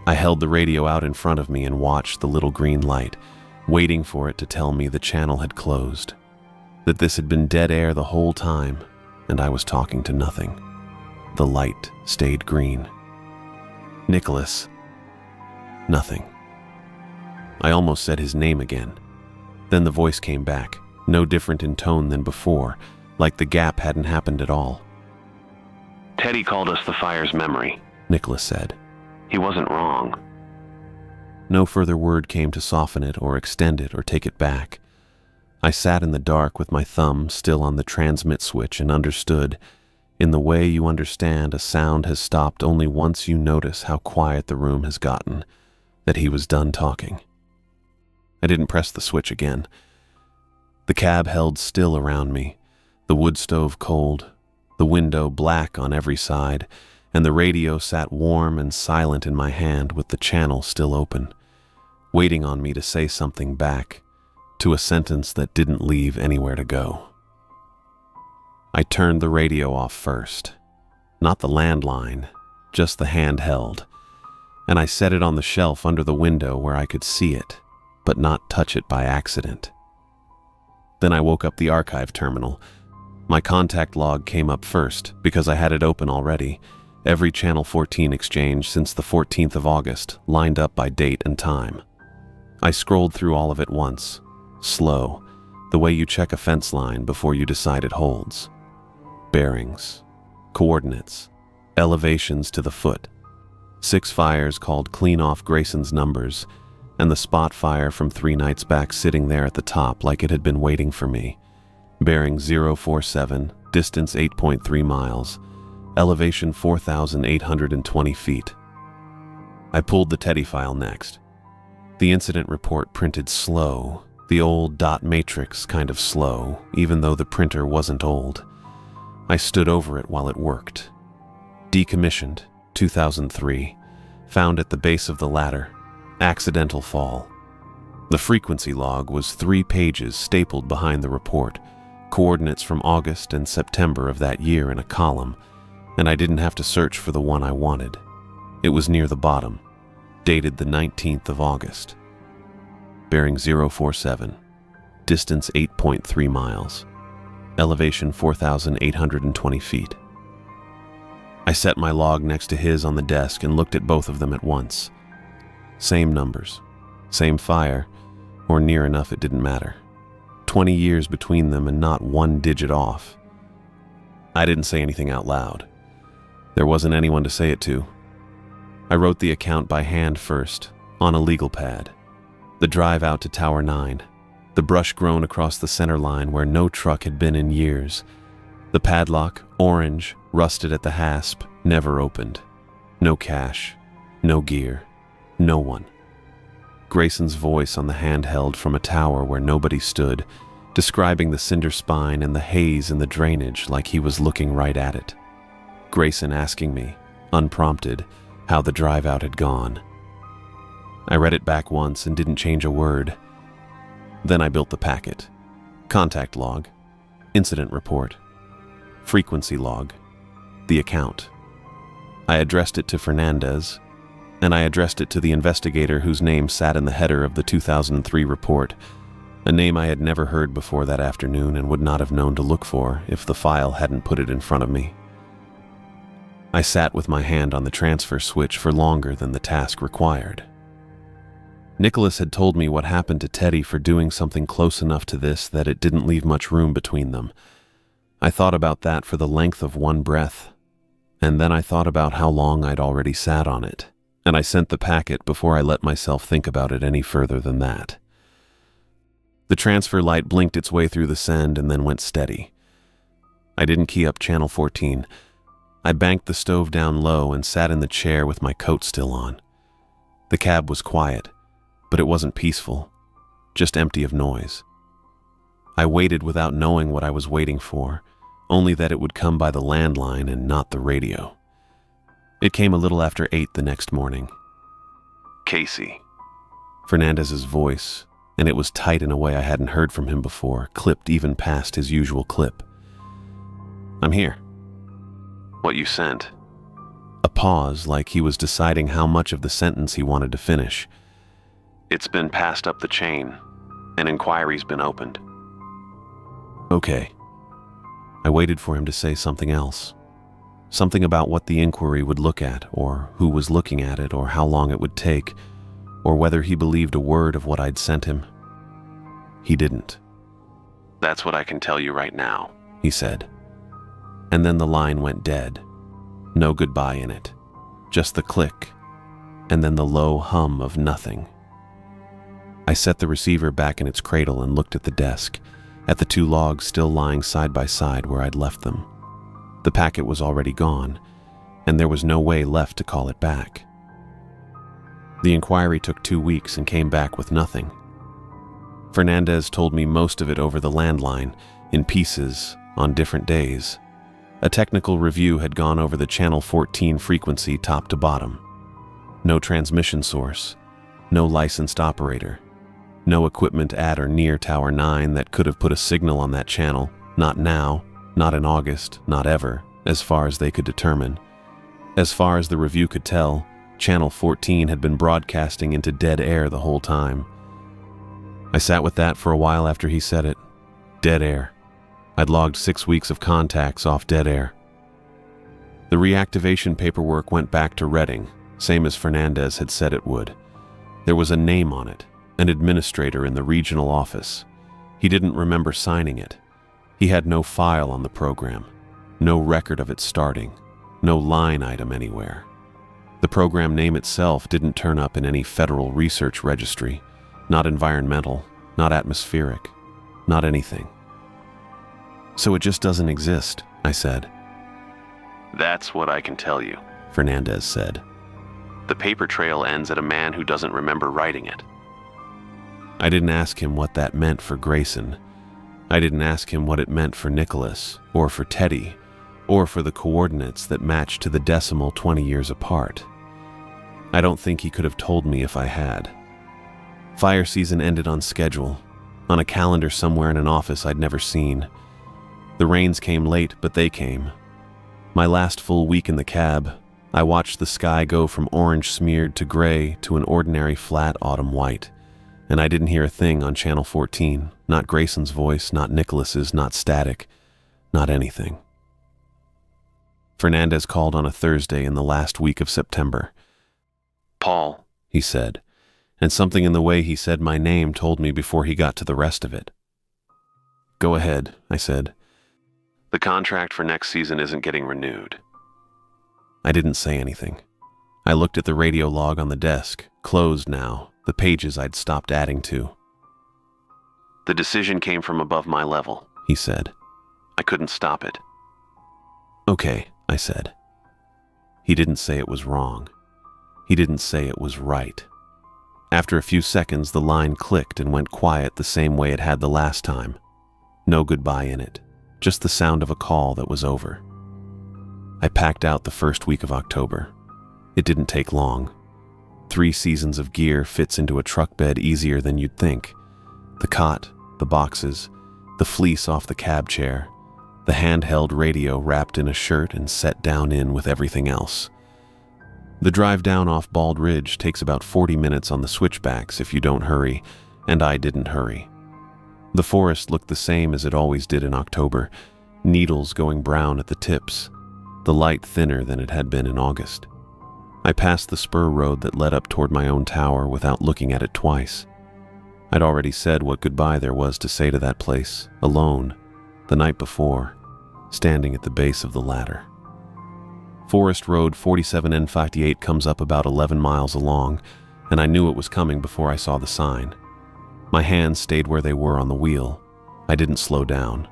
I held the radio out in front of me and watched the little green light, waiting for it to tell me the channel had closed, that this had been dead air the whole time, and I was talking to nothing. The light stayed green. Nicholas. Nothing. I almost said his name again. Then the voice came back, no different in tone than before, like the gap hadn't happened at all. Teddy called us the fire's memory, Nicholas said. He wasn't wrong. No further word came to soften it or extend it or take it back. I sat in the dark with my thumb still on the transmit switch and understood, in the way you understand a sound has stopped only once you notice how quiet the room has gotten, that he was done talking. I didn't press the switch again. The cab held still around me, the wood stove cold, the window black on every side, and the radio sat warm and silent in my hand with the channel still open, waiting on me to say something back, to a sentence that didn't leave anywhere to go. I turned the radio off first, not the landline, just the handheld, and I set it on the shelf under the window where I could see it, but not touch it by accident. Then I woke up the archive terminal. My contact log came up first because I had it open already, every Channel 14 exchange since the 14th of August, lined up by date and time. I scrolled through all of it once, slow, the way you check a fence line before you decide it holds. Bearings, coordinates, elevations to the foot, 6 fires called clean off Grayson's numbers, and the spot fire from 3 nights back sitting there at the top like it had been waiting for me. Bearing 047, distance 8.3 miles, elevation 4,820 feet. I pulled the Teddy file next. The incident report printed slow, the old dot matrix kind of slow, even though the printer wasn't old. I stood over it while it worked. Decommissioned, 2003, found at the base of the ladder, accidental fall. The frequency log was 3 pages stapled behind the report, coordinates from August and September of that year in a column, and I didn't have to search for the one I wanted. It was near the bottom, dated the 19th of August. Bearing 047, distance 8.3 miles, elevation 4,820 feet. I set my log next to his on the desk and looked at both of them at once. Same numbers, same fire, or near enough it didn't matter. 20 years between them and not 1 digit off. I didn't say anything out loud. There wasn't anyone to say it to. I wrote the account by hand first, on a legal pad. The drive out to Tower 9, the brush grown across the center line where no truck had been in years. The padlock, orange, rusted at the hasp, never opened. No cash, no gear, no one. Grayson's voice on the handheld from a tower where nobody stood, describing the cinder spine and the haze in the drainage like he was looking right at it. Grayson asking me, unprompted, how the drive out had gone. I read it back once and didn't change a word. Then I built the packet. Contact log, incident report, frequency log, the account. I addressed it to Fernandez, and I addressed it to the investigator whose name sat in the header of the 2003 report, a name I had never heard before that afternoon and would not have known to look for if the file hadn't put it in front of me. I sat with my hand on the transfer switch for longer than the task required. Nicholas had told me what happened to Teddy for doing something close enough to this that it didn't leave much room between them. I thought about that for the length of one breath, and then I thought about how long I'd already sat on it, and I sent the packet before I let myself think about it any further than that. The transfer light blinked its way through the send and then went steady. I didn't key up channel 14. I banked the stove down low and sat in the chair with my coat still on. The cab was quiet, but it wasn't peaceful, just empty of noise. I waited without knowing what I was waiting for, only that it would come by the landline and not the radio. It came a little after 8 the next morning. Casey. Fernandez's voice, and it was tight in a way I hadn't heard from him before, clipped even past his usual clip. I'm here. What you sent? A pause, like he was deciding how much of the sentence he wanted to finish. It's been passed up the chain. An inquiry's been opened. Okay. I waited for him to say something else. Something about what the inquiry would look at, or who was looking at it, or how long it would take, or whether he believed a word of what I'd sent him. He didn't. That's what I can tell you right now, he said. And then the line went dead. No goodbye in it. just the click, and then the low hum of nothing. I set the receiver back in its cradle and looked at the desk, at the two logs still lying side by side where I'd left them. The packet was already gone, and there was no way left to call it back. The inquiry took 2 weeks and came back with nothing. Fernandez told me most of it over the landline, in pieces, on different days. A technical review had gone over the Channel 14 frequency top to bottom. No transmission source, no licensed operator, no equipment at or near Tower 9 that could have put a signal on that channel, not now, not in August, not ever, as far as they could determine. As far as the review could tell, Channel 14 had been broadcasting into dead air the whole time. I sat with that for a while after he said it. Dead air. I'd logged 6 weeks of contacts off dead air. The reactivation paperwork went back to Redding, same as Fernandez had said it would. There was a name on it, an administrator in the regional office. He didn't remember signing it. He had no file on the program, no record of it starting, no line item anywhere. The program name itself didn't turn up in any federal research registry, not environmental, not atmospheric, not anything. So it just doesn't exist, I said. That's what I can tell you, Fernandez said. The paper trail ends at a man who doesn't remember writing it. I didn't ask him what that meant for Grayson. I didn't ask him what it meant for Nicholas, or for Teddy, or for the coordinates that matched to the decimal 20 years apart. I don't think he could have told me if I had. Fire season ended on schedule, on a calendar somewhere in an office I'd never seen. The rains came late, but they came. My last full week in the cab, I watched the sky go from orange smeared to gray to an ordinary flat autumn white, and I didn't hear a thing on Channel 14, not Grayson's voice, not Nicholas's, not static, not anything. Fernandez called on a Thursday in the last week of September. Paul, he said, and something in the way he said my name told me before he got to the rest of it. Go ahead, I said. The contract for next season isn't getting renewed. I didn't say anything. I looked at the radio log on the desk, closed now, the pages I'd stopped adding to. The decision came from above my level, he said. I couldn't stop it. Okay, I said. He didn't say it was wrong. He didn't say it was right. After a few seconds, the line clicked and went quiet the same way it had the last time. No goodbye in it, just the sound of a call that was over. I packed out the first week of October. It didn't take long. 3 seasons of gear fits into a truck bed easier than you'd think. The cot, the boxes, the fleece off the cab chair, the handheld radio wrapped in a shirt and set down in with everything else. The drive down off Bald Ridge takes about 40 minutes on the switchbacks if you don't hurry, and I didn't hurry. The forest looked the same as it always did in October, needles going brown at the tips, the light thinner than it had been in August. I passed the spur road that led up toward my own tower without looking at it twice. I'd already said what goodbye there was to say to that place, alone, the night before, standing at the base of the ladder. Forest Road 47N58 comes up about 11 miles along, and I knew it was coming before I saw the sign. My hands stayed where they were on the wheel. I didn't slow down.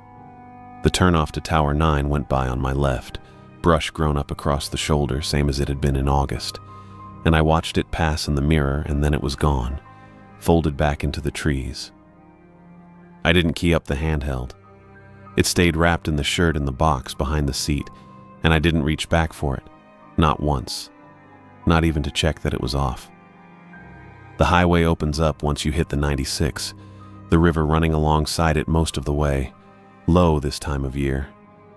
The turnoff to Tower 9 went by on my left, brush grown up across the shoulder, same as it had been in August, and I watched it pass in the mirror, and then it was gone, folded back into the trees. I didn't key up the handheld. It stayed wrapped in the shirt in the box behind the seat, and I didn't reach back for it, not once, not even to check that it was off. The highway opens up once you hit the 96, the river running alongside it most of the way, low this time of year,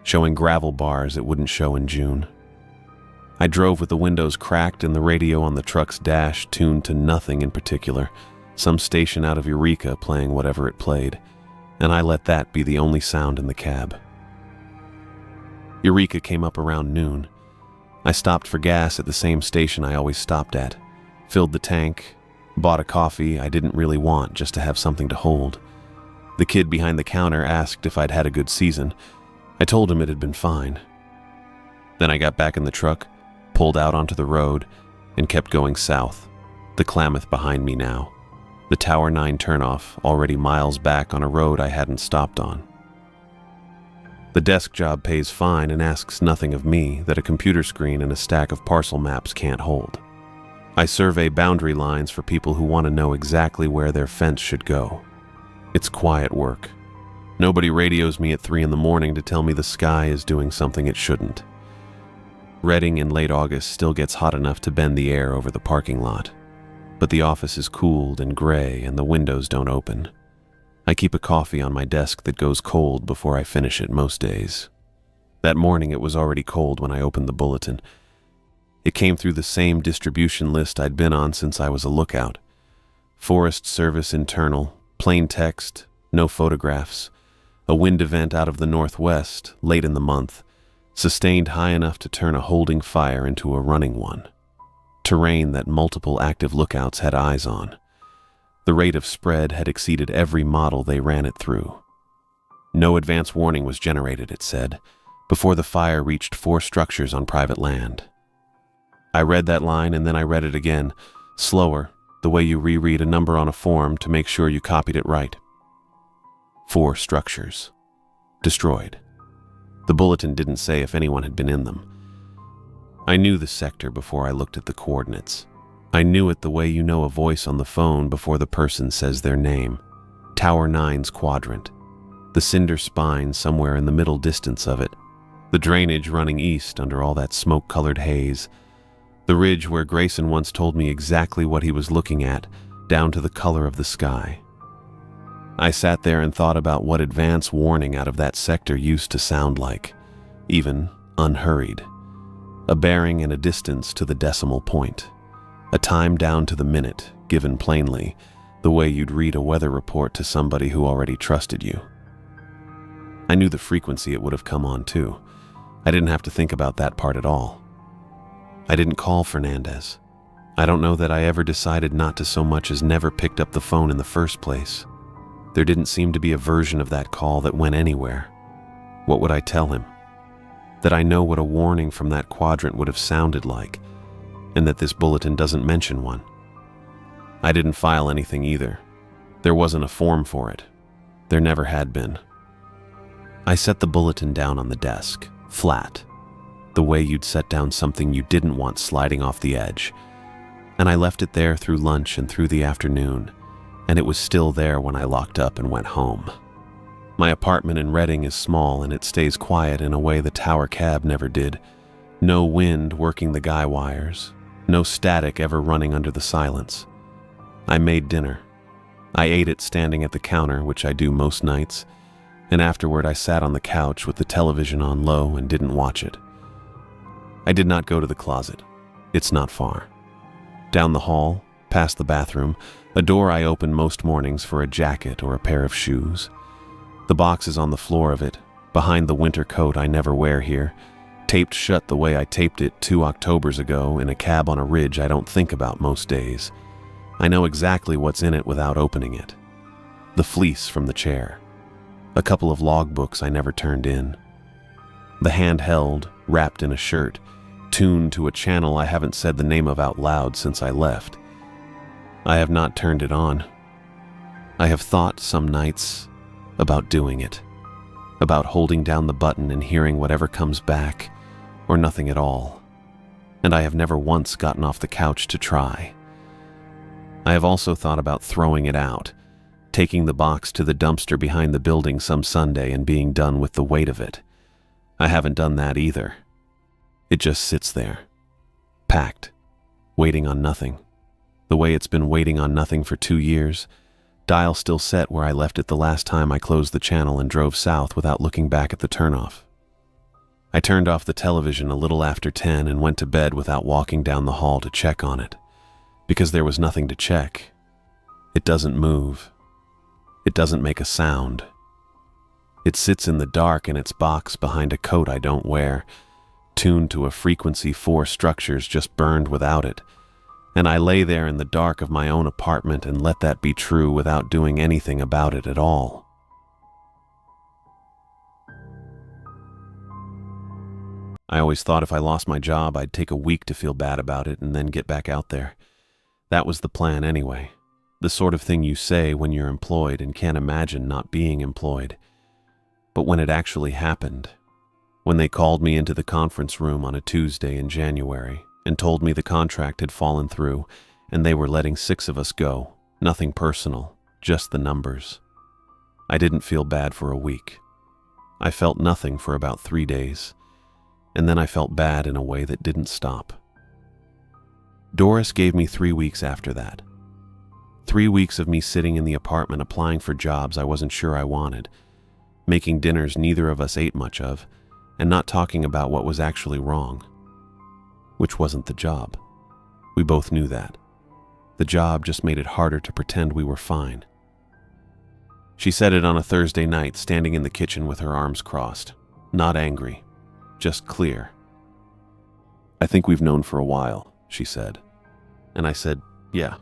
showing gravel bars it wouldn't show in June. I drove with the windows cracked and the radio on the truck's dash tuned to nothing in particular, some station out of Eureka playing whatever it played, and I let that be the only sound in the cab. Eureka came up around noon. I stopped for gas at the same station I always stopped at, filled the tank, bought a coffee I didn't really want just to have something to hold. The kid behind the counter asked if I'd had a good season. I told him it had been fine. Then I got back in the truck, pulled out onto the road, and kept going south, the Klamath behind me now, the Tower 9 turnoff already miles back on a road I hadn't stopped on. The desk job pays fine and asks nothing of me that a computer screen and a stack of parcel maps can't hold. I survey boundary lines for people who want to know exactly where their fence should go. It's quiet work. Nobody radios me at 3 in the morning to tell me the sky is doing something it shouldn't. Reading in late August still gets hot enough to bend the air over the parking lot, but the office is cooled and gray and the windows don't open. I keep a coffee on my desk that goes cold before I finish it most days. That morning it was already cold when I opened the bulletin. It came through the same distribution list I'd been on since I was a lookout. Forest Service internal, plain text, no photographs. A wind event out of the northwest, late in the month, sustained high enough to turn a holding fire into a running one. Terrain that multiple active lookouts had eyes on. The rate of spread had exceeded every model they ran it through. No advance warning was generated, it said, before the fire reached 4 structures on private land. I read that line and then I read it again, slower, the way you reread a number on a form to make sure you copied it right. 4 structures. Destroyed. The bulletin didn't say if anyone had been in them. I knew the sector before I looked at the coordinates. I knew it the way you know a voice on the phone before the person says their name. Tower 9's quadrant. The cinder spine somewhere in the middle distance of it. The drainage running east under all that smoke-colored haze. The ridge where Grayson once told me exactly what he was looking at, down to the color of the sky. I sat there and thought about what advance warning out of that sector used to sound like, even unhurried. A bearing and a distance to the decimal point. A time down to the minute, given plainly, the way you'd read a weather report to somebody who already trusted you. I knew the frequency it would have come on too. I didn't have to think about that part at all. I didn't call Fernandez. I don't know that I ever decided not to so much as never picked up the phone in the first place. There didn't seem to be a version of that call that went anywhere. What would I tell him? That I know what a warning from that quadrant would have sounded like, and that this bulletin doesn't mention one. I didn't file anything either. There wasn't a form for it. There never had been. I set the bulletin down on the desk, flat, the way you'd set down something you didn't want sliding off the edge, and I left it there through lunch and through the afternoon, and it was still there when I locked up and went home. My apartment in Reading is small and it stays quiet in a way the tower cab never did. No wind working the guy wires, no static ever running under the silence. I made dinner. I ate it standing at the counter, which I do most nights, and afterward I sat on the couch with the television on low and didn't watch it. I did not go to the closet. It's not far. Down the hall, past the bathroom, a door I open most mornings for a jacket or a pair of shoes. The box is on the floor of it, behind the winter coat I never wear here, taped shut the way I taped it 2 Octobers ago in a cab on a ridge I don't think about most days. I know exactly what's in it without opening it. The fleece from the chair. A couple of logbooks I never turned in. The handheld, wrapped in a shirt, tuned to a channel I haven't said the name of out loud since I left. I have not turned it on. I have thought some nights about doing it, about holding down the button and hearing whatever comes back, or nothing at all, and I have never once gotten off the couch to try. I have also thought about throwing it out, taking the box to the dumpster behind the building some Sunday and being done with the weight of it. I haven't done that either. It just sits there, packed, waiting on nothing. The way it's been waiting on nothing for 2 years, dial still set where I left it the last time I closed the channel and drove south without looking back at the turnoff. I turned off the television a little after 10 and went to bed without walking down the hall to check on it, because there was nothing to check. It doesn't move. It doesn't make a sound. It sits in the dark in its box behind a coat I don't wear, tuned to a frequency 4 structures just burned without it, and I lay there in the dark of my own apartment and let that be true without doing anything about it at all. I always thought if I lost my job, I'd take a week to feel bad about it and then get back out there. That was the plan anyway. The sort of thing you say when you're employed and can't imagine not being employed. But when it actually happened, when they called me into the conference room on a Tuesday in January and told me the contract had fallen through and they were letting 6 of us go, nothing personal, just the numbers. I didn't feel bad for a week. I felt nothing for about 3 days, and then I felt bad in a way that didn't stop. Doris gave me 3 weeks after that. 3 weeks of me sitting in the apartment applying for jobs I wasn't sure I wanted, making dinners neither of us ate much of, and not talking about what was actually wrong. Which wasn't the job. We both knew that. The job just made it harder to pretend we were fine. She said it on a Thursday night, standing in the kitchen with her arms crossed. Not angry, just clear. "I think we've known for a while," she said. And I said, "Yeah."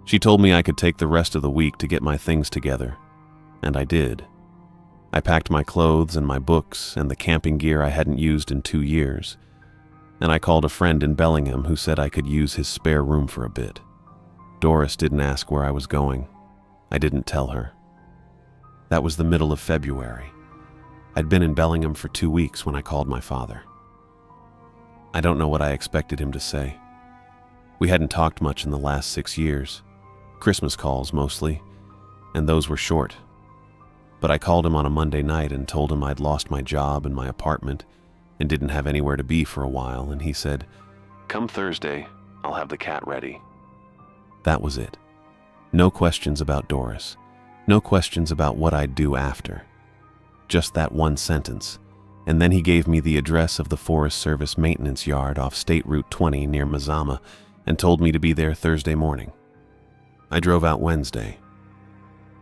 She told me I could take the rest of the week to get my things together, and I did. I packed my clothes and my books and the camping gear I hadn't used in 2 years, and I called a friend in Bellingham who said I could use his spare room for a bit. Doris didn't ask where I was going. I didn't tell her. That was the middle of February. I'd been in Bellingham for 2 weeks when I called my father. I don't know what I expected him to say. We hadn't talked much in the last 6 years. Christmas calls mostly, and those were short. But I called him on a Monday night and told him I'd lost my job and my apartment and didn't have anywhere to be for a while, and he said, "Come Thursday, I'll have the cat ready." That was it. No questions about Doris. No questions about what I'd do after. Just that one sentence, and then he gave me the address of the Forest Service maintenance yard off State Route 20 near Mazama and told me to be there Thursday morning. I drove out Wednesday.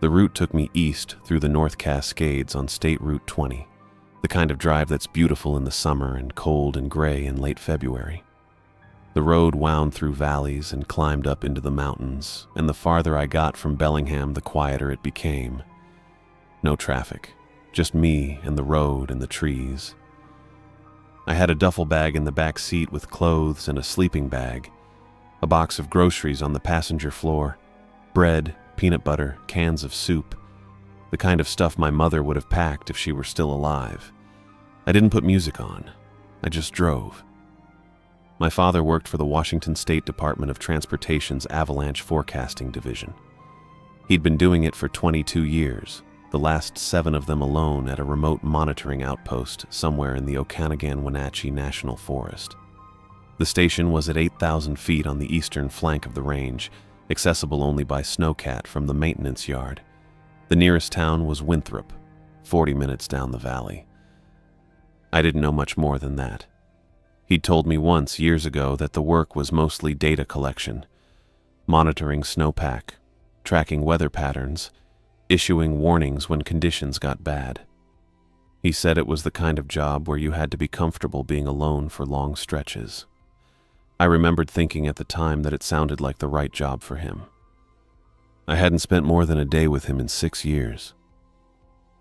The route took me east through the North Cascades on State Route 20, the kind of drive that's beautiful in the summer and cold and gray in late February. The road wound through valleys and climbed up into the mountains, and the farther I got from Bellingham, the quieter it became. No traffic, just me and the road and the trees. I had a duffel bag in the back seat with clothes and a sleeping bag, a box of groceries on the passenger floor, bread, peanut butter, cans of soup, the kind of stuff my mother would have packed if she were still alive. I didn't put music on. I just drove. My father worked for the Washington State Department of Transportation's Avalanche Forecasting Division. He'd been doing it for 22 years, the last 7 of them alone at a remote monitoring outpost somewhere in the Okanagan-Wenatchee National Forest. The station was at 8,000 feet on the eastern flank of the range, accessible only by snowcat from the maintenance yard. The nearest town was Winthrop, 40 minutes down the valley. I didn't know much more than that. He'd told me once, years ago, that the work was mostly data collection, monitoring snowpack, tracking weather patterns, issuing warnings when conditions got bad. He said it was the kind of job where you had to be comfortable being alone for long stretches. I remembered thinking at the time that it sounded like the right job for him. I hadn't spent more than a day with him in 6 years.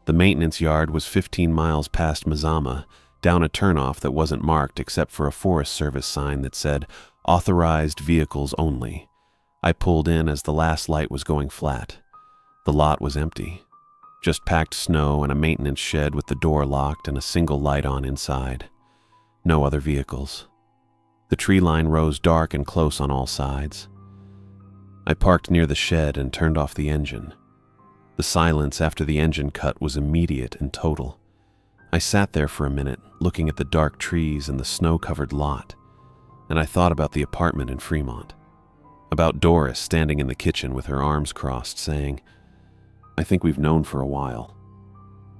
The maintenance yard was 15 miles past Mazama, down a turnoff that wasn't marked except for a Forest Service sign that said, "Authorized vehicles only." I pulled in as the last light was going flat. The lot was empty. Just packed snow and a maintenance shed with the door locked and a single light on inside. No other vehicles. The tree line rose dark and close on all sides. I parked near the shed and turned off the engine. The silence after the engine cut was immediate and total. I sat there for a minute, looking at the dark trees and the snow-covered lot, and I thought about the apartment in Fremont, about Doris standing in the kitchen with her arms crossed, saying, "I think we've known for a while,"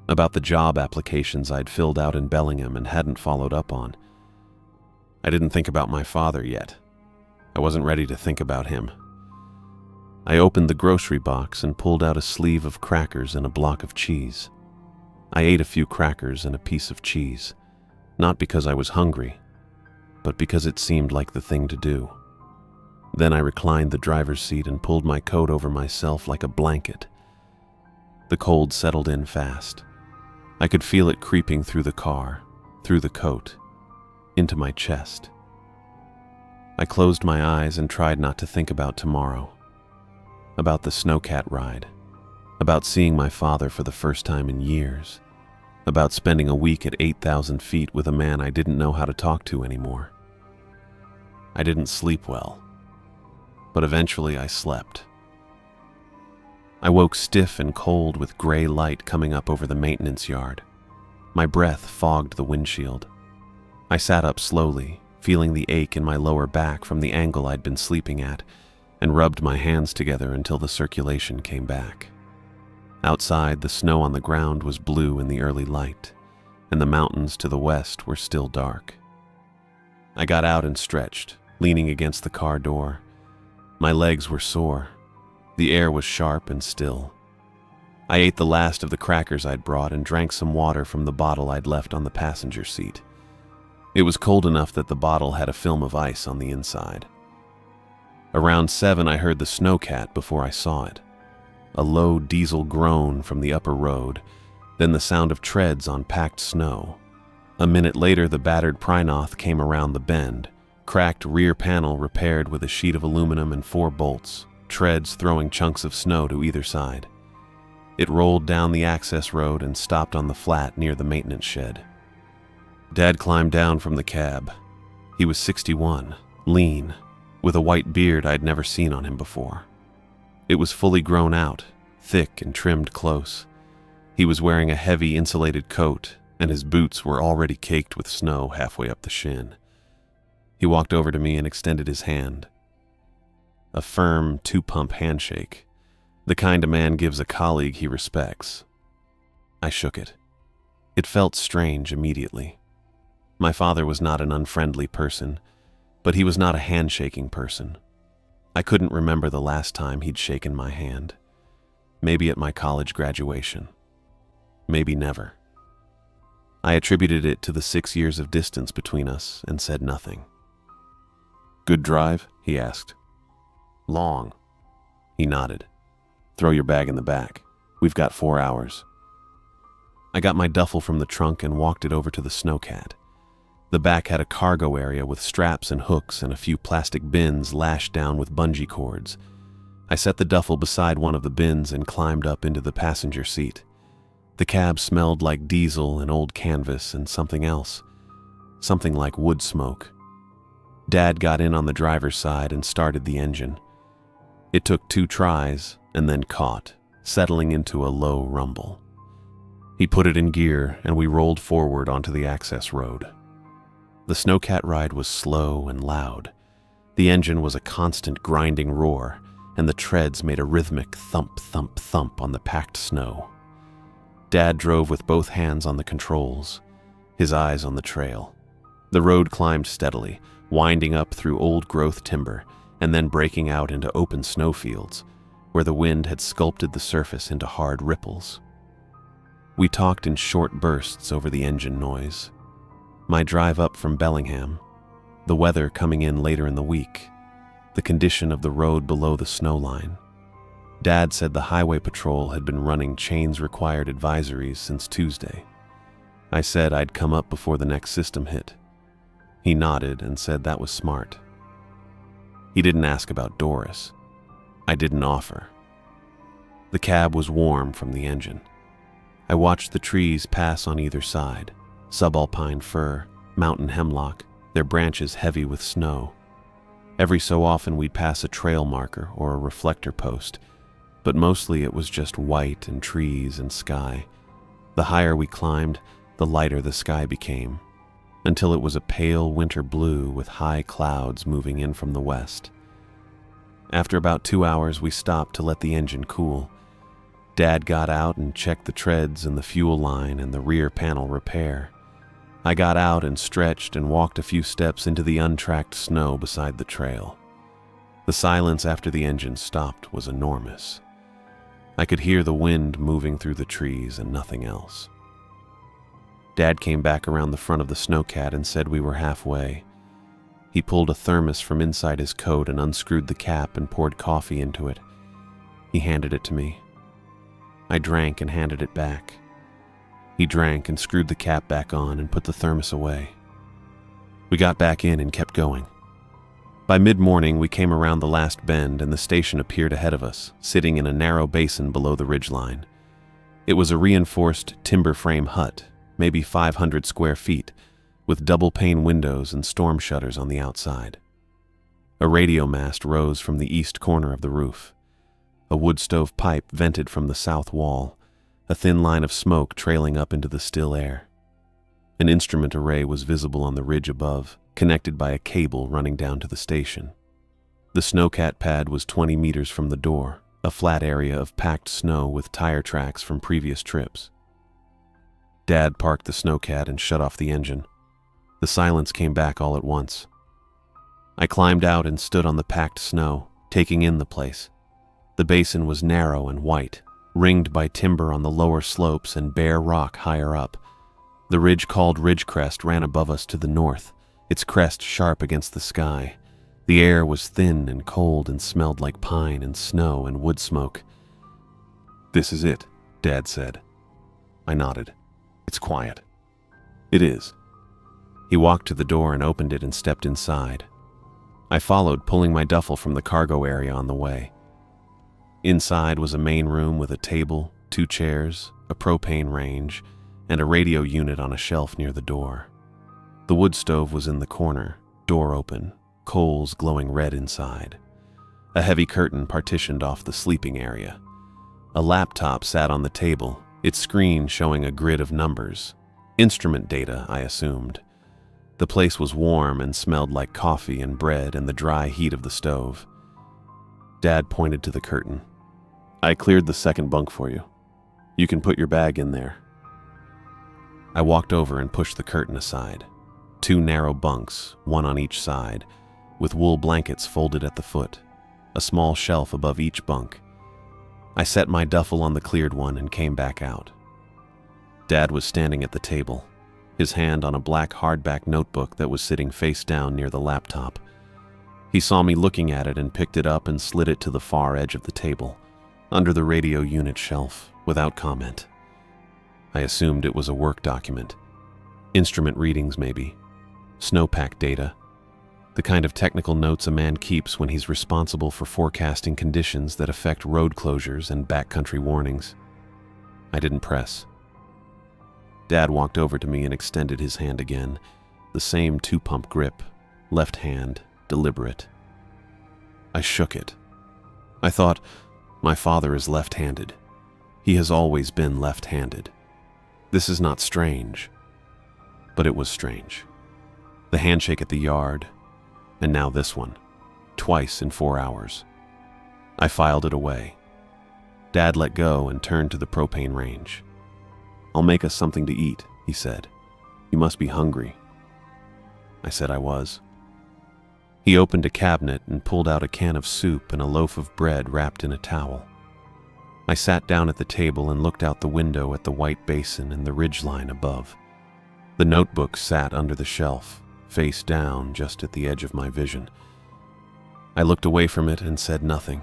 about the job applications I'd filled out in Bellingham and hadn't followed up on. I didn't think about my father yet. I wasn't ready to think about him. I opened the grocery box and pulled out a sleeve of crackers and a block of cheese. I ate a few crackers and a piece of cheese, not because I was hungry, but because it seemed like the thing to do. Then I reclined the driver's seat and pulled my coat over myself like a blanket. The cold settled in fast. I could feel it creeping through the car, through the coat, into my chest. I closed my eyes and tried not to think about tomorrow, about the snowcat ride, about seeing my father for the first time in years, about spending a week at 8,000 feet with a man I didn't know how to talk to anymore. I didn't sleep well, but eventually I slept. I woke stiff and cold with gray light coming up over the maintenance yard. My breath fogged the windshield. I sat up slowly, feeling the ache in my lower back from the angle I'd been sleeping at, and rubbed my hands together until the circulation came back. Outside, the snow on the ground was blue in the early light, and the mountains to the west were still dark. I got out and stretched, leaning against the car door. My legs were sore. The air was sharp and still. I ate the last of the crackers I'd brought and drank some water from the bottle I'd left on the passenger seat. It was cold enough that the bottle had a film of ice on the inside. Around 7, I heard the snowcat before I saw it. A low diesel groan from the upper road, then the sound of treads on packed snow. A minute later, the battered Prinoth came around the bend, cracked rear panel repaired with a sheet of aluminum and 4 bolts, treads throwing chunks of snow to either side. It rolled down the access road and stopped on the flat near the maintenance shed. Dad climbed down from the cab. He was 61, lean, with a white beard I'd never seen on him before. It was fully grown out, thick and trimmed close. He was wearing a heavy insulated coat, and his boots were already caked with snow halfway up the shin. He walked over to me and extended his hand. A firm 2-pump handshake, the kind a man gives a colleague he respects. I shook it. It felt strange immediately. My father was not an unfriendly person, but he was not a handshaking person. I couldn't remember the last time he'd shaken my hand. Maybe at my college graduation. Maybe never. I attributed it to the 6 years of distance between us and said nothing. "Good drive?" he asked. "Long." He nodded. "Throw your bag in the back. We've got 4 hours." I got my duffel from the trunk and walked it over to the snowcat. The back had a cargo area with straps and hooks and a few plastic bins lashed down with bungee cords. I set the duffel beside one of the bins and climbed up into the passenger seat. The cab smelled like diesel and old canvas and something else. Something like wood smoke. Dad got in on the driver's side and started the engine. It took 2 tries and then caught, settling into a low rumble. He put it in gear and we rolled forward onto the access road. The snowcat ride was slow and loud. The engine was a constant grinding roar, and the treads made a rhythmic thump, thump, thump on the packed snow. Dad drove with both hands on the controls, his eyes on the trail. The road climbed steadily, winding up through old-growth timber, and then breaking out into open snowfields, where the wind had sculpted the surface into hard ripples. We talked in short bursts over the engine noise. My drive up from Bellingham, the weather coming in later in the week, the condition of the road below the snow line. Dad said the highway patrol had been running chains-required advisories since Tuesday. I said I'd come up before the next system hit. He nodded and said that was smart. He didn't ask about Doris. I didn't offer. The cab was warm from the engine. I watched the trees pass on either side. Subalpine fir, mountain hemlock, their branches heavy with snow. Every so often we'd pass a trail marker or a reflector post, but mostly it was just white and trees and sky. The higher we climbed, the lighter the sky became, until it was a pale winter blue with high clouds moving in from the west. After about 2 hours, we stopped to let the engine cool. Dad got out and checked the treads and the fuel line and the rear panel repair. I got out and stretched and walked a few steps into the untracked snow beside the trail. The silence after the engine stopped was enormous. I could hear the wind moving through the trees and nothing else. Dad came back around the front of the snowcat and said we were halfway. He pulled a thermos from inside his coat and unscrewed the cap and poured coffee into it. He handed it to me. I drank and handed it back. He drank and screwed the cap back on and put the thermos away. We got back in and kept going. By mid-morning, we came around the last bend and the station appeared ahead of us, sitting in a narrow basin below the ridgeline. It was a reinforced timber frame hut, maybe 500 square feet, with double-pane windows and storm shutters on the outside. A radio mast rose from the east corner of the roof. A wood stove pipe vented from the south wall, a thin line of smoke trailing up into the still air. An instrument array was visible on the ridge above, connected by a cable running down to the station. The snowcat pad was 20 meters from the door, a flat area of packed snow with tire tracks from previous trips. Dad parked the snowcat and shut off the engine. The silence came back all at once. I climbed out and stood on the packed snow, taking in the place. The basin was narrow and white, ringed by timber on the lower slopes and bare rock higher up. The ridge called Ridgecrest ran above us to the north, its crest sharp against the sky. The air was thin and cold and smelled like pine and snow and wood smoke. "This is it," Dad said. I nodded. "It's quiet." "It is." He walked to the door and opened it and stepped inside. I followed, pulling my duffel from the cargo area on the way. Inside was a main room with a table, 2 chairs, a propane range, and a radio unit on a shelf near the door. The wood stove was in the corner, door open, coals glowing red inside. A heavy curtain partitioned off the sleeping area. A laptop sat on the table, its screen showing a grid of numbers. Instrument data, I assumed. The place was warm and smelled like coffee and bread and the dry heat of the stove. Dad pointed to the curtain. "I cleared the second bunk for you. You can put your bag in there." I walked over and pushed the curtain aside. 2 narrow bunks, one on each side, with wool blankets folded at the foot, a small shelf above each bunk. I set my duffel on the cleared one and came back out. Dad was standing at the table, his hand on a black hardback notebook that was sitting face down near the laptop. He saw me looking at it and picked it up and slid it to the far edge of the table, under the radio unit shelf, without comment. I assumed it was a work document. Instrument readings, maybe. Snowpack data. The kind of technical notes a man keeps when he's responsible for forecasting conditions that affect road closures and backcountry warnings. I didn't press. Dad walked over to me and extended his hand again, the same 2-pump grip, left hand, deliberate. I shook it. I thought, my father is left-handed. He has always been left-handed. This is not strange. But it was strange. The handshake at the yard, and now this one, twice in 4 hours. I filed it away. Dad let go and turned to the propane range. "I'll make us something to eat," he said. "You must be hungry." I said I was. He opened a cabinet and pulled out a can of soup and a loaf of bread wrapped in a towel. I sat down at the table and looked out the window at the white basin and the ridgeline above. The notebook sat under the shelf, face down just at the edge of my vision. I looked away from it and said nothing.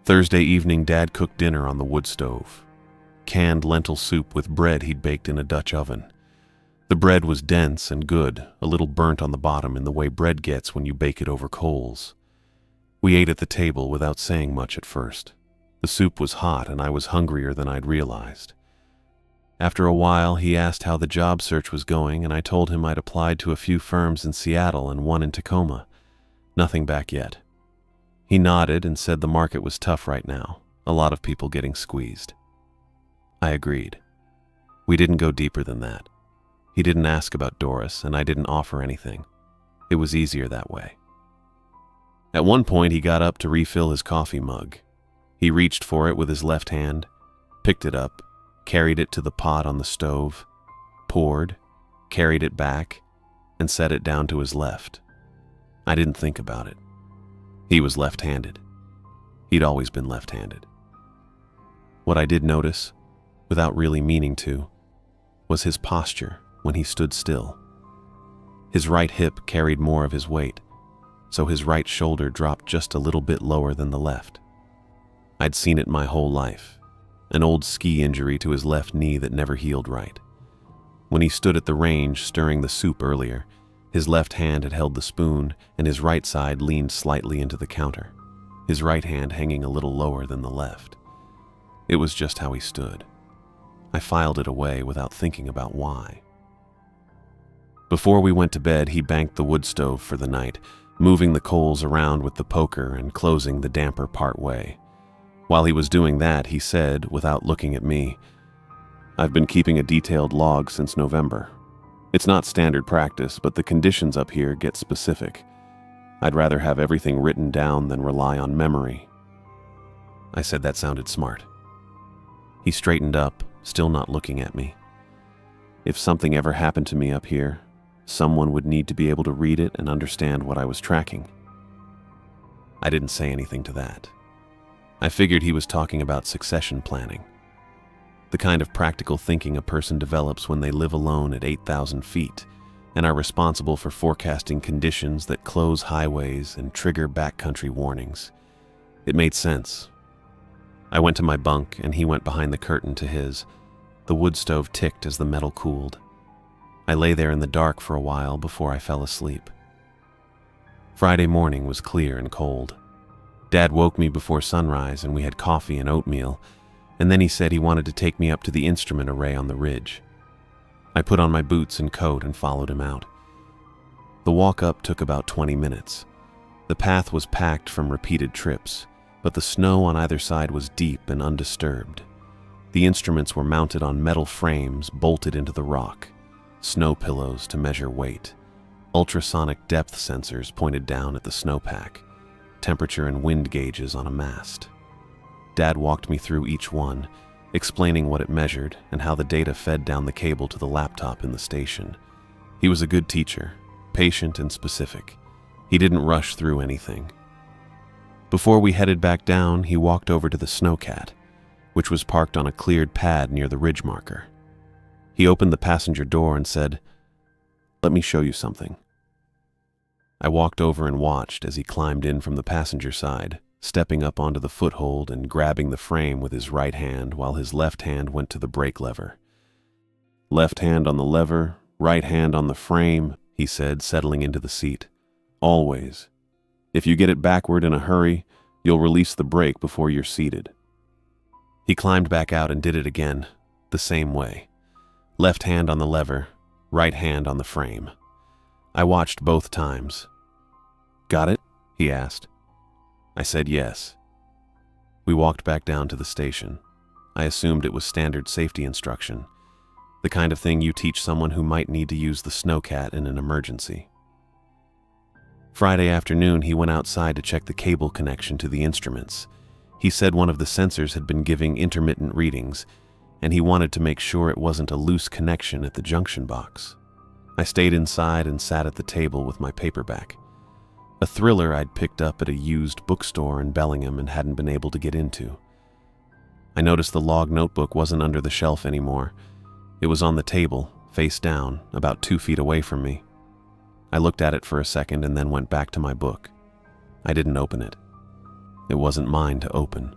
Thursday evening, Dad cooked dinner on the wood stove. Canned lentil soup with bread he'd baked in a Dutch oven. The bread was dense and good, a little burnt on the bottom in the way bread gets when you bake it over coals. We ate at the table without saying much at first. The soup was hot and I was hungrier than I'd realized. After a while, he asked how the job search was going, and I told him I'd applied to a few firms in Seattle and one in Tacoma. Nothing back yet. He nodded and said the market was tough right now, a lot of people getting squeezed. I agreed. We didn't go deeper than that. He didn't ask about Doris, and I didn't offer anything. It was easier that way. At one point, he got up to refill his coffee mug. He reached for it with his left hand, picked it up, carried it to the pot on the stove, poured, carried it back, and set it down to his left. I didn't think about it. He was left-handed. He'd always been left-handed. What I did notice, without really meaning to, was his posture when he stood still. His right hip carried more of his weight, so his right shoulder dropped just a little bit lower than the left. I'd seen it my whole life, an old ski injury to his left knee that never healed right. When he stood at the range stirring the soup earlier, his left hand had held the spoon and his right side leaned slightly into the counter, his right hand hanging a little lower than the left. It was just how he stood. I filed it away without thinking about why. Before we went to bed, he banked the wood stove for the night, moving the coals around with the poker and closing the damper part way. While he was doing that, he said, without looking at me, "I've been keeping a detailed log since November. It's not standard practice, but the conditions up here get specific. I'd rather have everything written down than rely on memory." I said that sounded smart. He straightened up, still not looking at me. If something ever happened to me up here, someone would need to be able to read it and understand what I was tracking. I didn't say anything to that. I figured he was talking about succession planning, the kind of practical thinking a person develops when they live alone at 8,000 feet and are responsible for forecasting conditions that close highways and trigger backcountry warnings. It made sense. I went to my bunk and he went behind the curtain to his. The wood stove ticked as the metal cooled. I lay there in the dark for a while before I fell asleep. Friday morning was clear and cold. Dad woke me before sunrise and we had coffee and oatmeal, and then he said he wanted to take me up to the instrument array on the ridge. I put on my boots and coat and followed him out. The walk up took about 20 minutes. The path was packed from repeated trips, but the snow on either side was deep and undisturbed. The instruments were mounted on metal frames bolted into the rock, snow pillows to measure weight, ultrasonic depth sensors pointed down at the snowpack, temperature and wind gauges on a mast. Dad walked me through each one, explaining what it measured and how the data fed down the cable to the laptop in the station. He was a good teacher, patient and specific. He didn't rush through anything. Before we headed back down, he walked over to the snowcat, which was parked on a cleared pad near the ridge marker. He opened the passenger door and said, "Let me show you something." I walked over and watched as he climbed in from the passenger side, stepping up onto the foothold and grabbing the frame with his right hand while his left hand went to the brake lever. "Left hand on the lever, right hand on the frame," he said, settling into the seat. "Always. If you get it backward in a hurry, you'll release the brake before you're seated." He climbed back out and did it again, the same way. Left hand on the lever, right hand on the frame. I watched both times. "Got it?" he asked. I said yes. We walked back down to the station. I assumed it was standard safety instruction, the kind of thing you teach someone who might need to use the snowcat in an emergency. Friday afternoon, he went outside to check the cable connection to the instruments. He said one of the sensors had been giving intermittent readings, and he wanted to make sure it wasn't a loose connection at the junction box. I stayed inside and sat at the table with my paperback, a thriller I'd picked up at a used bookstore in Bellingham and hadn't been able to get into. I noticed the log notebook wasn't under the shelf anymore. It was on the table, face down, about 2 feet away from me. I looked at it for a second and then went back to my book. I didn't open it. It wasn't mine to open.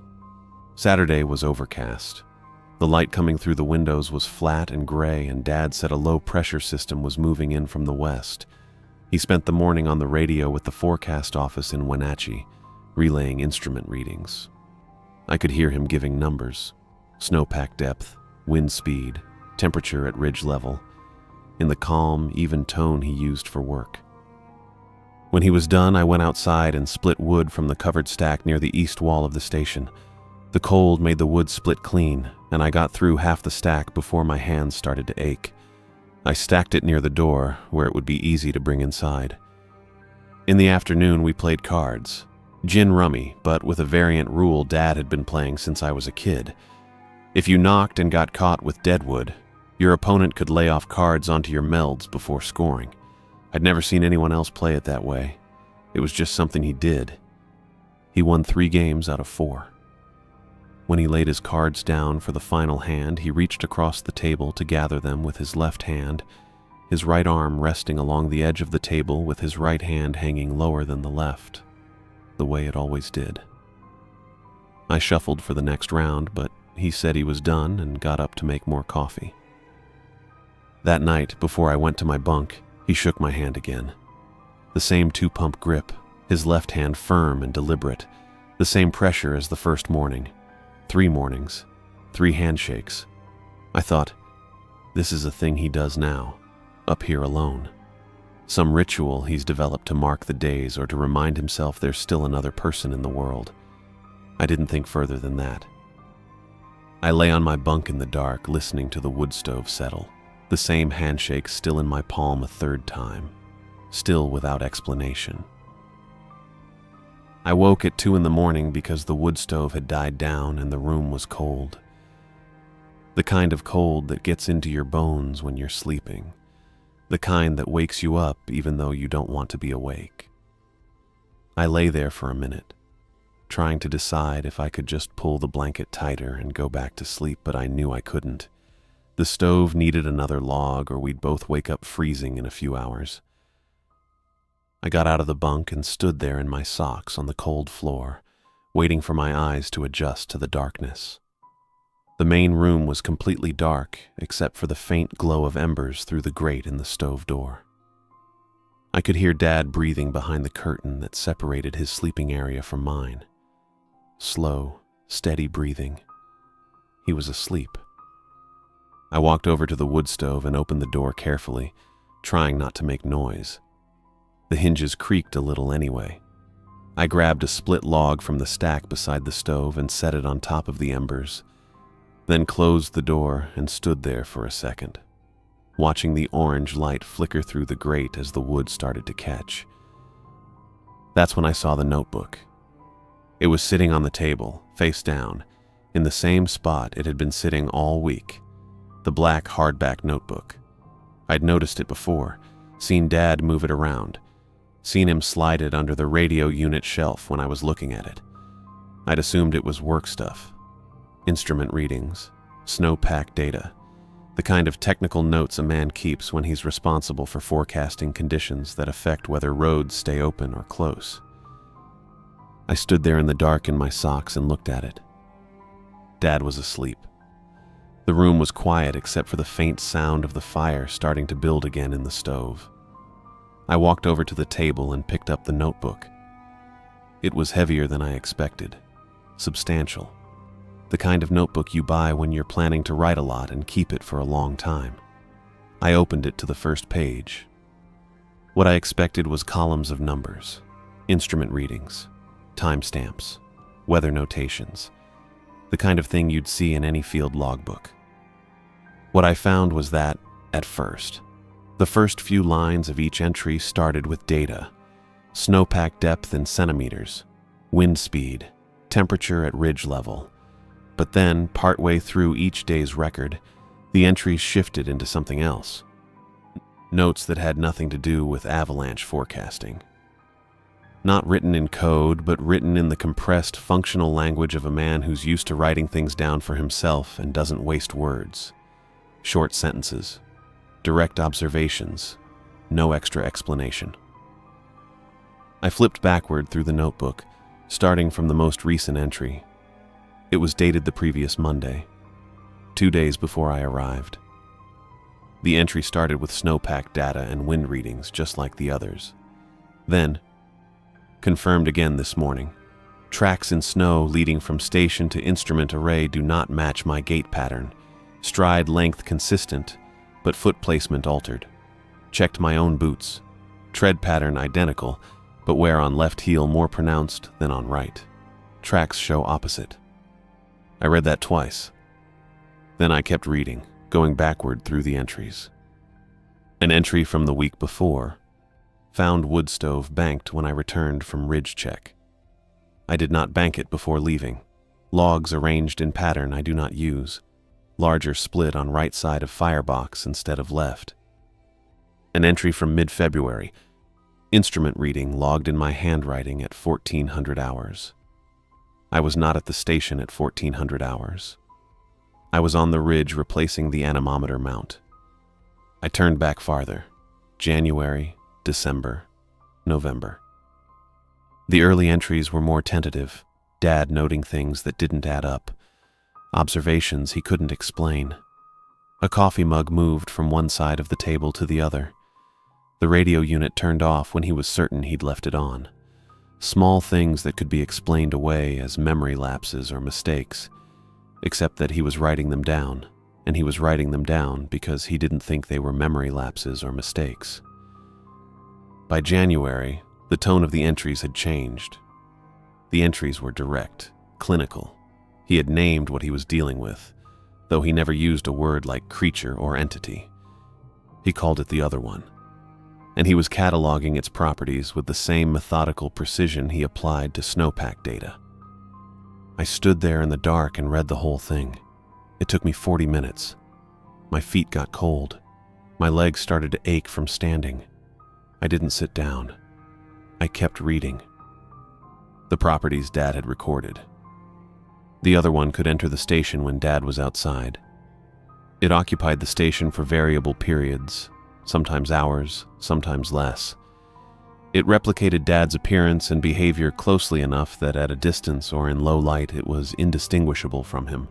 Saturday was overcast. The light coming through the windows was flat and gray, and Dad said a low-pressure system was moving in from the west. He spent the morning on the radio with the forecast office in Wenatchee, relaying instrument readings. I could hear him giving numbers: snowpack depth, wind speed, temperature at ridge level, in the calm, even tone he used for work. When he was done, I went outside and split wood from the covered stack near the east wall of the station. The cold made the wood split clean, and I got through half the stack before my hands started to ache. I stacked it near the door, where it would be easy to bring inside. In the afternoon, we played cards. Gin rummy, but with a variant rule Dad had been playing since I was a kid. If you knocked and got caught with deadwood, your opponent could lay off cards onto your melds before scoring. I'd never seen anyone else play it that way. It was just something he did. He won 3 games out of 4. When he laid his cards down for the final hand, he reached across the table to gather them with his left hand, his right arm resting along the edge of the table with his right hand hanging lower than the left, the way it always did. I shuffled for the next round, but he said he was done and got up to make more coffee. That night, before I went to my bunk, he shook my hand again. The same two-pump grip, his left hand firm and deliberate, the same pressure as the first morning. 3 mornings, 3 handshakes. I thought, this is a thing he does now, up here alone. Some ritual he's developed to mark the days or to remind himself there's still another person in the world. I didn't think further than that. I lay on my bunk in the dark, listening to the wood stove settle, the same handshake still in my palm a 3rd time, still without explanation. I woke at 2 in the morning because the wood stove had died down and the room was cold. The kind of cold that gets into your bones when you're sleeping. The kind that wakes you up even though you don't want to be awake. I lay there for a minute, trying to decide if I could just pull the blanket tighter and go back to sleep, but I knew I couldn't. The stove needed another log or we'd both wake up freezing in a few hours. I got out of the bunk and stood there in my socks on the cold floor, waiting for my eyes to adjust to the darkness. The main room was completely dark, except for the faint glow of embers through the grate in the stove door. I could hear Dad breathing behind the curtain that separated his sleeping area from mine. Slow, steady breathing. He was asleep. I walked over to the wood stove and opened the door carefully, trying not to make noise. The hinges creaked a little anyway. I grabbed a split log from the stack beside the stove and set it on top of the embers, then closed the door and stood there for a second, watching the orange light flicker through the grate as the wood started to catch. That's when I saw the notebook. It was sitting on the table, face down, in the same spot it had been sitting all week, the black hardback notebook. I'd noticed it before, seen Dad move it around, seen him slide it under the radio unit shelf when I was looking at it. I'd assumed it was work stuff. Instrument readings, snowpack data, the kind of technical notes a man keeps when he's responsible for forecasting conditions that affect whether roads stay open or close. I stood there in the dark in my socks and looked at it. Dad was asleep. The room was quiet except for the faint sound of the fire starting to build again in the stove. I walked over to the table and picked up the notebook. It was heavier than I expected, substantial. The kind of notebook you buy when you're planning to write a lot and keep it for a long time. I opened it to the first page. What I expected was columns of numbers, instrument readings, timestamps, weather notations, the kind of thing you'd see in any field logbook. What I found was that, at first, the first few lines of each entry started with data, snowpack depth in centimeters, wind speed, temperature at ridge level. But then, partway through each day's record, the entries shifted into something else. Notes that had nothing to do with avalanche forecasting. Not written in code, but written in the compressed, functional language of a man who's used to writing things down for himself and doesn't waste words. Short sentences, direct observations, no extra explanation. I flipped backward through the notebook, starting from the most recent entry. It was dated the previous Monday, 2 days before I arrived. The entry started with snowpack data and wind readings, just like the others. Then, confirmed again this morning, tracks in snow leading from station to instrument array do not match my gait pattern. Stride length consistent, but foot placement altered. Checked my own boots. Tread pattern identical, but wear on left heel more pronounced than on right. Tracks show opposite. I read that twice. Then I kept reading, going backward through the entries. An entry from the week before. Found wood stove banked when I returned from ridge check. I did not bank it before leaving. Logs arranged in pattern I do not use. Larger split on right side of firebox instead of left. An entry from mid-February. Instrument reading logged in my handwriting at 1400 hours. I was not at the station at 1400 hours. I was on the ridge replacing the anemometer mount. I turned back farther. January, December, November. The early entries were more tentative, Dad noting things that didn't add up. observations he couldn't explain. A coffee mug moved from one side of the table to the other. The radio unit turned off when he was certain he'd left it on. Small things that could be explained away as memory lapses or mistakes, except that he was writing them down, and he was writing them down because he didn't think they were memory lapses or mistakes. By January, the tone of the entries had changed. The entries were direct, clinical. He had named what he was dealing with, though he never used a word like creature or entity. He called it the other one, and he was cataloging its properties with the same methodical precision he applied to snowpack data. I stood there in the dark and read the whole thing. It took me 40 minutes. My feet got cold. My legs started to ache from standing. I didn't sit down. I kept reading. The properties Dad had recorded. The other one could enter the station when Dad was outside. It occupied the station for variable periods, sometimes hours, sometimes less. It replicated Dad's appearance and behavior closely enough that at a distance or in low light it was indistinguishable from him.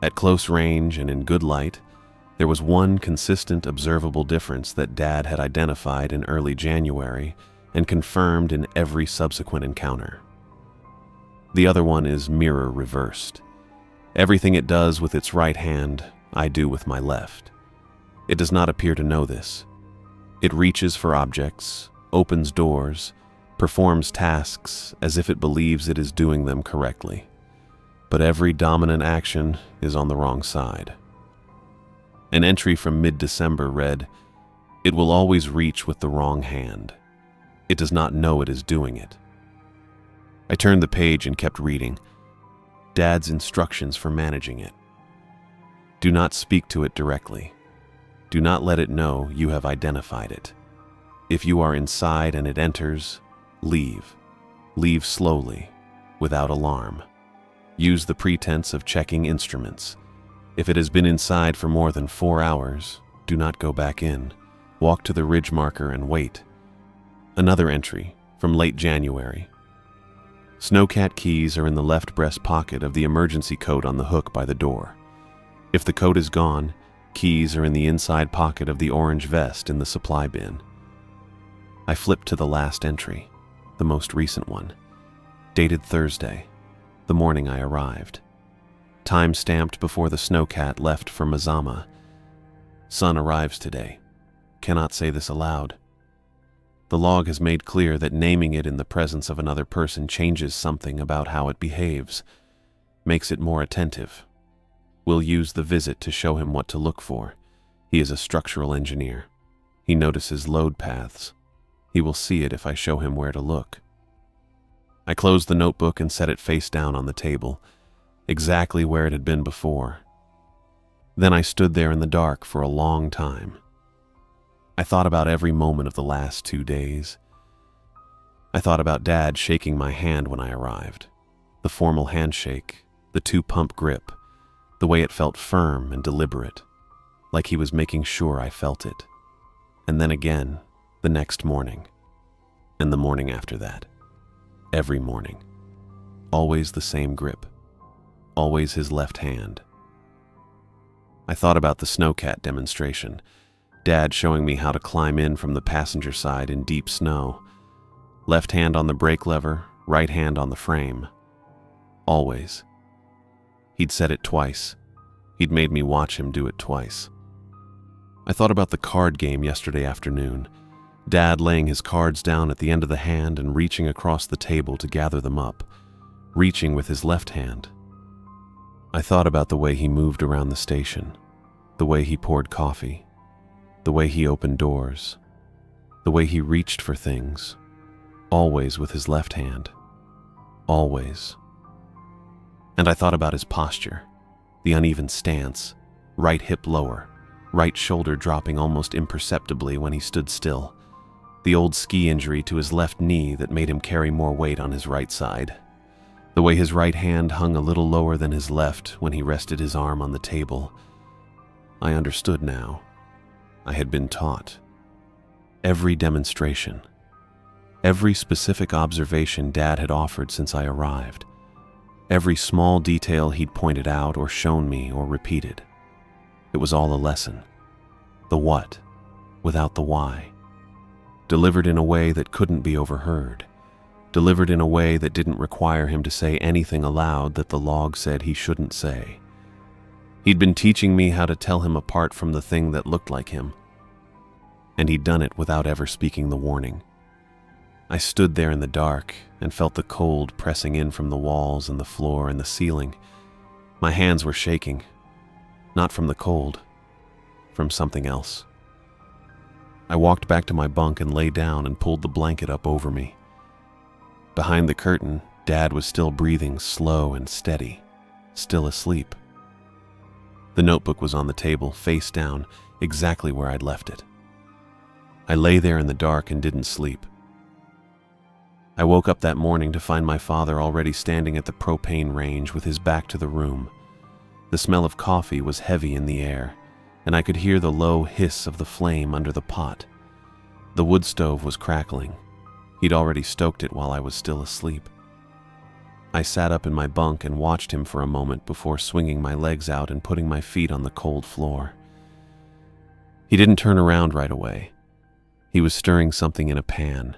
At close range and in good light, there was one consistent observable difference that Dad had identified in early January and confirmed in every subsequent encounter. The other one is mirror reversed. Everything it does with its right hand, I do with my left. It does not appear to know this. It reaches for objects, opens doors, performs tasks as if it believes it is doing them correctly. But every dominant action is on the wrong side. An entry from mid-December read, "It will always reach with the wrong hand. It does not know it is doing it." I turned the page and kept reading. Dad's instructions for managing it. Do not speak to it directly. Do not let it know you have identified it. If you are inside and it enters, leave. Leave slowly, without alarm. Use the pretense of checking instruments. If it has been inside for more than 4 hours, do not go back in. Walk to the ridge marker and wait. Another entry from late January. Snowcat keys are in the left breast pocket of the emergency coat on the hook by the door. If the coat is gone, keys are in the inside pocket of the orange vest in the supply bin. I flipped to the last entry, the most recent one, dated Thursday, the morning I arrived. Time stamped before the snowcat left for Mazama. Son arrives today. Cannot say this aloud. The log has made clear that naming it in the presence of another person changes something about how it behaves, makes it more attentive. We'll use the visit to show him what to look for. He is a structural engineer. He notices load paths. He will see it if I show him where to look. I closed the notebook and set it face down on the table, exactly where it had been before. Then I stood there in the dark for a long time. I thought about every moment of the last 2 days. I thought about Dad shaking my hand when I arrived. The formal handshake, the 2-pump grip, the way it felt firm and deliberate, like he was making sure I felt it. And then again, the next morning, and the morning after that. Every morning. Always the same grip. Always his left hand. I thought about the snowcat demonstration. Dad showing me how to climb in from the passenger side in deep snow. Left hand on the brake lever, right hand on the frame. Always. He'd said it twice. He'd made me watch him do it twice. I thought about the card game yesterday afternoon. Dad laying his cards down at the end of the hand and reaching across the table to gather them up, reaching with his left hand. I thought about the way he moved around the station, the way he poured coffee, the way he opened doors, the way he reached for things, always with his left hand, always. And I thought about his posture, the uneven stance, right hip lower, right shoulder dropping almost imperceptibly when he stood still, the old ski injury to his left knee that made him carry more weight on his right side, the way his right hand hung a little lower than his left when he rested his arm on the table. I understood now. I had been taught. Every demonstration, every specific observation Dad had offered since I arrived, Every small detail he'd pointed out or shown me or repeated. It was all a lesson. The what, without the why. Delivered in a way that couldn't be overheard. Delivered in a way that didn't require him to say anything aloud that the log said he shouldn't say. He'd been teaching me how to tell him apart from the thing that looked like him. And he'd done it without ever speaking the warning. I stood there in the dark and felt the cold pressing in from the walls and the floor and the ceiling. My hands were shaking. Not from the cold, from something else. I walked back to my bunk and lay down and pulled the blanket up over me. Behind the curtain, Dad was still breathing slow and steady, still asleep. The notebook was on the table, face down, exactly where I'd left it. I lay there in the dark and didn't sleep. I woke up that morning to find my father already standing at the propane range with his back to the room. The smell of coffee was heavy in the air, and I could hear the low hiss of the flame under the pot. The wood stove was crackling. He'd already stoked it while I was still asleep. I sat up in my bunk and watched him for a moment before swinging my legs out and putting my feet on the cold floor. He didn't turn around right away. He was stirring something in a pan.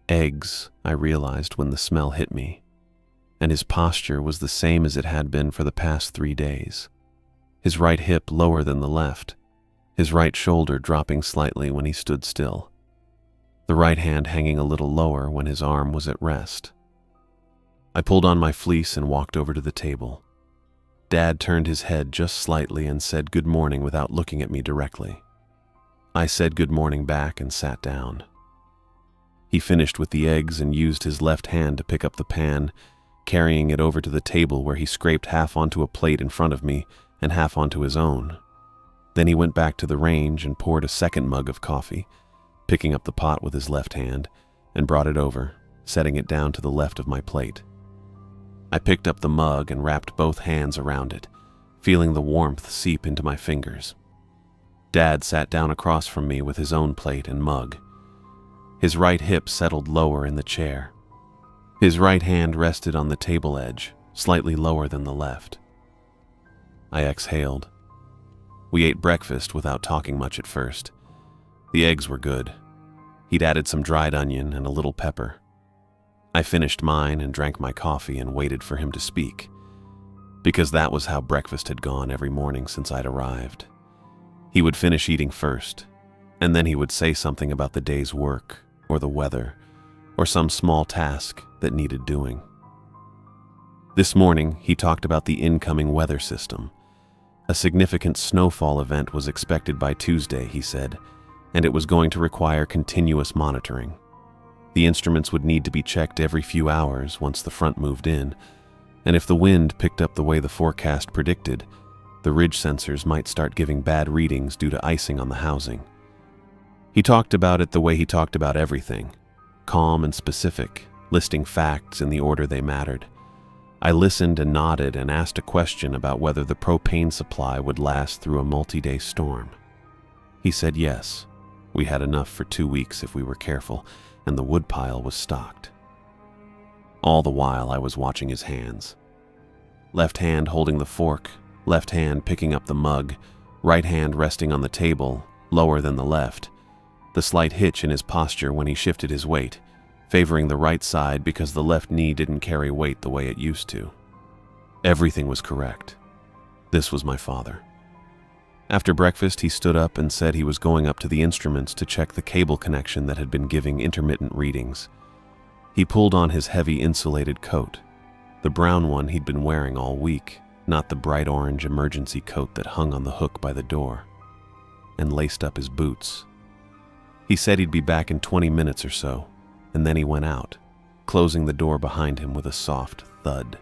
Eggs, I realized when the smell hit me. And his posture was the same as it had been for the past 3 days. His right hip lower than the left, his right shoulder dropping slightly when he stood still. The right hand hanging a little lower when his arm was at rest. I pulled on my fleece and walked over to the table. Dad turned his head just slightly and said good morning without looking at me directly. I said good morning back and sat down. He finished with the eggs and used his left hand to pick up the pan, carrying it over to the table where he scraped half onto a plate in front of me and half onto his own. Then he went back to the range and poured a second mug of coffee, picking up the pot with his left hand, and brought it over, setting it down to the left of my plate. I picked up the mug and wrapped both hands around it, feeling the warmth seep into my fingers. Dad sat down across from me with his own plate and mug. His right hip settled lower in the chair. His right hand rested on the table edge, slightly lower than the left. I exhaled. We ate breakfast without talking much at first. The eggs were good. He'd added some dried onion and a little pepper. I finished mine and drank my coffee and waited for him to speak, because that was how breakfast had gone every morning since I'd arrived. He would finish eating first, and then he would say something about the day's work, or the weather, or some small task that needed doing. This morning, he talked about the incoming weather system. A significant snowfall event was expected by Tuesday, he said, and it was going to require continuous monitoring. The instruments would need to be checked every few hours once the front moved in, and if the wind picked up the way the forecast predicted, the ridge sensors might start giving bad readings due to icing on the housing. He talked about it the way he talked about everything, calm and specific, listing facts in the order they mattered. I listened and nodded and asked a question about whether the propane supply would last through a multi-day storm. He said yes, we had enough for 2 weeks if we were careful, and the woodpile was stocked. All the while I was watching his hands. Left hand holding the fork, left hand picking up the mug, right hand resting on the table, lower than the left. The slight hitch in his posture when he shifted his weight, favoring the right side because the left knee didn't carry weight the way it used to. Everything was correct. This was my father. After breakfast, he stood up and said he was going up to the instruments to check the cable connection that had been giving intermittent readings. He pulled on his heavy insulated coat, the brown one he'd been wearing all week, not the bright orange emergency coat that hung on the hook by the door, and laced up his boots. He said he'd be back in 20 minutes or so, and then he went out, closing the door behind him with a soft thud.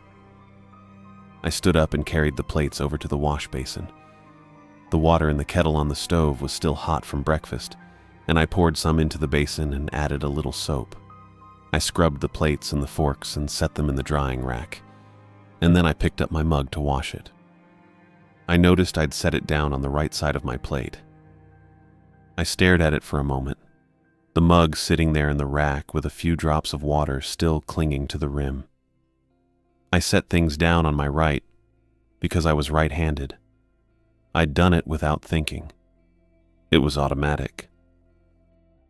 I stood up and carried the plates over to the wash basin. The water in the kettle on the stove was still hot from breakfast, and I poured some into the basin and added a little soap. I scrubbed the plates and the forks and set them in the drying rack, and then I picked up my mug to wash it. I noticed I'd set it down on the right side of my plate. I stared at it for a moment, the mug sitting there in the rack with a few drops of water still clinging to the rim. I set things down on my right because I was right-handed. I'd done it without thinking. It was automatic.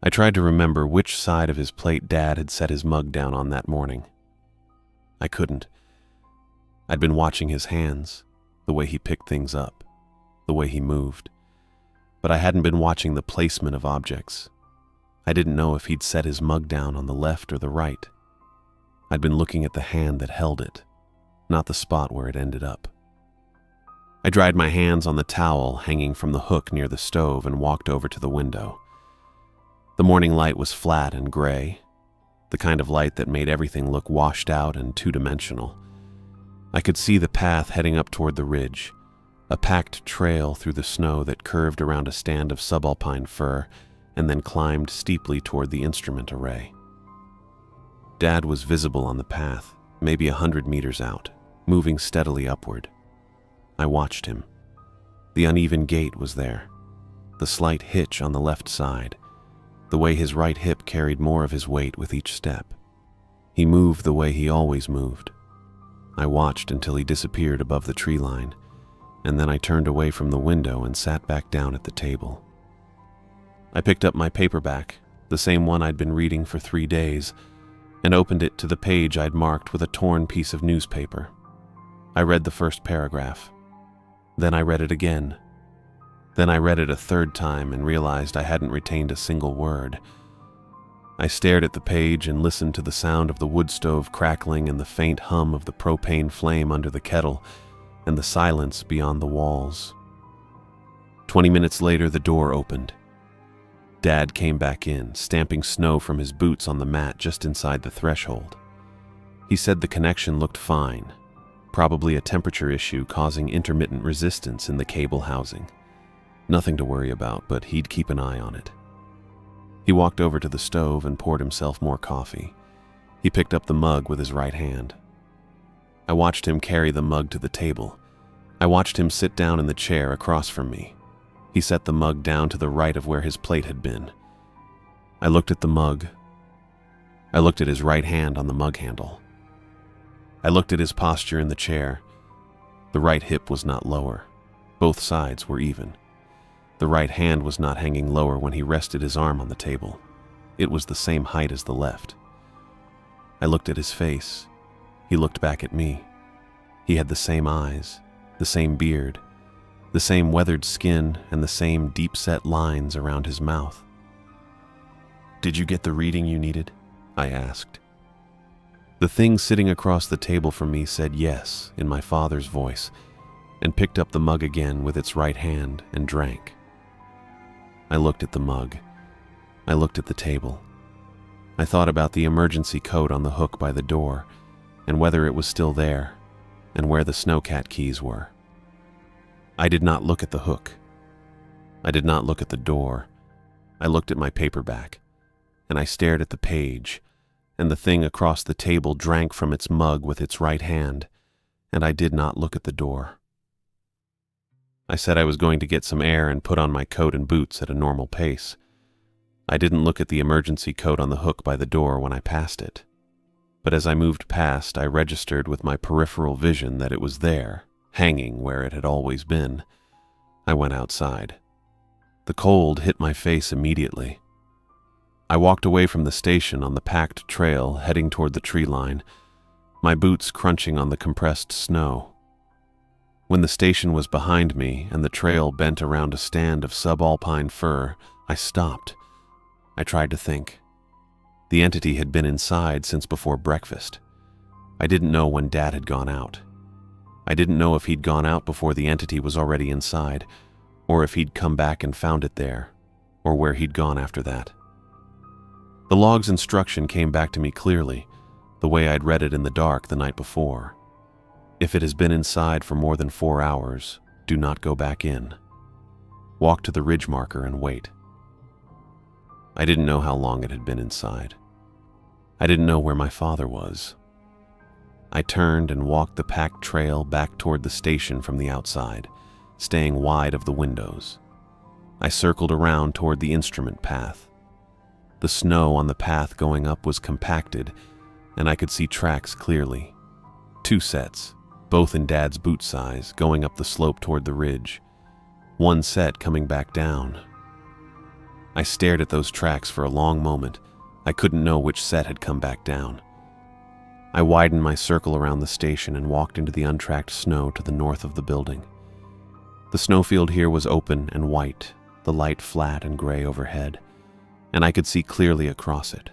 I tried to remember which side of his plate Dad had set his mug down on that morning. I couldn't. I'd been watching his hands, the way he picked things up, the way he moved. But I hadn't been watching the placement of objects. I didn't know if he'd set his mug down on the left or the right. I'd been looking at the hand that held it, not the spot where it ended up. I dried my hands on the towel hanging from the hook near the stove and walked over to the window. The morning light was flat and gray, the kind of light that made everything look washed out and two-dimensional. I could see the path heading up toward the ridge, a packed trail through the snow that curved around a stand of subalpine fir and then climbed steeply toward the instrument array. Dad was visible on the path, maybe 100 meters out, moving steadily upward. I watched him. The uneven gait was there, the slight hitch on the left side, the way his right hip carried more of his weight with each step. He moved the way he always moved. I watched until he disappeared above the tree line, and then I turned away from the window and sat back down at the table. I picked up my paperback, the same one I'd been reading for 3 days, and opened it to the page I'd marked with a torn piece of newspaper. I read the first paragraph. Then I read it again. Then I read it a third time and realized I hadn't retained a single word. I stared at the page and listened to the sound of the wood stove crackling and the faint hum of the propane flame under the kettle and the silence beyond the walls. 20 minutes later, the door opened. Dad came back in, stamping snow from his boots on the mat just inside the threshold. He said the connection looked fine, probably a temperature issue causing intermittent resistance in the cable housing. Nothing to worry about, but he'd keep an eye on it. He walked over to the stove and poured himself more coffee. He picked up the mug with his right hand. I watched him carry the mug to the table. I watched him sit down in the chair across from me. He set the mug down to the right of where his plate had been. I looked at the mug. I looked at his right hand on the mug handle. I looked at his posture in the chair. The right hip was not lower. Both sides were even. The right hand was not hanging lower when he rested his arm on the table. It was the same height as the left. I looked at his face. He looked back at me. He had the same eyes, the same beard, the same weathered skin, and the same deep-set lines around his mouth. "Did you get the reading you needed?" I asked. The thing sitting across the table from me said yes in my father's voice, and picked up the mug again with its right hand and drank. I looked at the mug. I looked at the table. I thought about the emergency coat on the hook by the door, and whether it was still there, and where the snowcat keys were. I did not look at the hook. I did not look at the door. I looked at my paperback, and I stared at the page, and the thing across the table drank from its mug with its right hand, and I did not look at the door. I said I was going to get some air and put on my coat and boots at a normal pace. I didn't look at the emergency coat on the hook by the door when I passed it. But as I moved past, I registered with my peripheral vision that it was there, hanging where it had always been. I went outside. The cold hit my face immediately. I walked away from the station on the packed trail heading toward the tree line, my boots crunching on the compressed snow. When the station was behind me and the trail bent around a stand of subalpine fir, I stopped. I tried to think. The entity had been inside since before breakfast. I didn't know when Dad had gone out. I didn't know if he'd gone out before the entity was already inside, or if he'd come back and found it there, or where he'd gone after that. The log's instruction came back to me clearly, the way I'd read it in the dark the night before. If it has been inside for more than 4 hours, do not go back in. Walk to the ridge marker and wait. I didn't know how long it had been inside. I didn't know where my father was. I turned and walked the packed trail back toward the station from the outside, staying wide of the windows. I circled around toward the instrument path. The snow on the path going up was compacted, and I could see tracks clearly. 2 sets, both in Dad's boot size, going up the slope toward the ridge. 1 set coming back down. I stared at those tracks for a long moment. I couldn't know which set had come back down. I widened my circle around the station and walked into the untracked snow to the north of the building. The snowfield here was open and white, the light flat and gray overhead, and I could see clearly across it.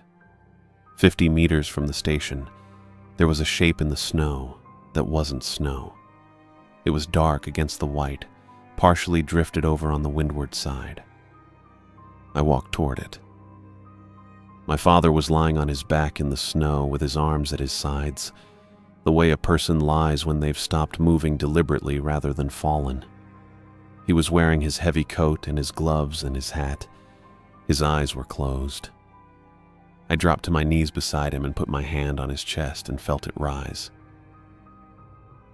50 meters from the station, there was a shape in the snow that wasn't snow. It was dark against the white, partially drifted over on the windward side. I walked toward it. My father was lying on his back in the snow with his arms at his sides, the way a person lies when they've stopped moving deliberately rather than fallen. He was wearing his heavy coat and his gloves and his hat. His eyes were closed. I dropped to my knees beside him and put my hand on his chest and felt it rise.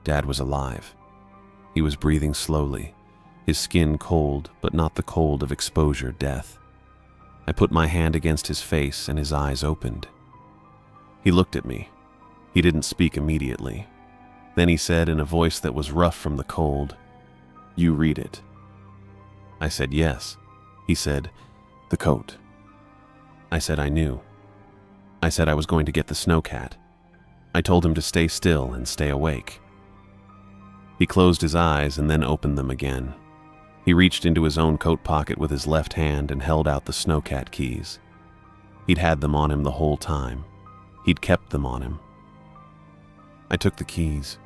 Dad was alive. He was breathing slowly, his skin cold, but not the cold of exposure death. I put my hand against his face and his eyes opened. He looked at me. He didn't speak immediately. Then he said in a voice that was rough from the cold, "You read it." I said yes. He said, "The coat." I said I knew. I said I was going to get the snowcat. I told him to stay still and stay awake. He closed his eyes and then opened them again. He reached into his own coat pocket with his left hand and held out the snowcat keys. He'd had them on him the whole time. He'd kept them on him. I took the keys.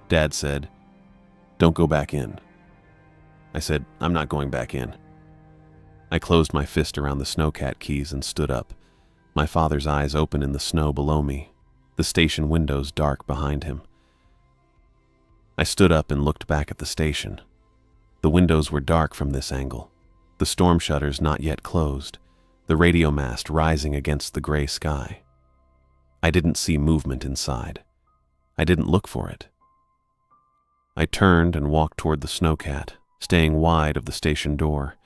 Dad said, "Don't go back in." I said, "I'm not going back in." I closed my fist around the snowcat keys and stood up, my father's eyes open in the snow below me, the station windows dark behind him. I stood up and looked back at the station. The windows were dark from this angle, the storm shutters not yet closed, the radio mast rising against the gray sky. I didn't see movement inside. I didn't look for it. I turned and walked toward the snowcat, staying wide of the station door.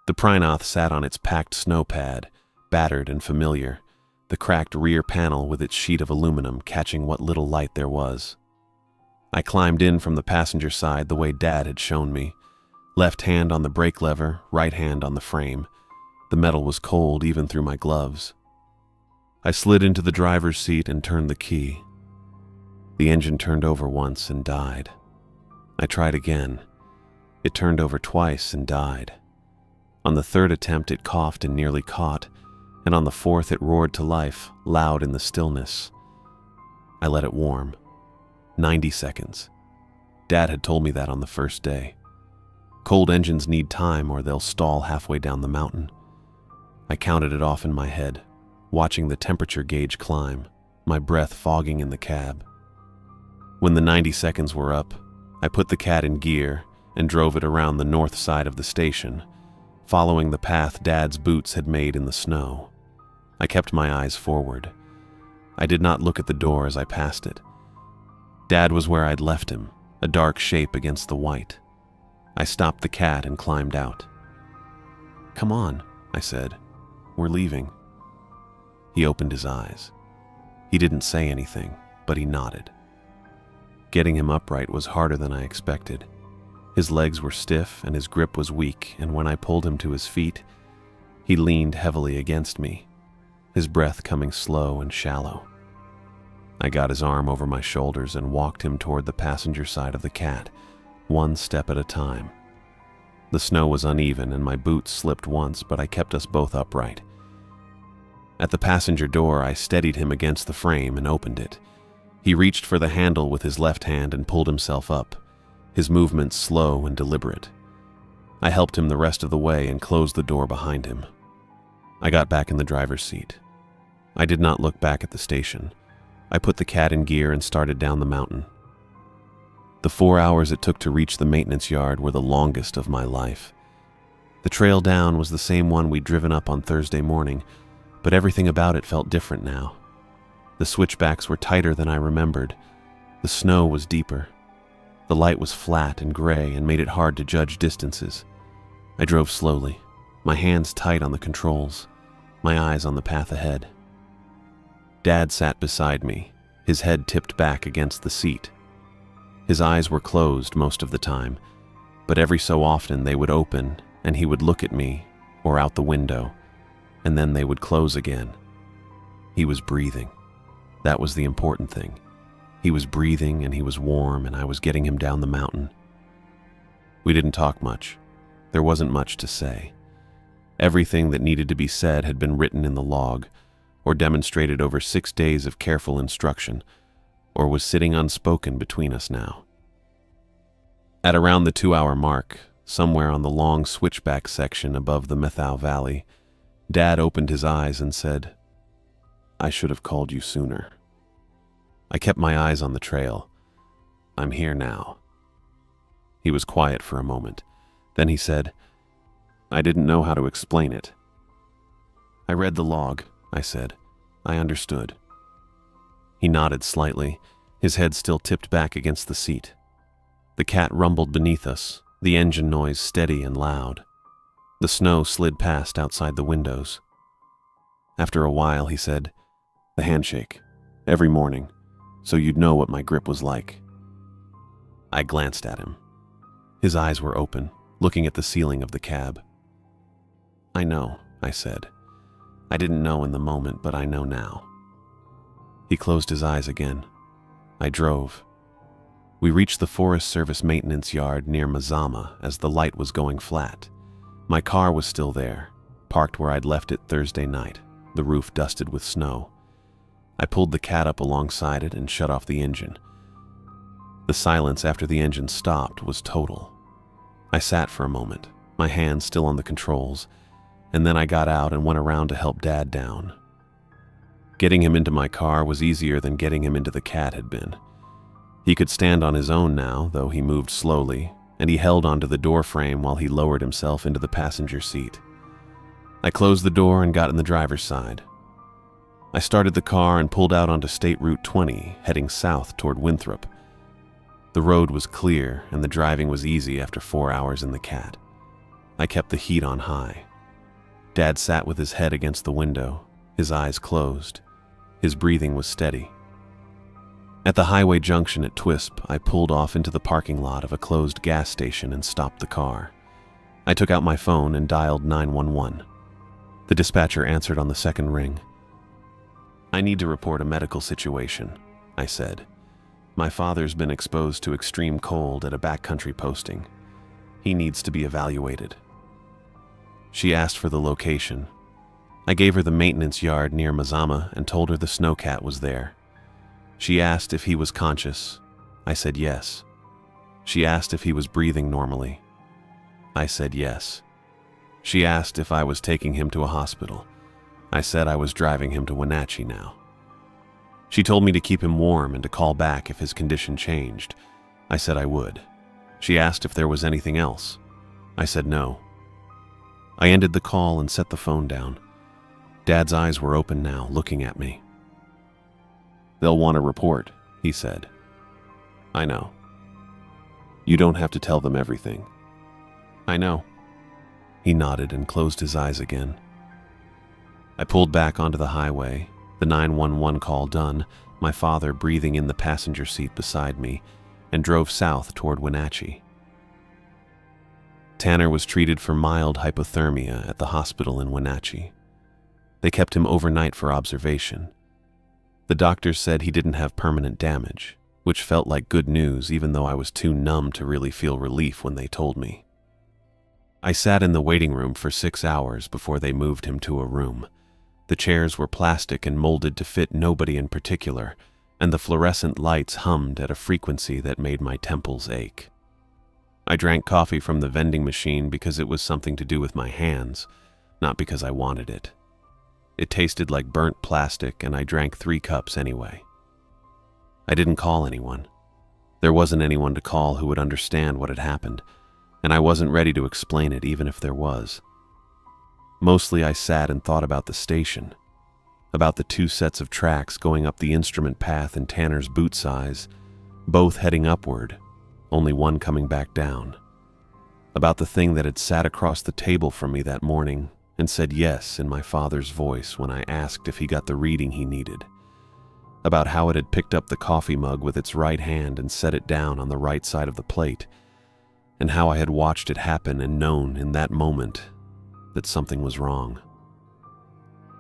The Prynoth sat on its packed snow pad, battered and familiar, the cracked rear panel with its sheet of aluminum catching what little light there was. I climbed in from the passenger side the way Dad had shown me, left hand on the brake lever, right hand on the frame. The metal was cold even through my gloves. I slid into the driver's seat and turned the key. The engine turned over once and died. I tried again. It turned over twice and died. On the 3rd attempt it coughed and nearly caught, and on the 4th it roared to life, loud in the stillness. I let it warm. 90 seconds. Dad had told me that on the first day. Cold engines need time or they'll stall halfway down the mountain. I counted it off in my head, watching the temperature gauge climb, my breath fogging in the cab. When the 90 seconds were up, I put the cat in gear and drove it around the north side of the station, following the path Dad's boots had made in the snow. I kept my eyes forward. I did not look at the door as I passed it. Dad was where I'd left him, a dark shape against the white. I stopped the cat and climbed out. "Come on," I said. "We're leaving." He opened his eyes. He didn't say anything, but he nodded. Getting him upright was harder than I expected. His legs were stiff and his grip was weak, and when I pulled him to his feet, he leaned heavily against me, his breath coming slow and shallow. I got his arm over my shoulders and walked him toward the passenger side of the cat, one step at a time. The snow was uneven and my boots slipped once, but I kept us both upright. At the passenger door, I steadied him against the frame and opened it. He reached for the handle with his left hand and pulled himself up, his movements slow and deliberate. I helped him the rest of the way and closed the door behind him. I got back in the driver's seat. I did not look back at the station. I put the cat in gear and started down the mountain. The 4 hours it took to reach the maintenance yard were the longest of my life. The trail down was the same one we'd driven up on Thursday morning, but everything about it felt different now. The switchbacks were tighter than I remembered. The snow was deeper. The light was flat and gray and made it hard to judge distances. I drove slowly, my hands tight on the controls, my eyes on the path ahead. Dad sat beside me, his head tipped back against the seat. His eyes were closed most of the time, but every so often they would open and he would look at me or out the window, and then they would close again. He was breathing. That was the important thing. He was breathing and he was warm, and I was getting him down the mountain. We didn't talk much. There wasn't much to say. Everything that needed to be said had been written in the log, or demonstrated over 6 days of careful instruction, or was sitting unspoken between us now. At around the 2-hour mark, somewhere on the long switchback section above the Methau Valley, Dad opened his eyes and said, "I should have called you sooner." I kept my eyes on the trail. "I'm here now." He was quiet for a moment. Then he said, "I didn't know how to explain it." "I read the log," I said. "I understood." He nodded slightly, his head still tipped back against the seat. The cat rumbled beneath us, the engine noise steady and loud. The snow slid past outside the windows. After a while, he said, "The handshake, every morning, so you'd know what my grip was like." I glanced at him. His eyes were open, looking at the ceiling of the cab. "I know," I said. "I didn't know in the moment, but I know now." He closed his eyes again. I drove. We reached the Forest Service maintenance yard near Mazama as the light was going flat. My car was still there, parked where I'd left it Thursday night, the roof dusted with snow. I pulled the cat up alongside it and shut off the engine. The silence after the engine stopped was total. I sat for a moment, my hands still on the controls, and then I got out and went around to help Dad down. Getting him into my car was easier than getting him into the cat had been. He could stand on his own now, though he moved slowly, and he held onto the door frame while he lowered himself into the passenger seat. I closed the door and got in the driver's side. I started the car and pulled out onto State Route 20, heading south toward Winthrop. The road was clear and the driving was easy after 4 hours in the cat. I kept the heat on high. Dad sat with his head against the window, his eyes closed. His breathing was steady. At the highway junction at Twisp, I pulled off into the parking lot of a closed gas station and stopped the car. I took out my phone and dialed 911. The dispatcher answered on the second ring. "I need to report a medical situation," I said. "My father's been exposed to extreme cold at a backcountry posting. He needs to be evaluated." She asked for the location. I gave her the maintenance yard near Mazama and told her the snowcat was there. She asked if he was conscious. I said yes. She asked if he was breathing normally. I said yes. She asked if I was taking him to a hospital. I said I was driving him to Wenatchee now. She told me to keep him warm and to call back if his condition changed. I said I would. She asked if there was anything else. I said no. I ended the call and set the phone down. Dad's eyes were open now, looking at me. "They'll want a report," he said. "I know. You don't have to tell them everything." "I know." He nodded and closed his eyes again. I pulled back onto the highway, the 911 call done, my father breathing in the passenger seat beside me, and drove south toward Wenatchee. Tanner was treated for mild hypothermia at the hospital in Wenatchee. They kept him overnight for observation. The doctors said he didn't have permanent damage, which felt like good news even though I was too numb to really feel relief when they told me. I sat in the waiting room for 6 hours before they moved him to a room. The chairs were plastic and molded to fit nobody in particular, and the fluorescent lights hummed at a frequency that made my temples ache. I drank coffee from the vending machine because it was something to do with my hands, not because I wanted it. It tasted like burnt plastic, and I drank 3 cups anyway. I didn't call anyone. There wasn't anyone to call who would understand what had happened, and I wasn't ready to explain it even if there was. Mostly I sat and thought about the station, about the 2 sets of tracks going up the instrument path in Tanner's boot size, both heading upward, only one coming back down. About the thing that had sat across the table from me that morning and said yes in my father's voice when I asked if he got the reading he needed. about how it had picked up the coffee mug with its right hand and set it down on the right side of the plate, and how I had watched it happen and known in that moment that something was wrong.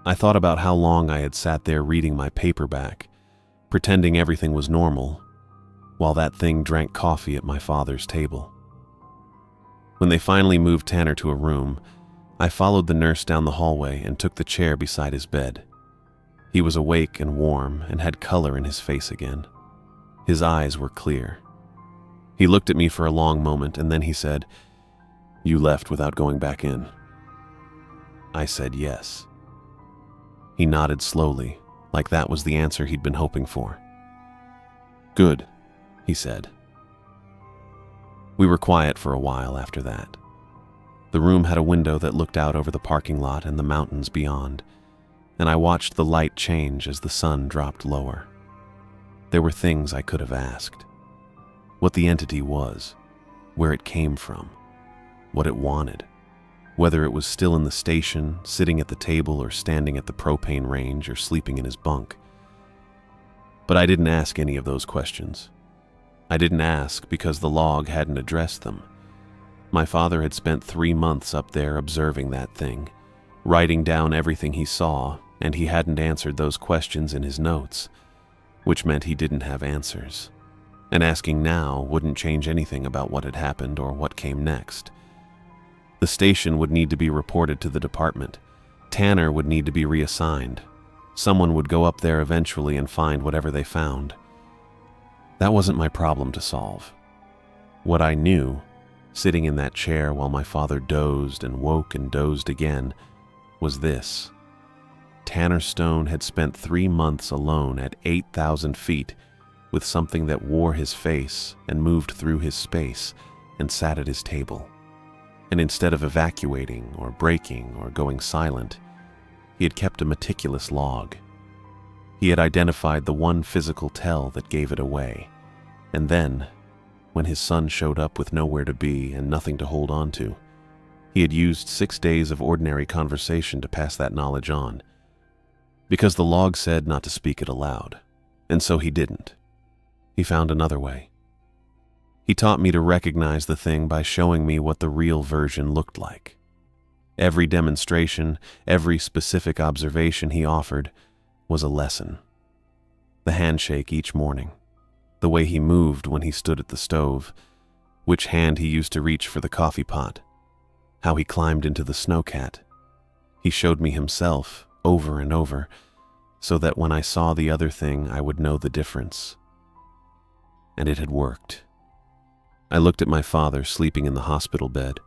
I thought about how long I had sat there reading my paperback, pretending everything was normal, while that thing drank coffee at my father's table. When they finally moved Tanner to a room, I followed the nurse down the hallway and took the chair beside his bed. He was awake and warm and had color in his face again. His eyes were clear. He looked at me for a long moment and then he said, "You left without going back in." I said yes. He nodded slowly, like that was the answer he'd been hoping for. "Good," he said. We were quiet for a while after that. The room had a window that looked out over the parking lot and the mountains beyond, and I watched the light change as the sun dropped lower. There were things I could have asked. What the entity was, where it came from, what it wanted, whether it was still in the station, sitting at the table, or standing at the propane range, or sleeping in his bunk. But I didn't ask any of those questions. I didn't ask because the log hadn't addressed them. My father had spent 3 months up there observing that thing, writing down everything he saw, and he hadn't answered those questions in his notes, which meant he didn't have answers. And asking now wouldn't change anything about what had happened or what came next. The station would need to be reported to the department. Tanner would need to be reassigned. Someone would go up there eventually and find whatever they found. That wasn't my problem to solve. What I knew, sitting in that chair while my father dozed and woke and dozed again, was this. Tanner Stone had spent 3 months alone at 8,000 feet with something that wore his face and moved through his space and sat at his table. And instead of evacuating or breaking or going silent, he had kept a meticulous log. He had identified the one physical tell that gave it away. And then, when his son showed up with nowhere to be and nothing to hold on to, he had used 6 days of ordinary conversation to pass that knowledge on. Because the log said not to speak it aloud, and so he didn't. He found another way. He taught me to recognize the thing by showing me what the real version looked like. Every demonstration, every specific observation he offered was a lesson. The handshake each morning, the way he moved when he stood at the stove, which hand he used to reach for the coffee pot, how he climbed into the snowcat. He showed me himself over and over, so that when I saw the other thing, I would know the difference. And it had worked. I looked at my father sleeping in the hospital bed,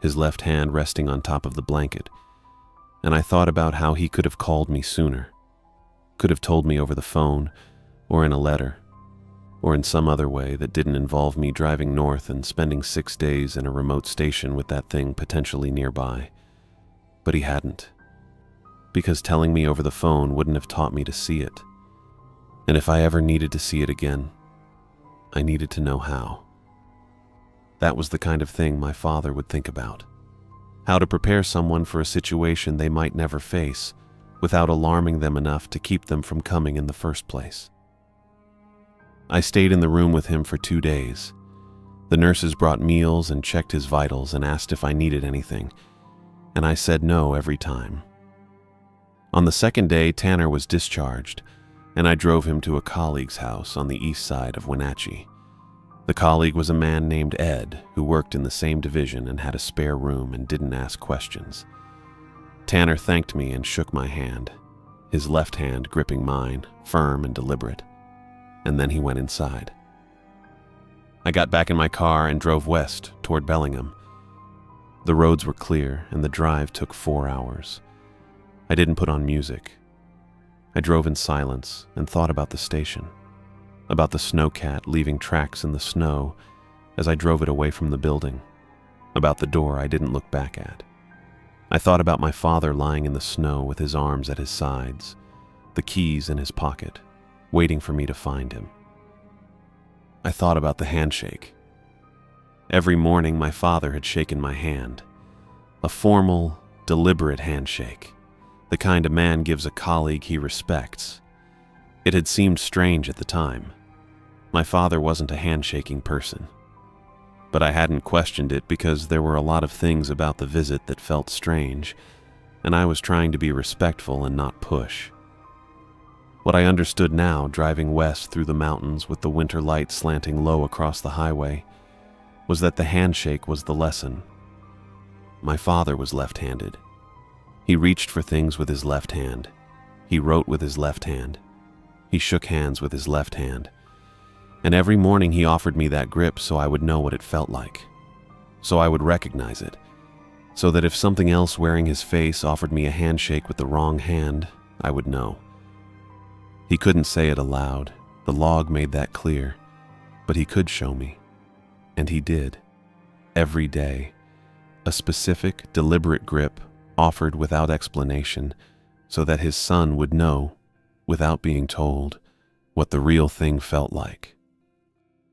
his left hand resting on top of the blanket, and I thought about how he could have called me sooner, could have told me over the phone, or in a letter, or in some other way that didn't involve me driving north and spending 6 days in a remote station with that thing potentially nearby. But he hadn't, because telling me over the phone wouldn't have taught me to see it. And if I ever needed to see it again, I needed to know how. That was the kind of thing my father would think about. How to prepare someone for a situation they might never face without alarming them enough to keep them from coming in the first place. I stayed in the room with him for 2 days. The nurses brought meals and checked his vitals and asked if I needed anything, and I said no every time. On the second day, Tanner was discharged, and I drove him to a colleague's house on the east side of Wenatchee. The colleague was a man named Ed, who worked in the same division and had a spare room and didn't ask questions. Tanner thanked me and shook my hand, his left hand gripping mine, firm and deliberate, and then he went inside. I got back in my car and drove west toward Bellingham. The roads were clear and the drive took 4 hours. I didn't put on music. I drove in silence and thought about the station, about the snowcat leaving tracks in the snow as I drove it away from the building, about the door I didn't look back at. I thought about my father lying in the snow with his arms at his sides, the keys in his pocket, waiting for me to find him. I thought about the handshake. Every morning my father had shaken my hand, a formal, deliberate handshake, the kind a man gives a colleague he respects. It It had seemed strange at the time. My father wasn't a handshaking person. But I hadn't questioned it because there were a lot of things about the visit that felt strange, and I was trying to be respectful and not push. What I understood now, driving west through the mountains with the winter light slanting low across the highway, was that the handshake was the lesson. My father was left-handed. He reached for things with his left hand. He wrote with his left hand. He shook hands with his left hand. And every morning he offered me that grip so I would know what it felt like. So I would recognize it. So that if something else wearing his face offered me a handshake with the wrong hand, I would know. He couldn't say it aloud. The log made that clear. But he could show me. And he did. Every day. A specific, deliberate grip offered without explanation so that his son would know, without being told, what the real thing felt like.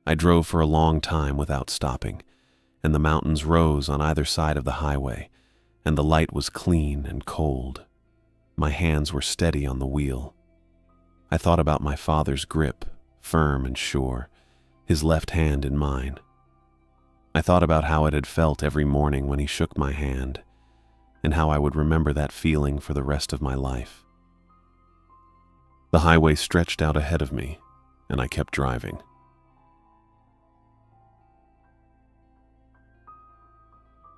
I drove for a long time without stopping, and the mountains rose on either side of the highway, and the light was clean and cold. My hands were steady on the wheel. I thought about my father's grip, firm and sure, his left hand in mine. I thought about how it had felt every morning when he shook my hand, and how I would remember that feeling for the rest of my life. The highway stretched out ahead of me, and I kept driving.